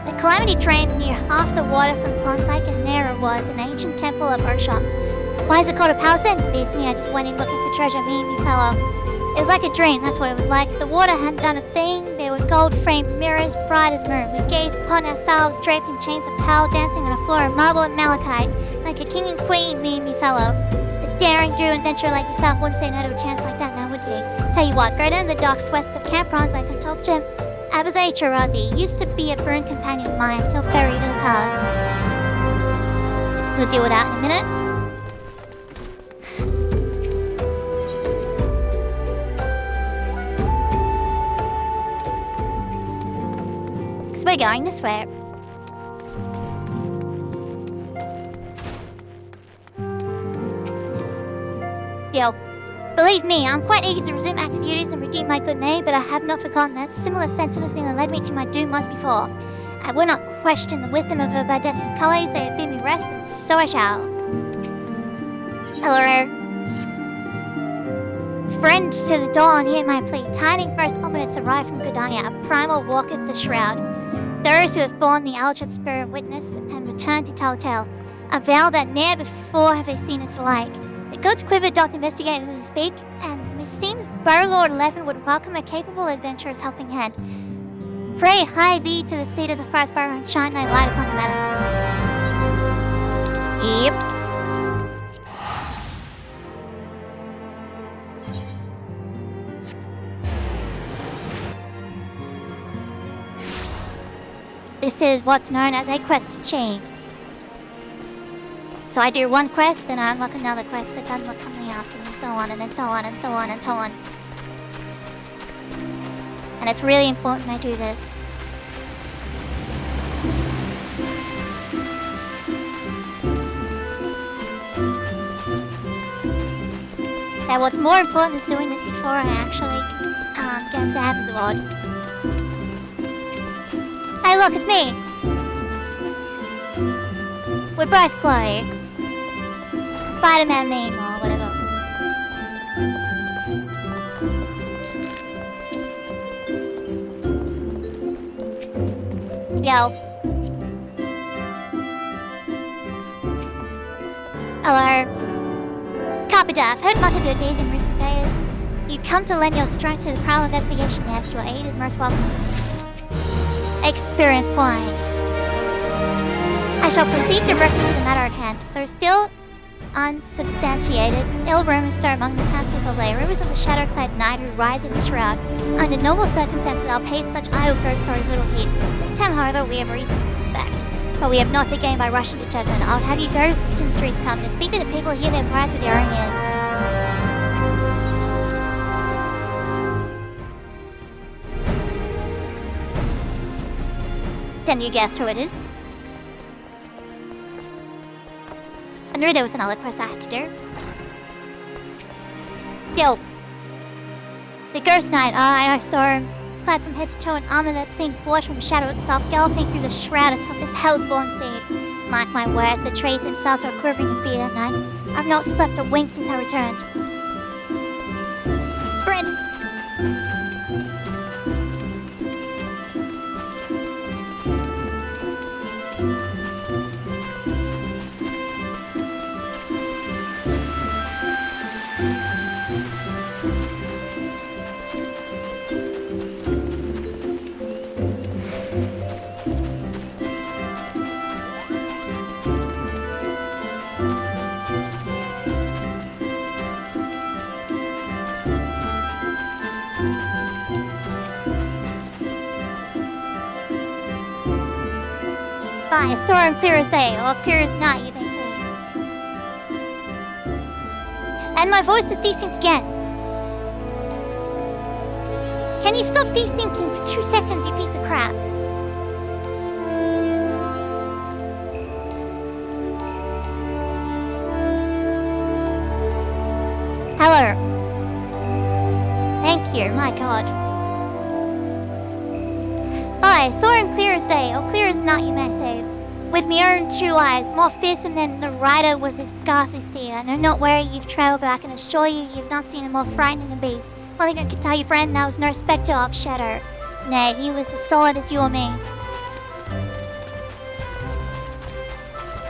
The Calamity drained near half the water from Bronze Lake, and there it was, an ancient temple of Urshot. Why is it called a palace then? Beats me, I just went in looking for treasure, me fellow. It was like a dream, that's what it was like. The water hadn't done a thing. There were gold-framed mirrors, bright as moon. We gazed upon ourselves, draped in chains of pearl, dancing on a floor of marble and malachite, like a king and queen, me fellow. The daring Jew adventurer like yourself wouldn't say no to a chance like that, now would he? Tell you what, go down the docks west of Camp Bronze Lake and talk to him. Abazai Chirazi used to be a boon companion of mine. He'll ferry you to the palace. We'll deal with that in a minute. We're going this way. Yo, believe me, I'm quite eager to resume active duties and redeem my good name, but I have not forgotten that similar sentiments nearly led me to my doom once before. I will not question the wisdom of her Badesian colleagues. They have bid me rest, and so I shall. Hello. Friend to the dawn, hear my plea. Tidings most ominous arrive from Gudania. A primal walketh the shroud. Those who have borne the Alchid spirit witness and returned to tell tale. A vow that ne'er before have they seen its like. The gods quiver doth investigate who we speak, and meseems Burlord 11 would welcome a capable adventurer's helping hand. Pray hie thee to the seat of the first borough and shine thy light upon the matter. Yep. This is what's known as a quest chain. So I do one quest, then I unlock another quest that unlocks something else, and then so on, and then so on, and so on, and so on. And it's really important I do this. Now what's more important is doing this before I actually get into Heaven's Ward. Hey, look, it's me! We're both Chloe. Spider-Man meme or whatever. Yo. Hello. Copy that. I've heard much of your deeds in recent days. You come to lend your strength to the Prowl investigation. Yes, your aid is most welcome. Experience flying. I shall proceed directly to the matter at hand. There is still unsubstantiated, ill rumors stir among the townspeople of Lay, rumors of the shadow-clad knight who rides in the shroud. Under normal circumstances, I'll pay such idle ghost stories little heed. This time, however, we have reason to suspect. But we have not to gain by rushing to judgment. I'll have you go to the streets, come to speak to the people, hear their cries with your own ears. Can you guess who it is? I knew there was another quest I had to do. Yo. The Ghost Knight, I saw him. Clad from head to toe in armor that seemed forged from shadow itself, galloping through the shroud atop this hell's-born steed. Mark my words, the trees themselves are quivering in fear that night. I've not slept a wink since I returned. Brandon! I saw him clear as day, or clear as night, you may say. And my voice is desynced again. Can you stop desyncing for 2 seconds, you piece of crap? Hello. Thank you, my god. I saw him clear as day, or clear as night, you may say. With my own 2 eyes, more fearsome than the rider was his ghastly steer. And I'm not wary you've trailed back, and assure you've not seen a more frightening beast. Well, I can tell you, friend, there was no spectre of shadow. Nay, he was as solid as you or me.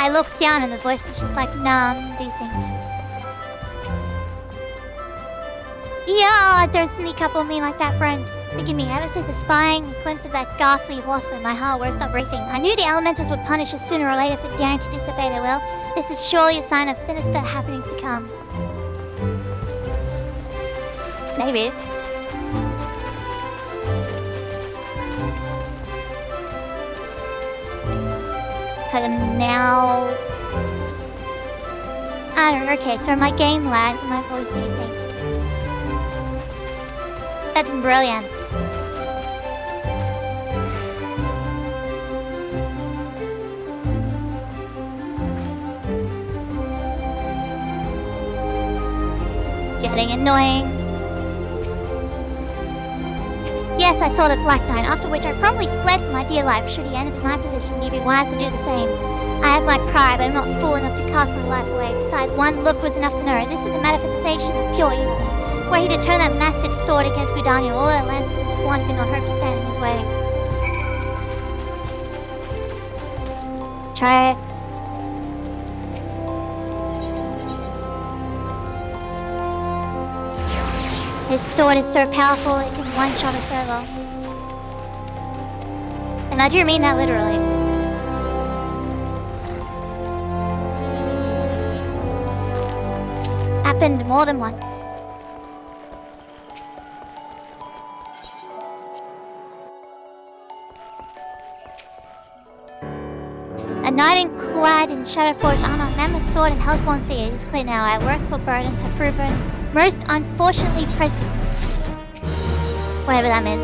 I looked down, and the voice was just like, numb, desynced. Yeah, don't sneak up on me like that, friend. Forgive me, ever since the spying glimpse of that ghastly horseman, my heart won't stop racing. I knew the elementals would punish us sooner or later for daring to disobey their will. This is surely a sign of sinister happenings to come. Maybe. Now... I don't know, okay, so my game lags and my voice desyncs. That's brilliant. Getting annoying. Yes, I saw the Black Knight, after which I promptly fled for my dear life. Should he end up in my position, you'd be wise to do the same. I have my pride, but I'm not fool enough to cast my life away. Besides, one look was enough to know this is a manifestation of pure evil. Were he to turn that massive sword against Gridania, all our lances and one could not hope to stand in his way. Try it. His sword is so powerful it can one-shot a server. And I do mean that literally. Happened more than once. A knight clad in shadow-forged armor, mammoth sword, and hellspawn steed. It is clear now our works for burdens have proven most unfortunately present. Whatever that means.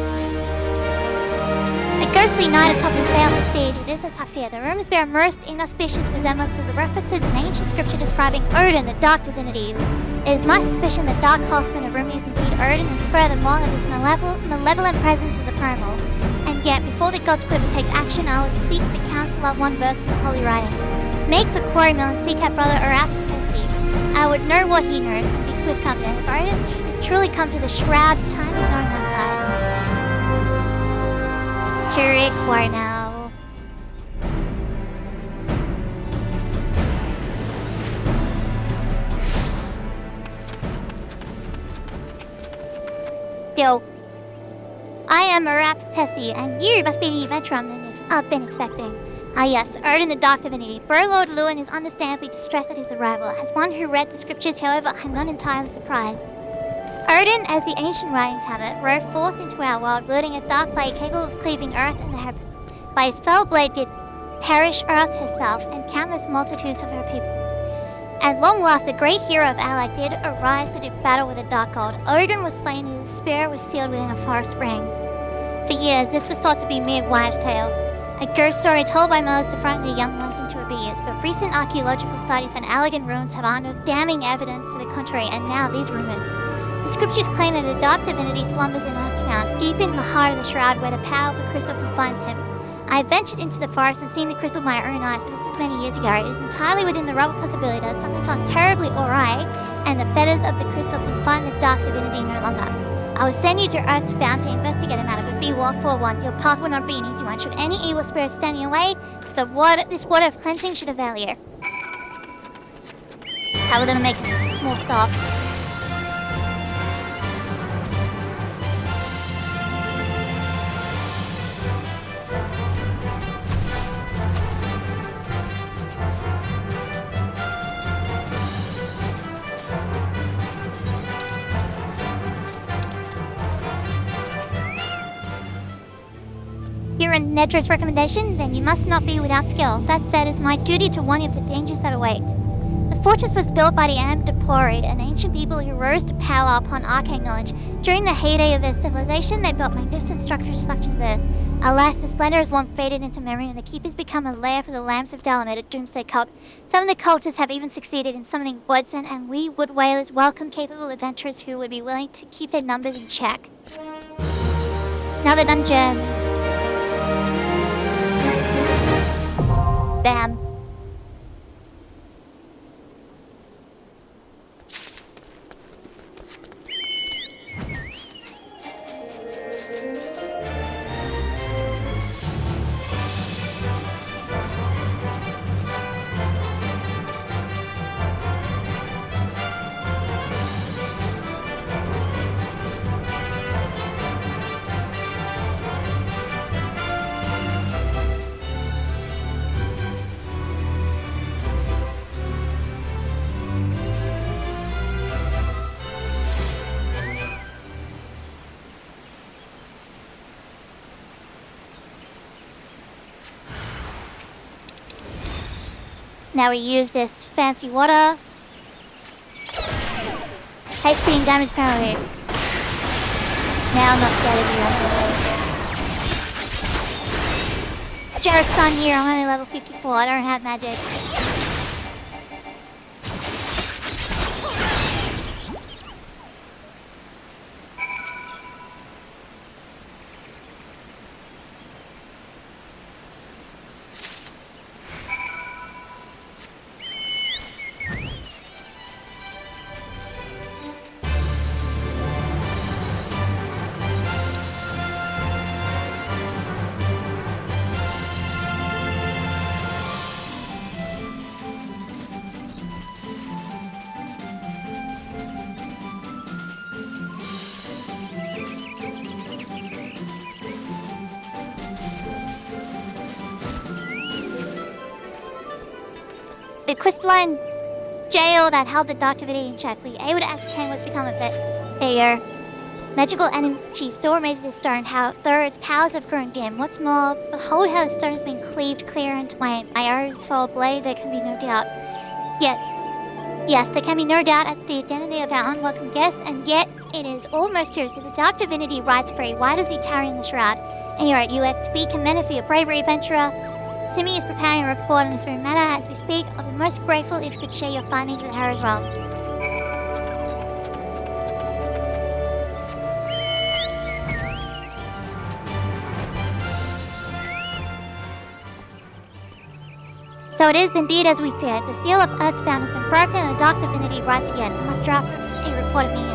A ghostly knight atop his baleful steed. This is Faire. The rumors bear most inauspicious resemblance to the references in ancient scripture describing Odin, the dark divinity. It is my suspicion that dark horseman of Rumi is indeed Odin, and furthermore that this malevolent presence is the primal. And yet, before the god's quiver takes action, I would seek the counsel of one verse in the holy writings. Make the quarrymill and seek out brother Araphaxi. I would know what he knows and be swift confident. If Odin is truly come to the shroud, time is not on our side. To require now. Yo. I am Araphaxi, and you must be the adventurer I've been expecting. Ah yes, Odin the Dark Divinity. Lord Lewin is understandably distressed at his arrival. As one who read the scriptures, however, I'm not entirely surprised. Odin, as the ancient writings have it, rode forth into our world, wielding a dark blade capable of cleaving earth and the heavens. By his fell blade did perish earth herself, and countless multitudes of her people. At long last, the great hero of Alak did arise to do battle with the dark god. Odin was slain, and his spirit was sealed within a forest spring. For years, this was thought to be mere wives' tale. A ghost story told by mothers to frighten their young ones into obedience, but recent archaeological studies and elegant ruins have unearthed damning evidence to the contrary, and now these rumors. The scriptures claim that a dark divinity slumbers in Earthbound, deep in the heart of the shroud where the power of the crystal confines him. I have ventured into the forest and seen the crystal with my own eyes, but this was many years ago. It is entirely within the realm of possibility that something's gone terribly awry, and the fetters of the crystal confine the dark divinity no longer. I will send you to Earthbound to investigate the matter, but be forewarned, your path will not be an easy one. Should any evil spirit stand in your way, this water of cleansing should avail you. How are we going to make a small stop? hear Nedra's recommendation, then you must not be without skill. That said, it's my duty to warn you of the dangers that await. The fortress was built by the Amdapori, an ancient people who rose to power upon arcane knowledge. During the heyday of their civilization, they built magnificent structures such as this. Alas, the splendor has long faded into memory, and the keep has become a lair for the lamps of Dalamet, a doomsday cult. Some of the cultists have even succeeded in summoning Woodson, and we wood whalers welcome capable adventurers who would be willing to keep their numbers in check. Another dungeon. Bam. Now we use this fancy water. HP and damage penalty. Now I'm not scared of you. Jarrett's on here, I'm only level 54, I don't have magic. The crystalline jail that held the dark divinity in check. We were able to ascertain what's become of it. There. Magical energy still remains with this stone, however its powers have grown dim. What's more, behold how the stone has been cleaved clear and twain. My arrows fall blade, there can be no doubt. Yes, there can be no doubt as to the identity of our unwelcome guest, and yet it is almost curious. If the dark divinity rides free, why does he tarry in the shroud? And you're right, you are to be commended for your bravery, adventurer. Simi is preparing a report on this very matter as we speak. I'll be most grateful if you could share your findings with her as well. So it is indeed as we feared. The seal of Earthbound has been broken and the dark divinity rides again. I must draft a report immediately.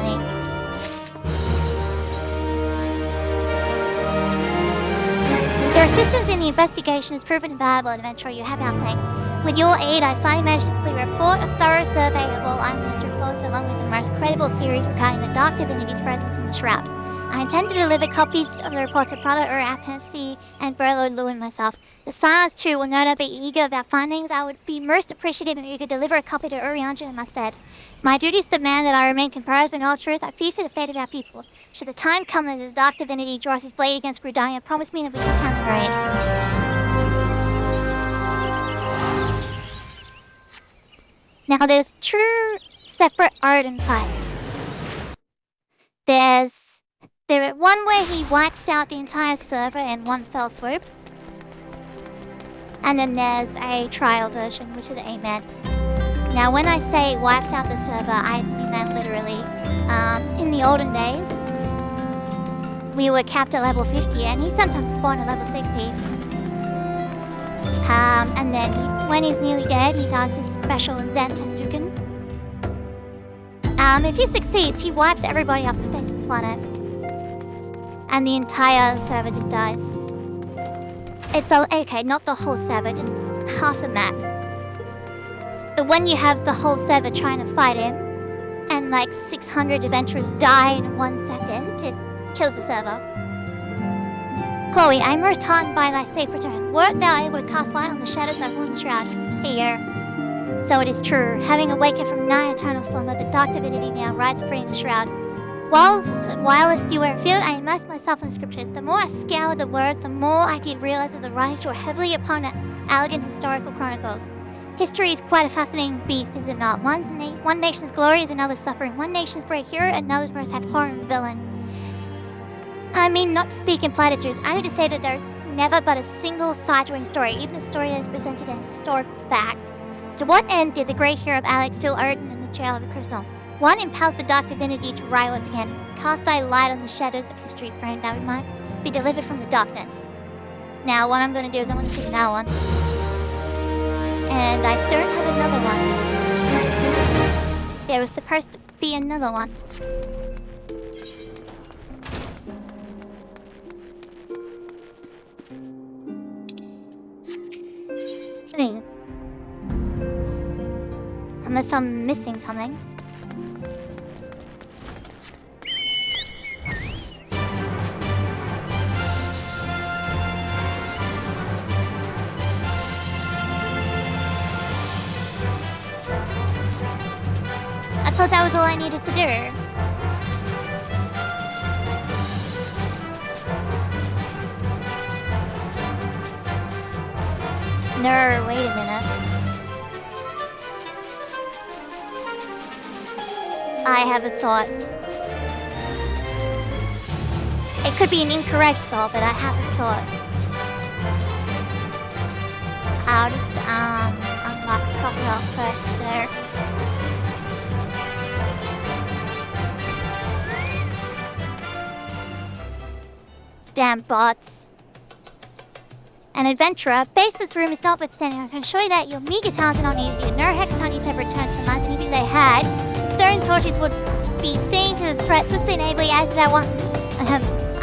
Your assistance in the investigation has proven invaluable, adventurer. You have our thanks. With your aid, I finally managed to complete a report, a thorough survey of all Ironman's reports, along with the most credible theories regarding the dark divinity's presence in the shroud. I intend to deliver copies of the report to Prada Apensy and Burlord Lewin myself. The Silence, too, will no doubt be eager of our findings. I would be most appreciative if you could deliver a copy to Urianja in my stead. My duties demand that I remain composed, but in all truth, I fear for the fate of our people. Should the time come that the dark divinity draws his blade against Grudania, promise me that we will come in your aid. Now, there's two separate Odin fights. There's one where he wipes out the entire server in one fell swoop. And then there's a trial version, which is 8 man. Now, when I say wipes out the server, I mean that literally. In the olden days, we were capped at level 50, and he sometimes spawned at level 60. And then when he's nearly dead, he does his special Zen Tensuken. If he succeeds, he wipes everybody off the face of the planet. And the entire server just dies. Okay, not the whole server, just half the map. But when you have the whole server trying to fight him, and like 600 adventurers die in 1 second, it kills the server. Chloe, I am most heartened by thy safe return. Wert thou able to cast light on the shadows that haunt the shroud? Here. So it is true. Having awakened from nigh eternal slumber, the dark divinity now rides free in the shroud. While a steward field, I immersed myself in the scriptures. The more I scoured the words, the more I did realize that the writers draw heavily upon elegant historical chronicles. History is quite a fascinating beast, is it not? One nation's glory is another's suffering. One nation's great hero, another's most abhorrent villain. I mean, not to speak in platitudes, I need to say that there's never but a single side to a story, even a story that is presented as historical fact. To what end did the great hero of Alex still Odin in the Trail of the Crystal? One impels the dark divinity to rise once again. Cast thy light on the shadows of history, friend, that we might be delivered from the darkness. Now, what I'm going to do is I'm going to pick that one. And I don't have another one. There was supposed to be another one. Unless I'm missing something. I thought that was all I needed to do. No, wait a minute. I have a thought. It could be an incorrect thought, but I have a thought. I'll just unlock the crocodile first there. Damn bots. An adventurer, baseless rumors notwithstanding, I can assure you that your meager talents are not needed here. No hecatonis have returned to the mines, and even if they had, stone torches would be seen to the threat swiftly and ably as that one.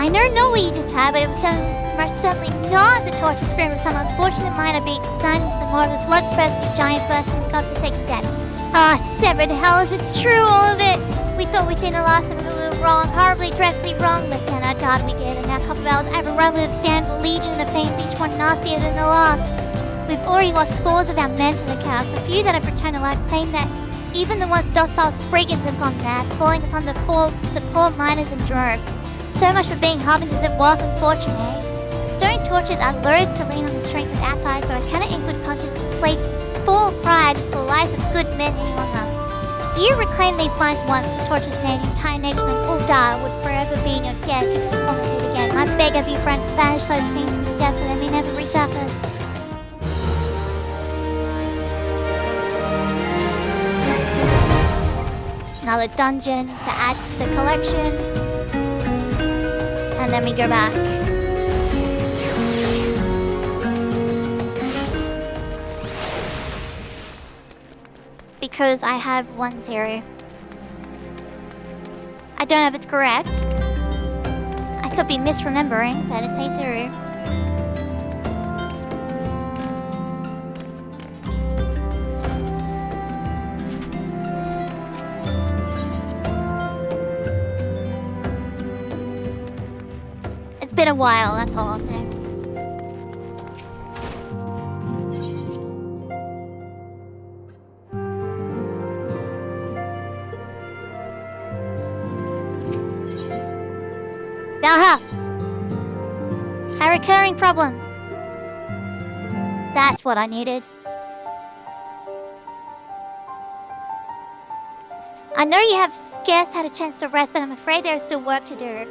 I don't know what you just had, but it was most certainly not the torch and scream of some unfortunate miner being signed into the more of the bloodthirsty giant birth from the godforsaken depths. Ah, severed hells, it's true, all of it! We thought we'd seen the last of it, but we were wrong, horribly, dreadfully wrong, but then our God we did, and now couple of hours ever run with a damned legion of the famed, each one nastier than the last. We've already lost scores of our men to the cows. The few that have returned alive claim that even the once docile brigands have gone mad, falling upon the poor miners and droves. So much for being harbingers of wealth and fortune, eh? Stone torches are loath to lean on the strength of outsiders, but I cannot in good conscience place full pride for the lives of good men any longer. You reclaim these mines once, the torches name, the entire nation of Uldar would forever be in your debt if you could fall into it again. I beg of you, friend, banish those things from the depth so they may never resurface. Another dungeon to add to the collection. And then we go back. Because I have one theory. I don't know if it's correct. I could be misremembering, but it's a theory. It's been a while, that's all I'll say. Aha! A recurring problem. That's what I needed. I know you have scarce had a chance to rest, but I'm afraid there is still work to do.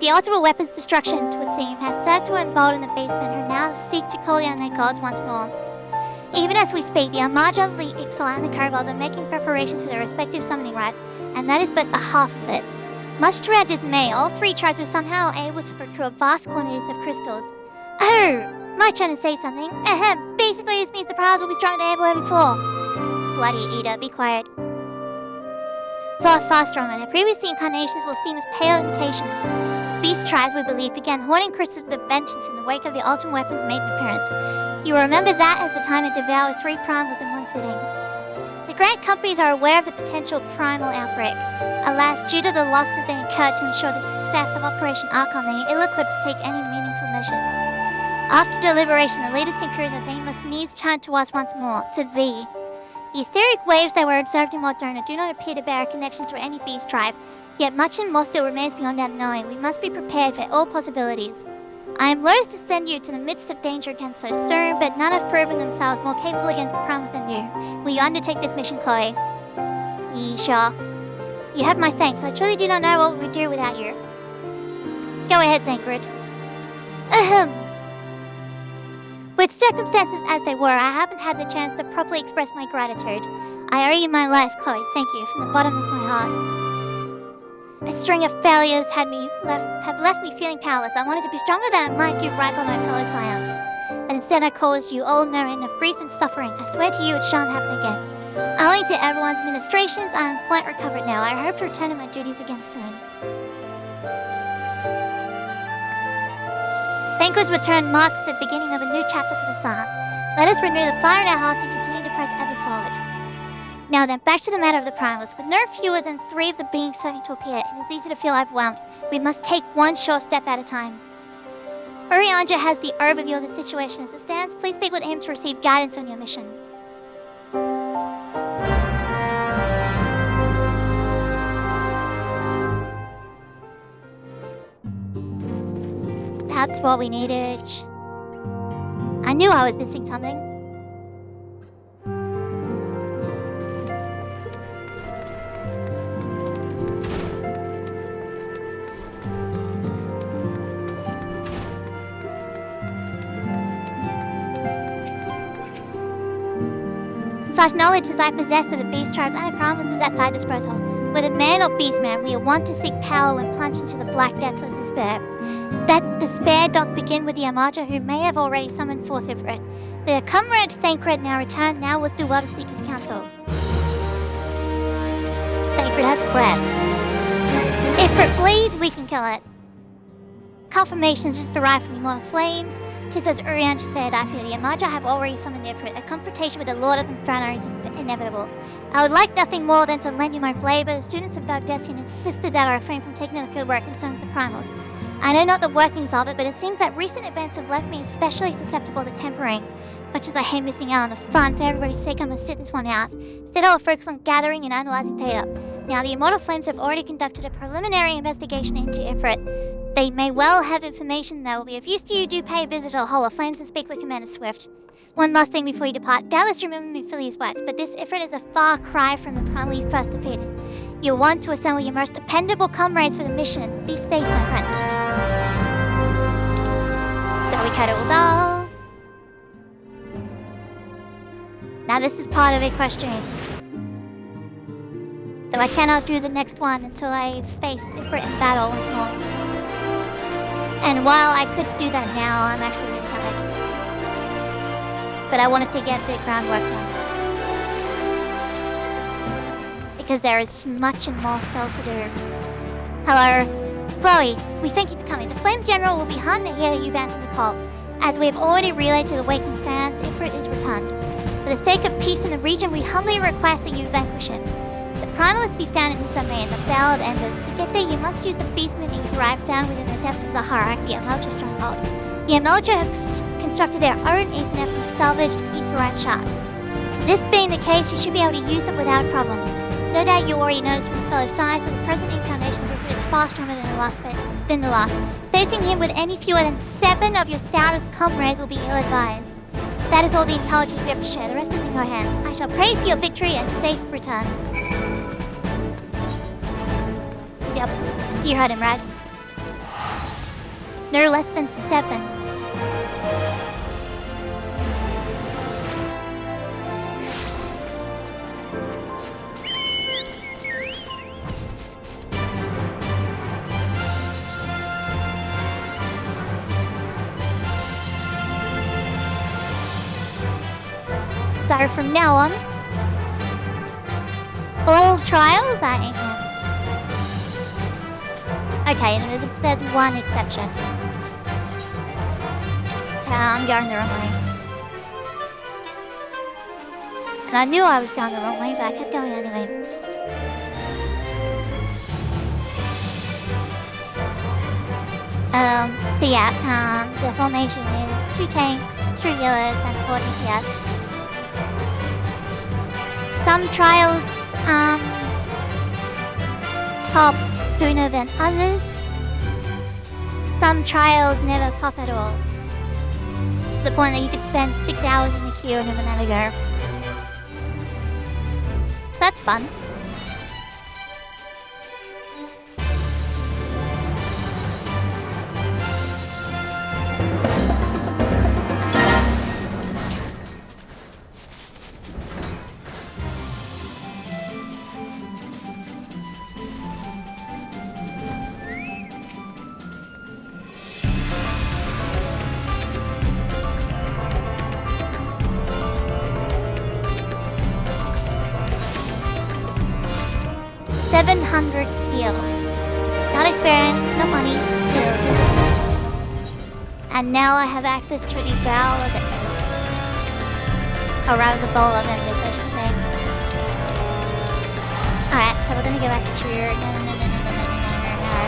The ultimate weapon's destruction, it would seem, has served to embolden the basemen who now seek to call down their gods once more. Even as we speak, the Armada of the Ixal and the Kobolds are making preparations for their respective summoning rites, and that is but a half of it. Much to our dismay, all three tribes were somehow able to procure vast quantities of crystals. Oh, my turn to say something. Ahem, basically this means the prize will be stronger than ever before. Bloody Eater, be quiet. So far stronger, their previous incarnations will seem as pale imitations. These tribes, we believe, began hoarding crystals with vengeance in the wake of the ultimate weapons made an appearance. You will remember that as the time it devoured 3 primals in one sitting. The Grand Companies are aware of the potential primal outbreak. Alas, due to the losses they incurred to ensure the success of Operation Archon, they are ill-equipped to take any meaningful measures. After deliberation, the leaders concluded that they must needs turn to us once more, to thee. The etheric waves that were observed in Moderna do not appear to bear a connection to any beast tribe, yet much and more still remains beyond our knowing. We must be prepared for all possibilities. I am loath to send you to the midst of danger again so soon, but none have proven themselves more capable against the primes than you. Will you undertake this mission, Chloe? Sure. You have my thanks. I truly do not know what we would do without you. Go ahead, Thancred. Ahem. With circumstances as they were, I haven't had the chance to properly express my gratitude. I owe you my life, Chloe. Thank you from the bottom of my heart. A string of failures have left me feeling powerless. I wanted to be stronger than I might do right by my fellow scions. But instead I caused you all no end of grief and suffering. I swear to you it shan't happen again. Owing to everyone's administrations, I am quite recovered now. I hope to return to my duties again soon. Thancred's return marks the beginning of a new chapter for the Scions. Let us renew the fire in our hearts and continue to press ever forward. Now then, back to the matter of the primals. With no fewer than 3 of the beings starting to appear, it is easy to feel overwhelmed. We must take one sure step at a time. Urianger has the overview of the situation as it stands. Please speak with him to receive guidance on your mission. That's what we needed. I knew I was missing something. Such knowledge as I possess of the beast tribes and the promise is at thy disposal. Whether man or beast man, we are wont to seek power when plunged into the black depths of despair. That despair doth begin with the Amaja, who may have already summoned forth Ifrit. The comrade Thancred now returned, now will do well to seek his counsel. Thancred has quest. Ifrit bleeds, we can kill it. Confirmations just derived from the immortal flames. 'Tis as Urianger said, I fear the Amaja have already summoned Ifrit. A confrontation with the Lord of Inferno is inevitable. I would like nothing more than to lend you my blade, but the students of Bagdessian insisted that I refrain from taking the field work concerning the primals. I know not the workings of it, but it seems that recent events have left me especially susceptible to tempering. Much as I hate missing out on the fun, for everybody's sake I must sit this one out. Instead I will focus on gathering and analyzing data. Now the Immortal Flames have already conducted a preliminary investigation into Ifrit. They may well have information that will be of use to you. Do pay a visit to the Hall of Flames and speak with Commander Swift. One last thing before you depart. Doubtless remember me for these words, but this Ifrit is a far cry from the primal you first defeated. You'll want to assemble your most dependable comrades for the mission. Be safe, my friends. So we cuddled all. Now this is part of equestrian. So I cannot do the next one until I face Ifrit in battle once more. And while I could do that now, I'm actually really tired. But I wanted to get the groundwork done. Because there is much and more still to do. Hello. Chloe, we thank you for coming. The Flame General will be heartened to hear that you've answered the call. As we have already relayed to the Waking Sands, Ifrit is returned. For the sake of peace in the region, we humbly request that you vanquish him. The primal is to be found in his domain, the Vale of Embers. To get there, you must use the beast-moving Thrive found within the depths of Zaharak, the Amelcha stronghold. The Amelcha have constructed their own Ethernet from salvaged Aetherite shards. This being the case, you should be able to use it without a problem. No doubt you already noticed from fellow science, but the present incarnation of Ifrit is far stronger than the last. Facing him with any fewer than 7 of your stoutest comrades will be ill-advised. That is all the intelligence we have to share. The rest is in your hands. I shall pray for your victory and safe return. Yep, you heard him, right? No less than 7. So from now on, all trials are in hand. Okay, and there's one exception. I'm going the wrong way. And I knew I was going the wrong way, but I kept going anyway. So yeah, the formation is 2 tanks, 2 healers, and 4 DPS. some trials pop sooner than others. Some trials never pop at all. To the point that you could spend 6 hours in the queue and it would never go. So that's fun. $700 seals. Not experience, no money, seals. And now I have access to the bowl of embers. Or rather the bowl of embers, I should say. Alright, so we're gonna go back to your... No,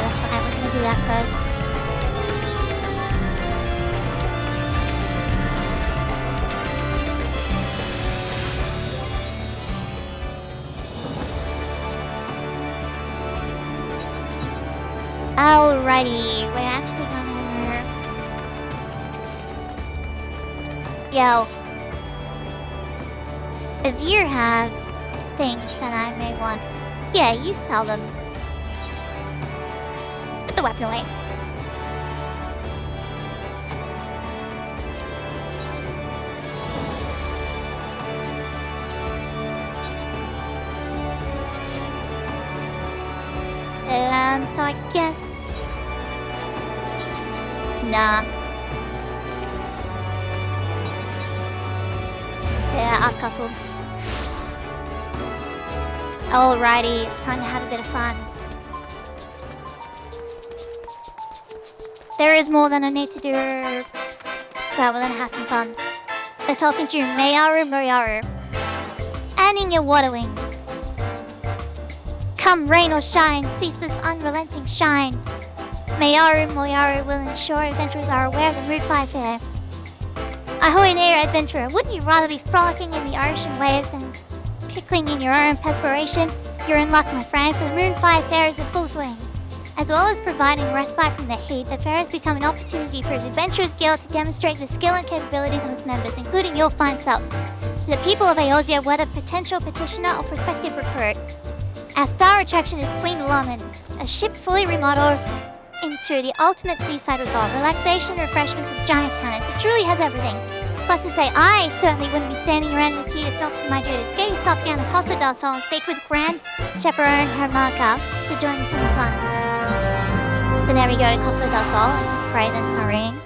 that's fine, we're gonna do that first. Alrighty, we're actually gonna... Yo. As you have things that I may want. Yeah, you sell them. Put the weapon away. So I guess... Nah. Yeah, I've castled. Alrighty, time to have a bit of fun. There is more than I need to do, but we're gonna have some fun. They're talking to Mayaru Moriyaru. Earning your water wings. Come rain or shine, cease this unrelenting shine. Mayaru Moriyaru will ensure adventurers are aware of the Moonfire Faire. Ahoy there, adventurer, wouldn't you rather be frolicking in the ocean waves than pickling in your own perspiration? You're in luck, my friend, for the Moonfire Faire is in full swing. As well as providing respite from the heat, the Faire has become an opportunity for the Adventurers Guild to demonstrate the skill and capabilities of its members, including your fine self. To the people of Eorzea, whether potential petitioner or prospective recruit, our star attraction is Queen Laman, a ship fully remodeled into the ultimate seaside resort. Relaxation, refreshments, and giant cannons. It truly has everything. Plus to say, I certainly wouldn't be standing around this heat if not for my duties. Get yourself down to Costa del Sol and speak with Grand Chaperone Hermaka to join the summer fun. So now we go to Costa del Sol and just pray that it's not raining.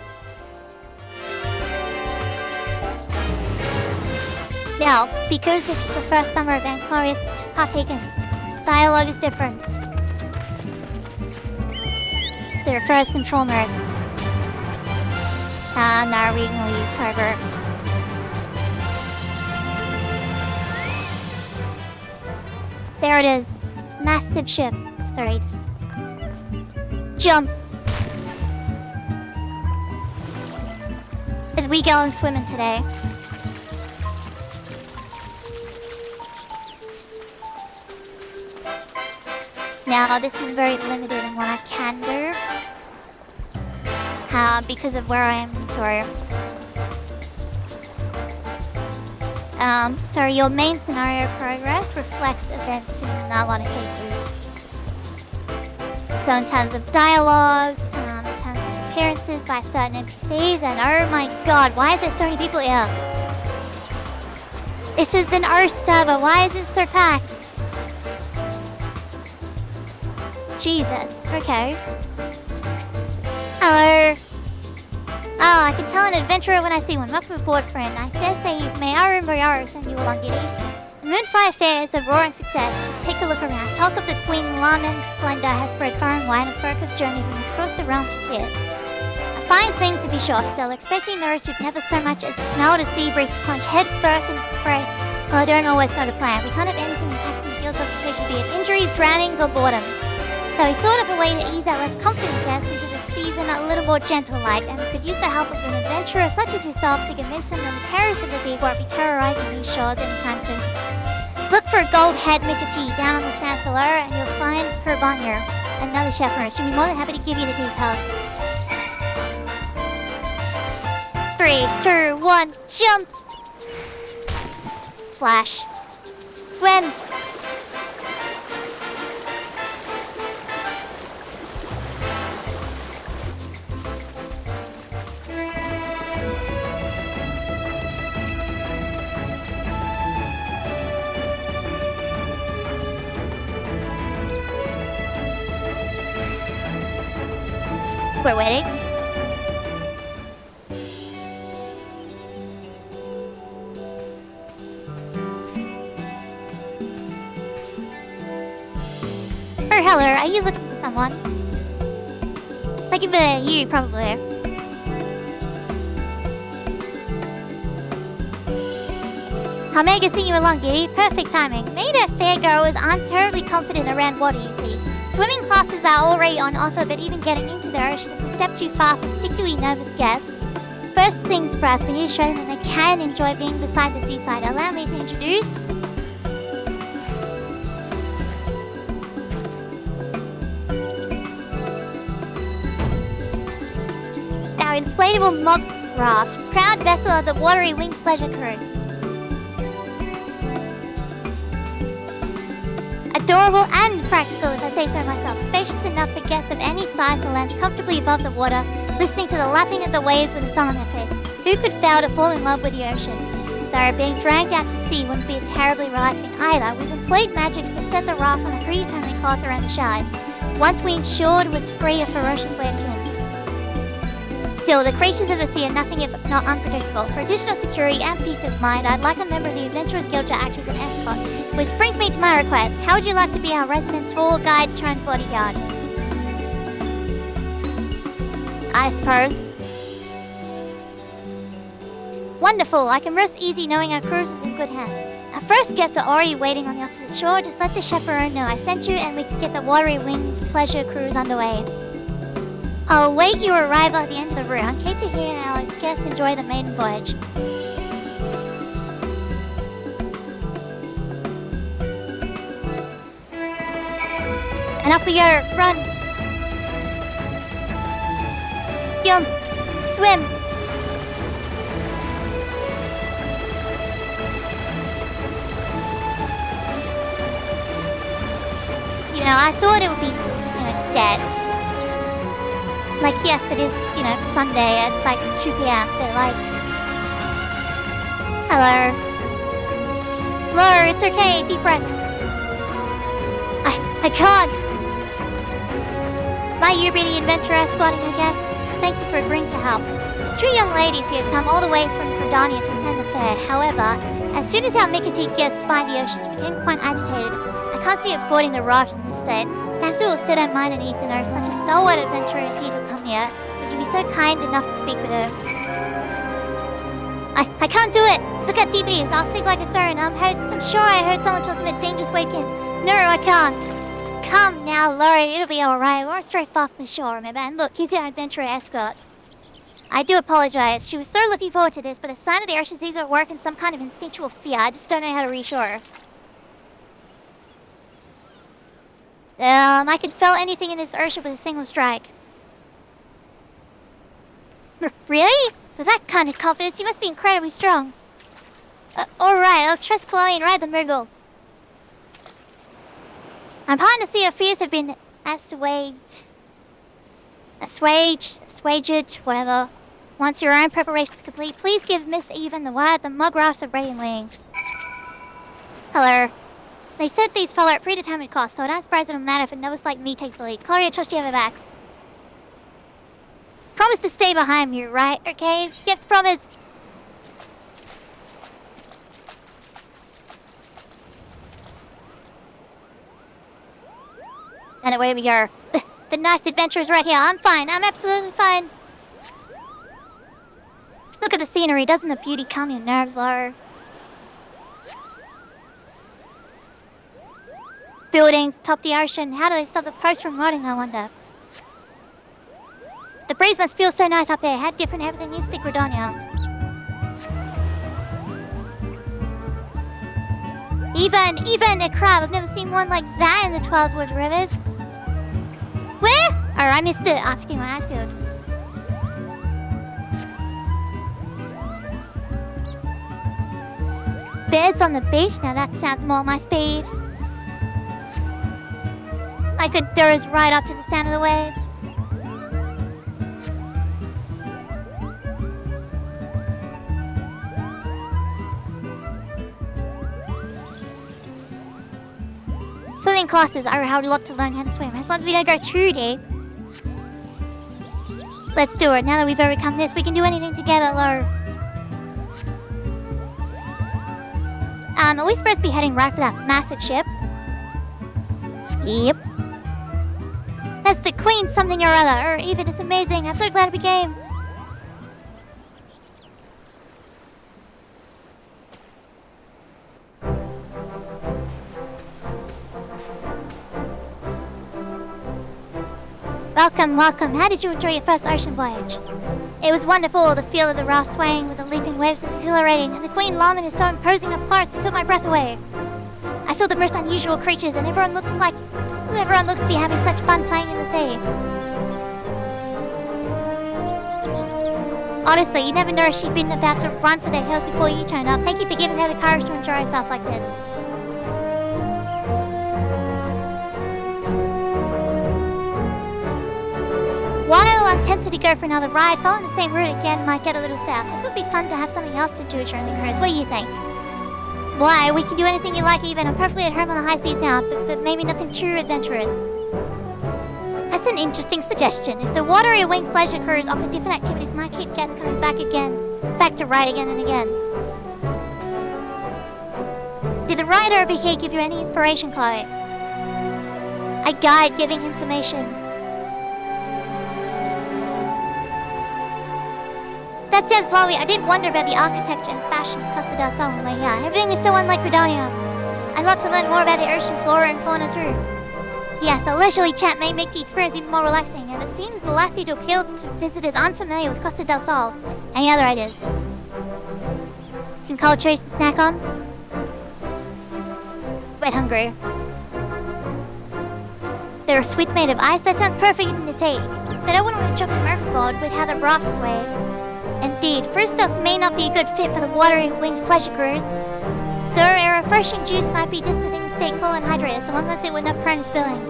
Now, because this is the first summer event Glorious partaken, dialogue is different. So first and foremost, now we ignore you, Carver. There it is. Massive ship. Sorry, just jump. As we go and swimming today. Now, this is very limited in what I can do. Because of where I am in the story. So your main scenario progress reflects events in a lot of cases. So in terms of dialogue, in terms of appearances by certain NPCs, and oh my god, why is there so many people here? This is an Earth server, why is it so packed? Jesus, okay. Hello. Oh, I can tell an adventurer when I see one. Welcome aboard, friend. I dare say Mayaru Moriyaru send you along, giddy. The Moonfire Faire is a roaring success. Just take a look around. Talk of the Queen Laman's splendor has spread far and wide, and folk have journeyed from across the realm to see it. A fine thing to be sure, still expecting those who've never so much as smelled a sea breeze to plunge head first into the spray. Well, I don't always know the plan. We can't have anything impacting the field's reputation, be it injuries, drownings, or boredom. So we thought of a way to ease our less confident guests into the season a little more gentle-like, and we could use the help of an adventurer such as yourself to convince them that the terrorists of the deep won't be terrorizing these shores anytime soon. Look for Goldhead Mickety down on the sand below and you'll find her Bonnier, another chaperone. She'll be more than happy to give you the details. 3, 2, 1, jump! Splash. Swim! We're waiting. Oh, hello, are you looking for someone? Looking for you, probably. Omega sent you along, Giddy. Perfect timing. Me and Faire girls aren't terribly confident around water, you see. Swimming classes are already on offer, but even getting into the ocean is a step too far for particularly nervous guests. First things first, we need to show them they can enjoy being beside the seaside. Allow me to introduce... our inflatable mock raft, proud vessel of the Watery Wings Pleasure Cruise. Adorable and practical, if I say so myself. Spacious enough for guests of any size to lounge comfortably above the water, listening to the lapping of the waves with the sun on their face. Who could fail to fall in love with the ocean? Though being dragged out to sea wouldn't be terribly relaxing either. We've employed magics to set the rafts on a predetermined course around the shies. Once we ensured was free of ferocious wave killing. Still, the creatures of the sea are nothing if not unpredictable. For additional security and peace of mind, I'd like a member of the Adventurers Guild to act as an escort. Which brings me to my request. How would you like to be our resident tour guide turned bodyguard? I suppose. Wonderful, I can rest easy knowing our cruise is in good hands. Our first guests are already waiting on the opposite shore. Just let the chaperone know I sent you and we can get the Watery Wings Pleasure Cruise underway. I'll await your arrival at the end of the route. I'm keen to hear our guests enjoy the maiden voyage. And off we go, run! Jump! Swim! You know, I thought it would be, dead. Like, yes, it is, Sunday at like 2 p.m, but like... Hello. Hello, it's okay, deep breaths. I can't! My Ubity adventurer escorting your guests, thank you for agreeing to help. The 2 young ladies here have come all the way from Credania to attend the fair. However, as soon as our Mickety guests spy the oceans, we became quite agitated. I can't see it boarding the raft in this state. Perhaps we will sit our mind at ease to know such a stalwart adventurer is here to come here. Would you be so kind enough to speak with her? I can't do it! Look at DVDs, I'll sink like a stone. I'm sure I heard someone talking about dangerous weekend. No, I can't. Come now, Laurie, it'll be alright. We're straight off the shore, remember? And look, here's your adventurer escort. I do apologize. She was so looking forward to this, but the sign of the ocean seas are working some kind of instinctual fear. I just don't know how to reassure her. I could fell anything in this ocean with a single strike. Really? With that kind of confidence, you must be incredibly strong. Alright, I'll trust Chloe and ride the Murgle. I'm hoping to see your fears have been assuaged, whatever. Once your own preparations are complete, please give Miss Even the word the mug rafts are ready and waiting. Hello. They said these follow at predetermined costs, so I don't suppose it'll matter if a novice like me takes the lead. Chloe, I trust you have my backs. Promise to stay behind me, right? Okay? Yes, promise. And away we go. The nice adventurer's right here. I'm fine. I'm absolutely fine. Look at the scenery. Doesn't the beauty calm your nerves, Laura? Buildings, top the ocean. How do they stop the post from rotting, I wonder? The breeze must feel so nice up there. How different everything is to Credonia. Even a crab. I've never seen one like that in the 12's worth of rivers. Where? Oh, I missed it after getting my eyes peeled. Birds on the beach? Now that sounds more my speed. I could doze right up to the sound of the waves. Swimming classes. I would love to learn how to swim. As long as we don't go too deep. Let's do it. Now that we've overcome this, we can do anything together, Lo. Are we supposed to be heading right for that massive ship? Yep. That's the Queen something or other, or even it's amazing. I'm so glad we came. Welcome, welcome. How did you enjoy your first ocean voyage? It was wonderful. The feel of the raft swaying with the leaping waves is exhilarating, and the Queen Lawman is so imposing up close it took my breath away. I saw the most unusual creatures, and everyone looks to be having such fun playing in the sea. Honestly, you never know if she'd been about to run for the hills before you turned up. Thank you for giving her the courage to enjoy herself like this. While I'm tempted to go for another ride, following the same route again might get a little stale. This would be fun to have something else to do during the cruise. What do you think? Why, we can do anything you like even. I'm perfectly at home on the high seas now, but maybe nothing too adventurous. That's an interesting suggestion. If the watery wings pleasure cruise offer different activities, might keep guests coming back to ride again and again. Did the rider over here give you any inspiration, Chloe? A guide giving information. That sounds lovely. I did wonder about the architecture and fashion of Costa del Sol on the way here. Everything is so unlike Fredonia. I'd love to learn more about the ocean flora and fauna too. Yes, a leisurely chat may make the experience even more relaxing, and it seems likely to appeal to visitors unfamiliar with Costa del Sol. Any other ideas? Some cold treats to snack on? Quite hungry. There are sweets made of ice? That sounds perfect in the sea. But I wouldn't want to chuck them overboard with how the raft sways. Indeed, fruit stuffs may not be a good fit for the watery wings pleasure cruise. Though a refreshing juice might be just the thing to stay cool and hydrated, so long as it would not prone to spilling.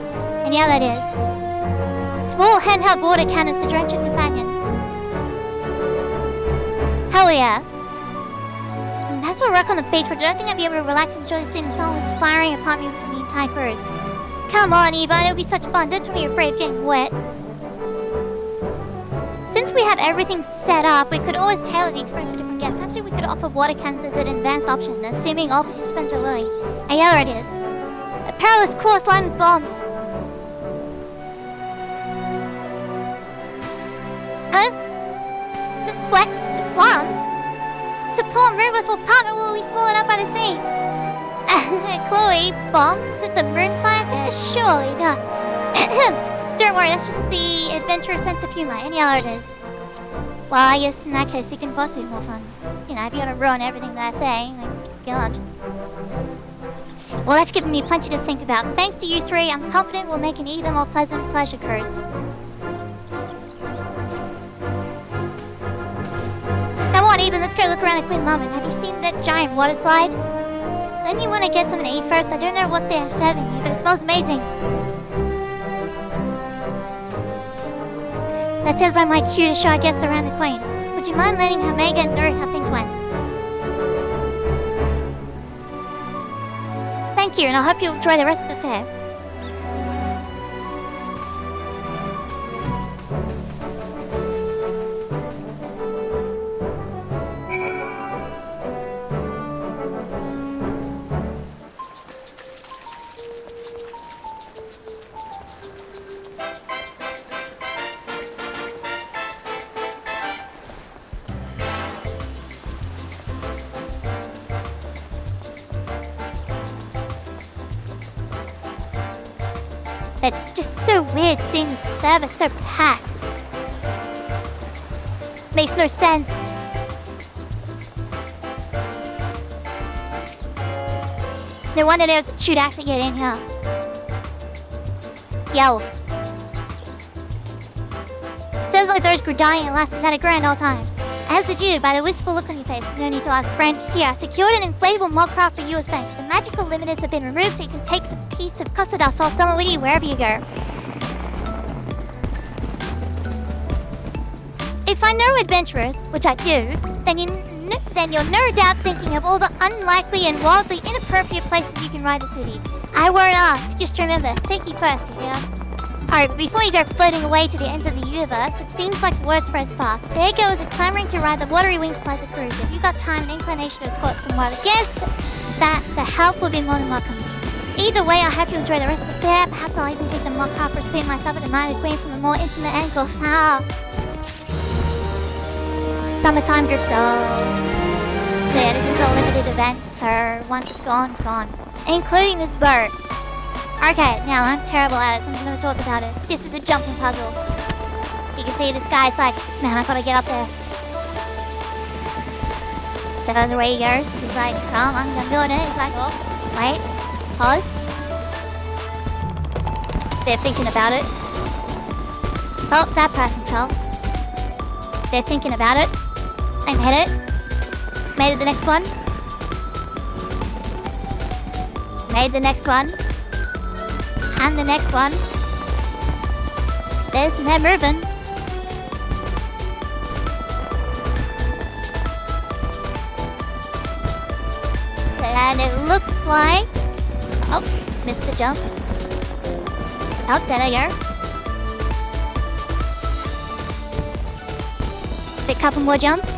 And yeah, that is. Small handheld water cannons to drench a companion. Hell yeah. That's what work on the beach, but I don't think I'd be able to relax and enjoy the scene if someone was firing upon me for the entire cruise. Come on, Eva, it would be such fun. Don't tell me you're afraid of getting wet. Since we have everything set up, we could always tailor the experience for different guests. Perhaps we could offer water cannons as an advanced option, assuming all participants are willing. And yeah, there it is. A perilous course lined with bombs. Huh? What? The bombs? To poor Rivers will partner will be swallowed up by the sea. Chloe, bombs at the Moonfire? Surely not. Don't worry, that's just the adventurous sense of humor. Any other it is. Well, yes, in that case, it can possibly be more fun. You know, if you want to ruin everything that I say, like, God. Well, that's given me plenty to think about. Thanks to you three, I'm confident we'll make an even more pleasant pleasure cruise. Come on, Eben, let's go look around the Queen Lawman. Have you seen that giant water slide? Then you want to get something to eat first. I don't know what they're serving me, but it smells amazing. That sounds like my cue to show our guests around the Queen. Would you mind letting her Megan know how things went? Thank you, and I hope you enjoy the rest of the fair. It's just so weird seeing the service so packed. Makes no sense. No wonder there was a chute actually get in here. Yo. Sounds like those were dying at last has had a grand old time. As did you, by the wistful look on your face. No need to ask, friend. Here, I've secured an inflatable mob craft for you as thanks. The magical limiters have been removed so you can take the piece of custard dust all summer with you wherever you go. If I know adventurers, which I do, then you're no doubt thinking of all the unlikely and wildly inappropriate places you can ride a city. I won't ask, just remember, safety first, you hear? Alright, but before you go floating away to the ends of the universe, it seems like word spreads fast. There goes a clamoring to ride the Watery Wings pleasure cruise. If you've got time and inclination to escort some wild guests, that the help will be more than welcome. Either way, I hope you enjoy the rest of the fair. Perhaps I'll even take the mock craft for a spin myself and admire the queen from a more intimate angle. Ah. Summertime drifts off. Yeah, this is a limited event, so once it's gone, it's gone. Including this boat. Okay, now I'm terrible at it, so I'm gonna talk about it. This is a jumping puzzle. You can see this guy's like, man, I gotta get up there. So the way he goes, he's like, come, I'm doing it. He's like, oh, wait, pause. They're thinking about it. Oh, that person fell. They're thinking about it. They made it. Made it the next one. Made the next one. And the next one. They're moving. And it looks like... Oh, missed the jump. Oh, there I go. A couple more jumps.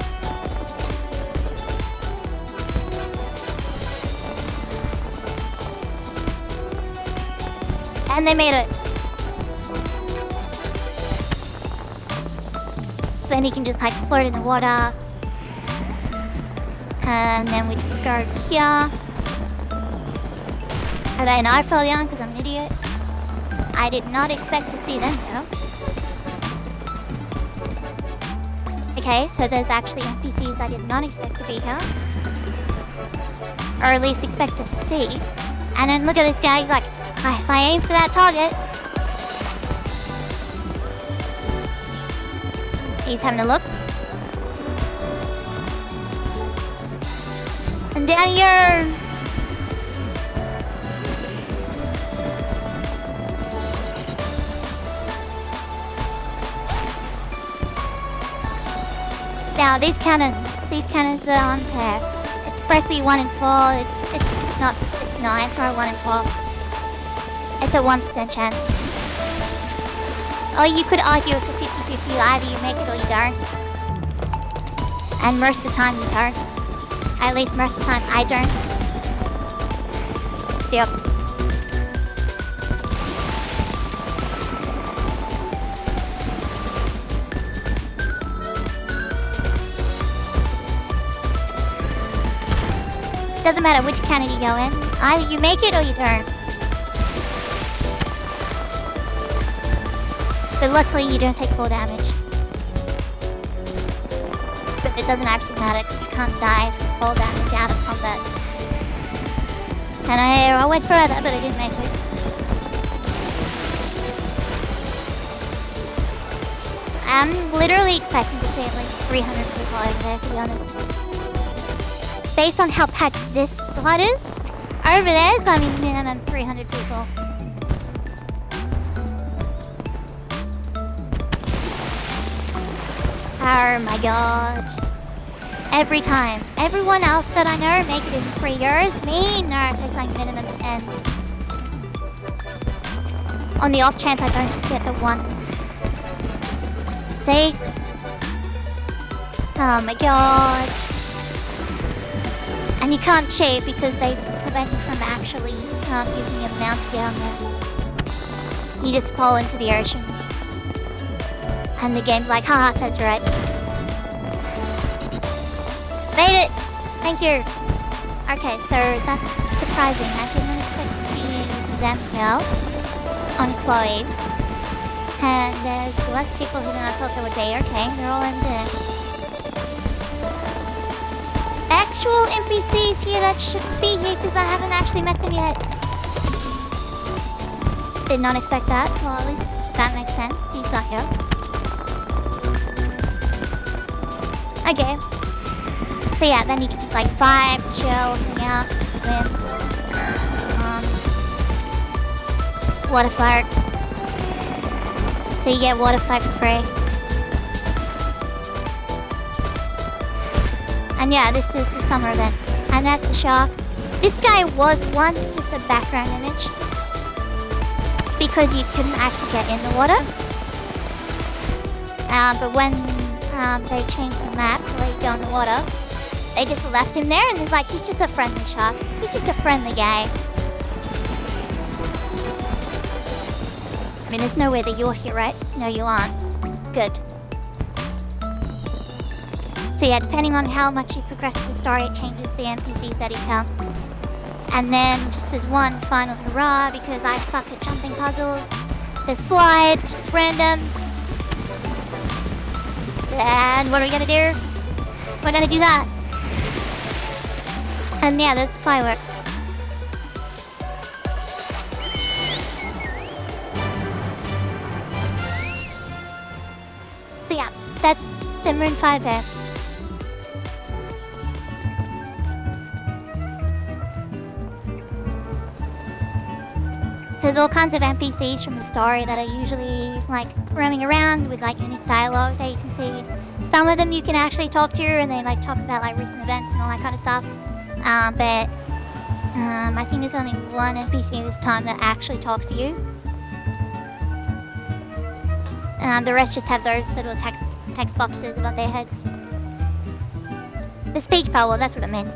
And they made it. So then he can just like float in the water. And then we just go here. And I fell down because I'm an idiot. I did not expect to see them though. Okay, so there's actually NPCs I did not expect to be here. Or at least expect to see. And then look at this guy, he's like, if I aim for that target. He's having a look. And down here. Now these cannons are unfair. It's supposed to be 1 in 4. It's not. It's 9. Sorry, 1 in 4. It's a 1% chance. Or you could argue it's a 50-50. Either you make it or you don't. And most of the time you don't. At least most of the time I don't. Yep. Doesn't matter which cannon you go in. Either you make it or you don't. But luckily you don't take full damage. But it doesn't actually matter because you can't die from full damage out of combat. And I went further, but I didn't make it. I'm literally expecting to see at least 300 people over there, to be honest. Based on how packed this spot is, over there is going to be minimum 300 people. Oh my god. Every time. Everyone else that I know make it in 3 years. Me, no, it takes like minimum 10. On the off chance I don't just get the 1. See? Oh my god. And you can't cheat because they prevent you from actually using your mount to get on there. You just fall into the ocean. And the game's like, haha, says right. Made it! Thank you! Okay, so that's surprising. I didn't expect to see them here on Chloe. And there's less people than I thought there would be. Okay, they're all in there. actual NPCs here that should be here because I haven't actually met them yet. Did not expect that. Well, at least that makes sense. He's not here. Okay. So yeah, then you can just like vibe, chill, hang out, swim. Water flirt. So you get water flirt for free. And yeah, this is the summer event. And that's the shark. This guy was once just a background image, because you couldn't actually get in the water. But when they changed the map to let you go in the water, they just left him there, and it's like, he's just a friendly shark. He's just a friendly guy. I mean, there's no way that you're here, right? No, you aren't. Good. So yeah, depending on how much you progress in the story, it changes the NPCs that you count. And then just as one final hurrah, because I suck at jumping puzzles. The slide, it's random. And what are we gonna do? We're gonna do that. And yeah, there's the fireworks. So yeah, that's the Moonfire Faire. There's all kinds of NPCs from the story that are usually like roaming around with like unique dialogue that you can see. Some of them you can actually talk to, and they like talk about like recent events and all that kind of stuff. But I think there's only one NPC this time that actually talks to you. The rest just have those little text boxes above their heads. The speech bubble, that's what I meant.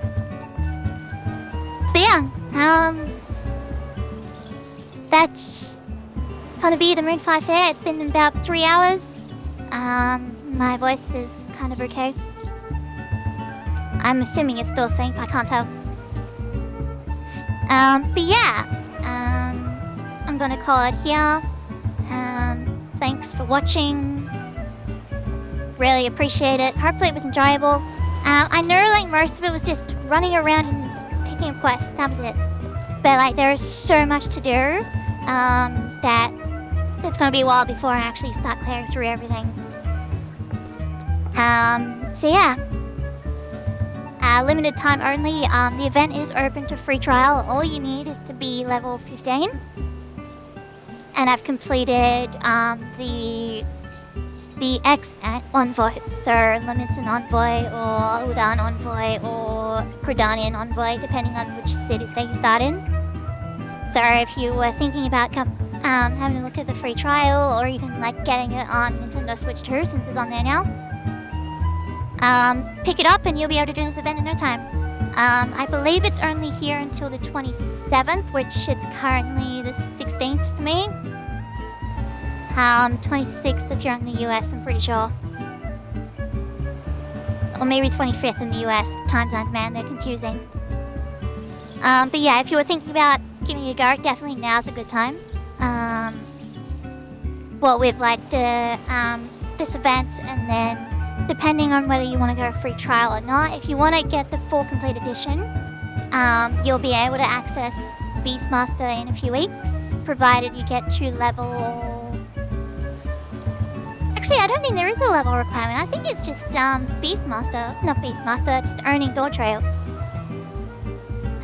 But yeah, that's gonna be the Moonfire Faire. It's been about 3 hours. My voice is kind of okay. I'm assuming it's still sync, I can't tell. But yeah, I'm gonna call it here. Thanks for watching. Really appreciate it. Hopefully it was enjoyable. I know like most of it was just running around and picking up quests, that was it. But like there is so much to do. That it's gonna be a while before I actually start clearing through everything. So yeah. Limited time only. The event is open to free trial. All you need is to be level 15. And I've completed the XIV envoy. So Limited Envoy or Udan Envoy or Credanian Envoy, depending on which cities that you start in. So if you were thinking about having a look at the free trial, or even like getting it on Nintendo Switch 2 since it's on there now, pick it up and you'll be able to do this event in no time. I believe it's only here until the 27th, which is currently the 16th for me. 26th if you're in the US, I'm pretty sure. Or maybe 25th in the US. Time zones, man, they're confusing. But yeah, if you were thinking about giving it a go, definitely now's a good time. Well, with like the this event, and then depending on whether you want to go a free trial or not, if you want to get the full complete edition, you'll be able to access Beastmaster in a few weeks, provided you get to level... Actually, I don't think there is a level requirement. I think it's just Beastmaster, not Beastmaster, just owning Door Trail. So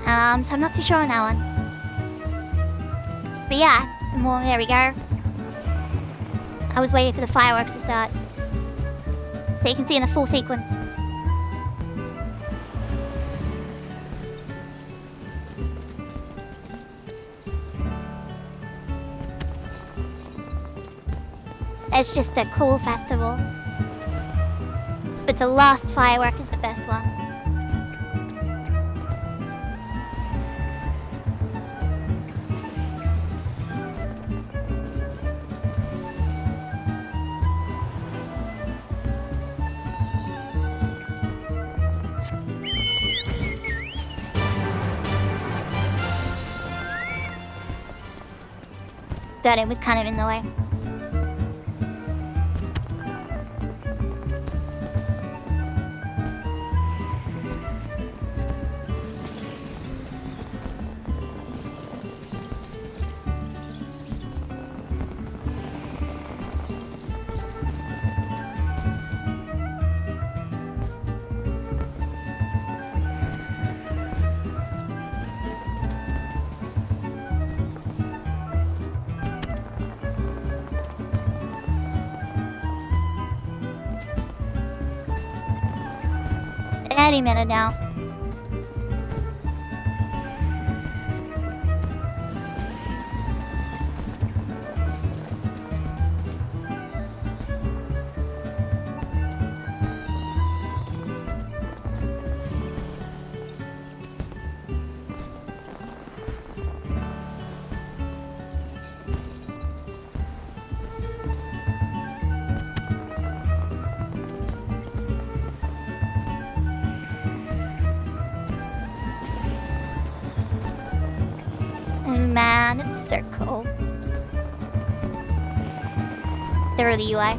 I'm not too sure on that one. But yeah, some more, there we go. I was waiting for the fireworks to start. So you can see in the full sequence. It's just a cool festival. But the last firework is the best one. That it was kind of in the way. any minute now. Man, it's circle. The early UI.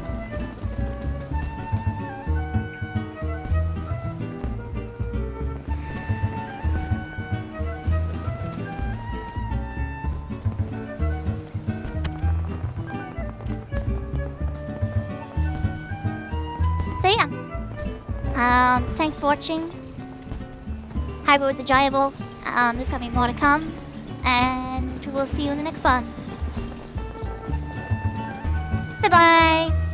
So yeah. Thanks for watching. Hyper was enjoyable. There's gonna be more to come. And we'll see you in the next one. Bye-bye!